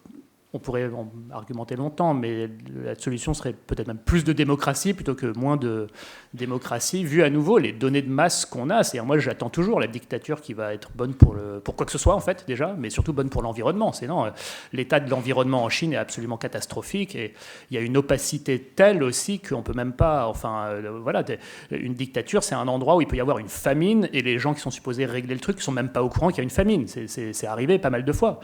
on pourrait en argumenter longtemps, mais la solution serait peut-être même plus de démocratie plutôt que moins de démocratie, vu à nouveau les données de masse qu'on a. C'est-à-dire, moi, j'attends toujours la dictature qui va être bonne pour quoi que ce soit, en fait, déjà, mais surtout bonne pour l'environnement. Sinon, l'état de l'environnement en Chine est absolument catastrophique, et il y a une opacité telle aussi qu'on ne peut même pas... Enfin, voilà, une dictature, c'est un endroit où il peut y avoir une famine, et les gens qui sont supposés régler le truc ne sont même pas au courant qu'il y a une famine. C'est arrivé pas mal de fois.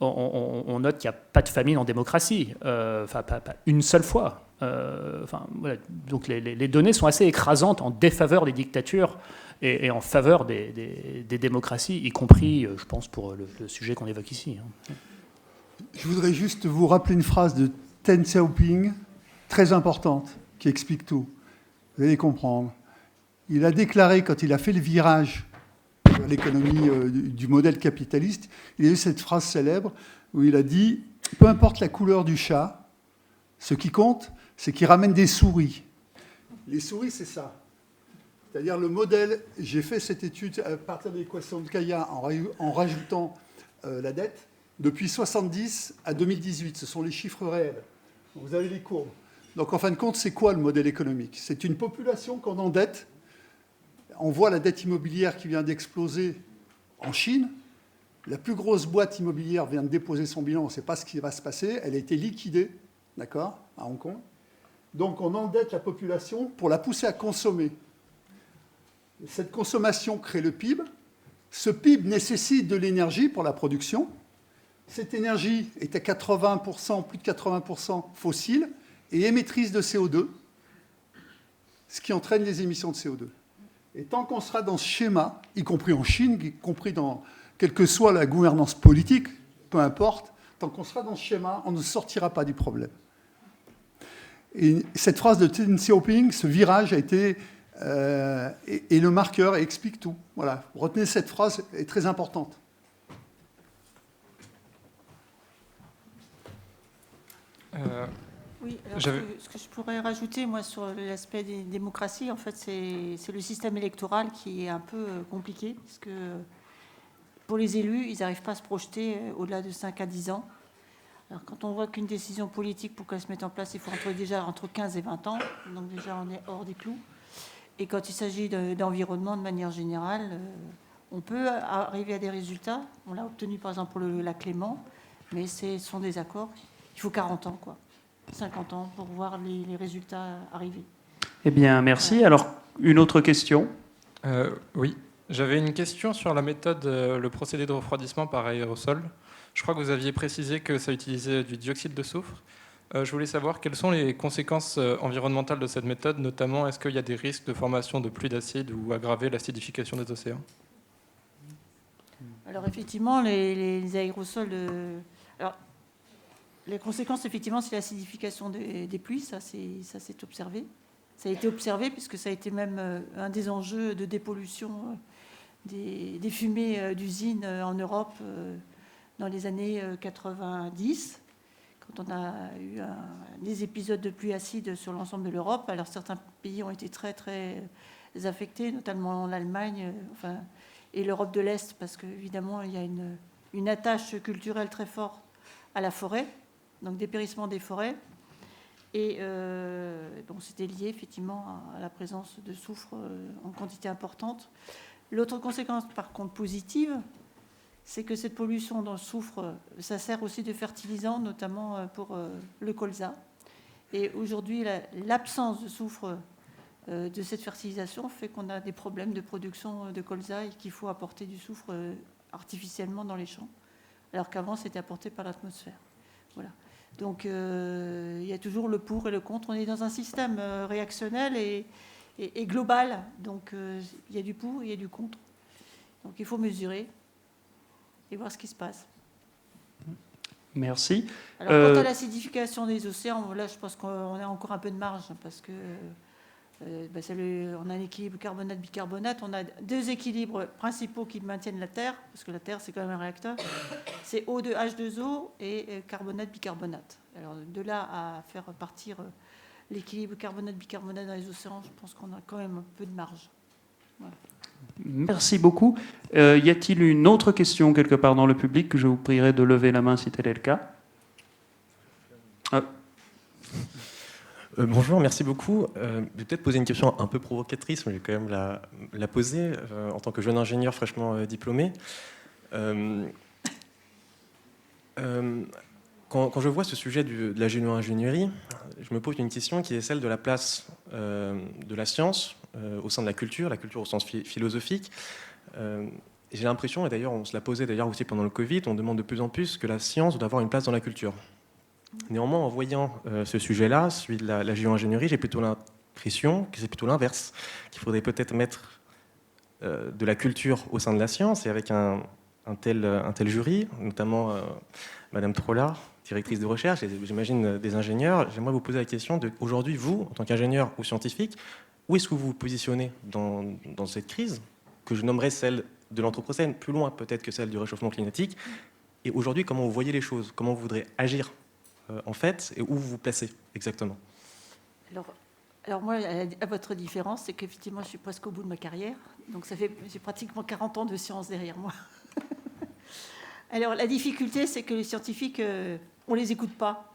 On note qu'il n'y a pas de famine en démocratie, enfin pas une seule fois. Voilà. Donc les données sont assez écrasantes en défaveur des dictatures et en faveur des démocraties, y compris, je pense, pour le sujet qu'on évoque ici. Je voudrais juste vous rappeler une phrase de Deng Xiaoping, très importante, qui explique tout. Vous allez comprendre. Il a déclaré, quand il a fait le virage vers l'économie du modèle capitaliste, il a eu cette phrase célèbre où il a dit « Peu importe la couleur du chat, ce qui compte, c'est qu'il ramène des souris. » Les souris, c'est ça. C'est-à-dire le modèle, j'ai fait cette étude à partir de l'équation de Kaya en rajoutant la dette, depuis 70 à 2018. Ce sont les chiffres réels. Vous avez les courbes. Donc, en fin de compte, c'est quoi le modèle économique? C'est une population qu'on endette. On voit la dette immobilière qui vient d'exploser en Chine. La plus grosse boîte immobilière vient de déposer son bilan. On ne sait pas ce qui va se passer. Elle a été liquidée, d'accord, à Hong Kong. Donc, on endette la population pour la pousser à consommer. Cette consommation crée le PIB. Ce PIB nécessite de l'énergie pour la production. Cette énergie est à 80%, plus de 80% fossile et émettrice de CO2, ce qui entraîne les émissions de CO2. Et tant qu'on sera dans ce schéma, y compris en Chine, y compris dans quelle que soit la gouvernance politique, peu importe, tant qu'on sera dans ce schéma, on ne sortira pas du problème. Et cette phrase de Deng Xiaoping, ce virage a été est le marqueur et explique tout. Voilà. Retenez cette phrase, elle est très importante. Oui, alors ce que je pourrais rajouter, moi, sur l'aspect des démocraties, en fait, c'est le système électoral qui est un peu compliqué, parce que pour les élus, ils n'arrivent pas à se projeter au-delà de 5 à 10 ans. Alors, quand on voit qu'une décision politique, pour qu'elle se mette en place, il faut déjà entre 15 et 20 ans, donc déjà on est hors des clous. Et quand il s'agit d'environnement de manière générale, on peut arriver à des résultats. On l'a obtenu par exemple pour le lac Léman, mais ce sont des accords. Il faut 40 ans, quoi. 50 ans pour voir les résultats arriver. Eh bien, merci. Voilà. Alors, une autre question? Oui, j'avais une question sur la méthode, le procédé de refroidissement par aérosol. Je crois que vous aviez précisé que ça utilisait du dioxyde de soufre. Je voulais savoir quelles sont les conséquences environnementales de cette méthode, notamment est-ce qu'il y a des risques de formation de pluies d'acide ou aggraver l'acidification des océans? Alors effectivement, les aérosols... Alors, les conséquences, effectivement, c'est l'acidification des pluies, ça c'est observé. Ça a été observé puisque ça a été même un des enjeux de dépollution des fumées d'usines en Europe dans les années 90, quand on a eu des épisodes de pluie acide sur l'ensemble de l'Europe. Alors certains pays ont été très très affectés, notamment l'Allemagne et l'Europe de l'Est, parce qu'évidemment il y a une attache culturelle très forte à la forêt, donc dépérissement des forêts. Et bon, c'était lié effectivement à la présence de soufre en quantité importante. L'autre conséquence, par contre, positive, c'est que cette pollution dans le soufre, ça sert aussi de fertilisant, notamment pour le colza. Et aujourd'hui, l'absence de soufre de cette fertilisation fait qu'on a des problèmes de production de colza et qu'il faut apporter du soufre artificiellement dans les champs, alors qu'avant, c'était apporté par l'atmosphère. Voilà. Donc, il y a toujours le pour et le contre. On est dans un système réactionnel et global. Donc, il y a du pour et il y a du contre. Donc, il faut mesurer et voir ce qui se passe. Merci. Alors, quant à l'acidification des océans, là, je pense qu'on a encore un peu de marge parce que on a un équilibre carbonate-bicarbonate. On a deux équilibres principaux qui maintiennent la Terre, parce que la Terre, c'est quand même un réacteur. C'est O2, H2O et carbonate-bicarbonate. Alors, de là à faire partir l'équilibre carbonate-bicarbonate dans les océans, je pense qu'on a quand même un peu de marge. Voilà. Merci beaucoup. Y a-t-il une autre question quelque part dans le public que je vous prierai de lever la main si tel est le cas? Bonjour, merci beaucoup. Je vais peut-être poser une question un peu provocatrice, mais je vais quand même la poser en tant que jeune ingénieur fraîchement diplômé. Quand je vois ce sujet de la géo-ingénierie, je me pose une question qui est celle de la place de la science au sein de la culture au sens philosophique. J'ai l'impression, et d'ailleurs on se l'a posé d'ailleurs aussi pendant le Covid, on demande de plus en plus que la science doit avoir une place dans la culture. Néanmoins, en voyant ce sujet-là, celui de la géo-ingénierie, j'ai plutôt l'impression que c'est plutôt l'inverse, qu'il faudrait peut-être mettre de la culture au sein de la science, et avec un tel jury, notamment Madame Trollard, directrice de recherche, et j'imagine des ingénieurs. J'aimerais vous poser la question de, aujourd'hui, vous, en tant qu'ingénieur ou scientifique, où est-ce que vous vous positionnez dans cette crise, que je nommerais celle de l'Anthropocène, plus loin peut-être que celle du réchauffement climatique, et aujourd'hui, comment vous voyez les choses, comment vous voudrez agir en fait, et où vous vous placez exactement? Alors moi, à votre différence, c'est qu'effectivement, je suis presque au bout de ma carrière, donc j'ai pratiquement 40 ans de science derrière moi. Alors, la difficulté, c'est que les scientifiques, on ne les écoute pas.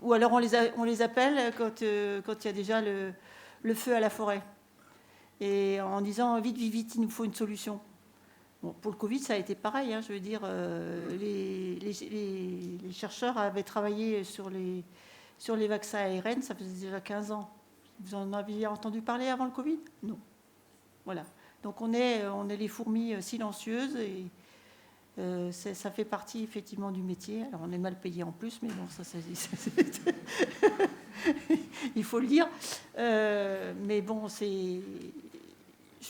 Ou alors, on les appelle quand il y a déjà le feu à la forêt. Et en disant, vite, vite, vite, il nous faut une solution. Bon, pour le Covid, ça a été pareil. Je veux dire, les chercheurs avaient travaillé sur les vaccins ARN, ça faisait déjà 15 ans. Vous en aviez entendu parler avant le Covid? Non. Voilà. Donc on est les fourmis silencieuses et ça fait partie effectivement du métier. Alors on est mal payé en plus, mais bon, ça il faut le dire. Mais bon, je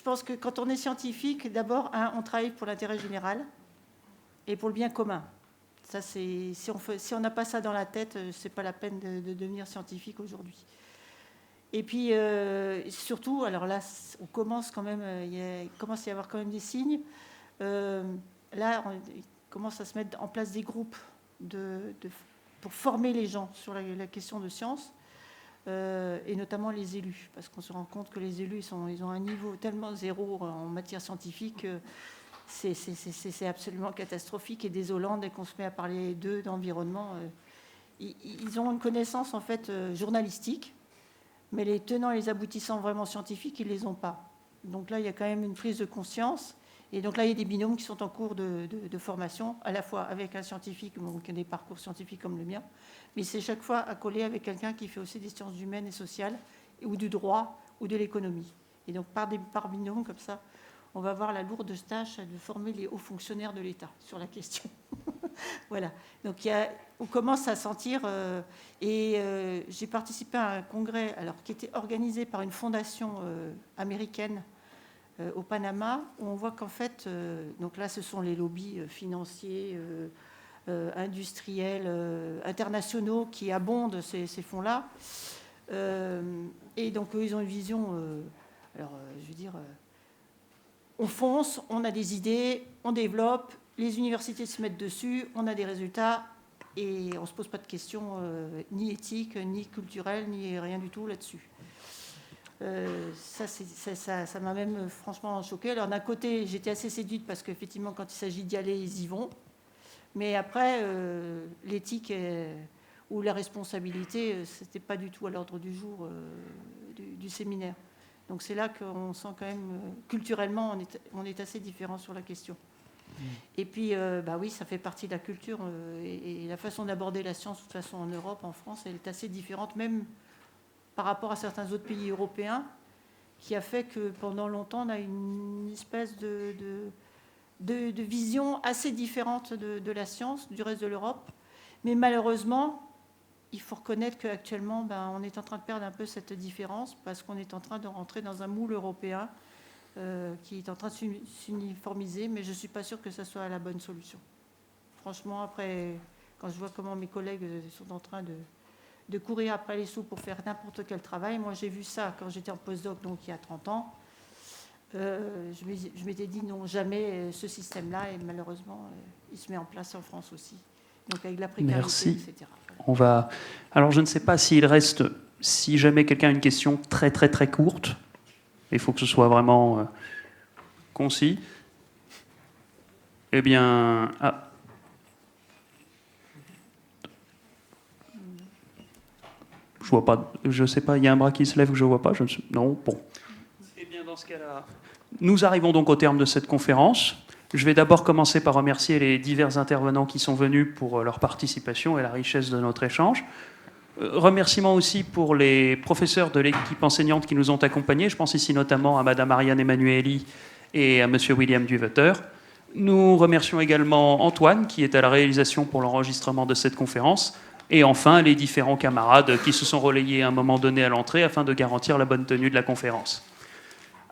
pense que quand on est scientifique, d'abord, on travaille pour l'intérêt général et pour le bien commun. Ça, si on n'a pas ça dans la tête, c'est pas la peine de devenir scientifique aujourd'hui. Et puis, surtout, alors là, on commence quand même, il commence à y avoir quand même des signes. Là, il commence à se mettre en place des groupes pour former les gens sur la question de science, et notamment les élus, parce qu'on se rend compte que les élus, ils ont un niveau tellement zéro en matière scientifique, c'est absolument catastrophique et désolant dès qu'on se met à parler d'eux, d'environnement. Ils ont une connaissance, en fait, journalistique, mais les tenants et les aboutissants vraiment scientifiques, ils ne les ont pas. Donc là, il y a quand même une prise de conscience. Et donc là, il y a des binômes qui sont en cours de formation, à la fois avec un scientifique, qui a des parcours scientifiques comme le mien, mais c'est chaque fois accolé avec quelqu'un qui fait aussi des sciences humaines et sociales, ou du droit, ou de l'économie. Et donc par binôme, comme ça, on va avoir la lourde tâche de former les hauts fonctionnaires de l'État sur la question. Voilà. Donc on commence à sentir... j'ai participé à un congrès qui était organisé par une fondation américaine au Panama, où on voit qu'en fait... donc là, ce sont les lobbies financiers, industriels, internationaux qui abondent ces fonds-là. Et donc, eux, ils ont une vision... je veux dire... on fonce, on a des idées, on développe, les universités se mettent dessus, on a des résultats et on ne se pose pas de questions ni éthiques, ni culturelles, ni rien du tout là-dessus. Ça m'a même franchement choquée. Alors d'un côté, j'étais assez séduite parce qu'effectivement, quand il s'agit d'y aller, ils y vont. Mais après, l'éthique ou la responsabilité, ce n'était pas du tout à l'ordre du jour du séminaire. Donc c'est là qu'on sent quand même, culturellement, on est assez différents sur la question. Et puis, oui, ça fait partie de la culture. Et la façon d'aborder la science, de toute façon, en Europe, en France, elle est assez différente, même par rapport à certains autres pays européens, qui a fait que pendant longtemps, on a une espèce de vision assez différente de la science, du reste de l'Europe. Mais malheureusement, il faut reconnaître qu'actuellement, on est en train de perdre un peu cette différence parce qu'on est en train de rentrer dans un moule européen qui est en train de s'uniformiser, mais je ne suis pas sûre que ça soit la bonne solution. Franchement, après, quand je vois comment mes collègues sont en train de courir après les sous pour faire n'importe quel travail, moi j'ai vu ça quand j'étais en postdoc, donc il y a 30 ans, je m'étais dit non, jamais ce système-là, et malheureusement, il se met en place en France aussi. Donc avec la précarité, merci. etc. Alors je ne sais pas s'il reste, si jamais quelqu'un a une question très très très courte, il faut que ce soit vraiment concis. Eh bien, je vois pas, je sais pas, il y a un bras qui se lève que je vois pas, non, bon. Eh bien dans ce cas-là, nous arrivons donc au terme de cette conférence. Je vais d'abord commencer par remercier les divers intervenants qui sont venus pour leur participation et la richesse de notre échange. Remerciements aussi pour les professeurs de l'équipe enseignante qui nous ont accompagnés. Je pense ici notamment à Madame Ariane Emmanueli et à Monsieur William Duveter. Nous remercions également Antoine qui est à la réalisation pour l'enregistrement de cette conférence. Et enfin, les différents camarades qui se sont relayés à un moment donné à l'entrée afin de garantir la bonne tenue de la conférence.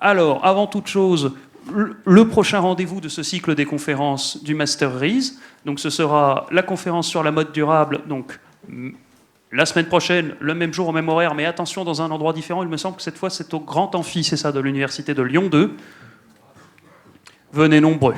Alors, avant toute chose, le prochain rendez-vous de ce cycle des conférences du Master RISE, donc ce sera la conférence sur la mode durable, donc la semaine prochaine, le même jour, au même horaire, mais attention, dans un endroit différent. Il me semble que cette fois, c'est au Grand Amphi, c'est ça, de l'Université de Lyon 2. Venez nombreux.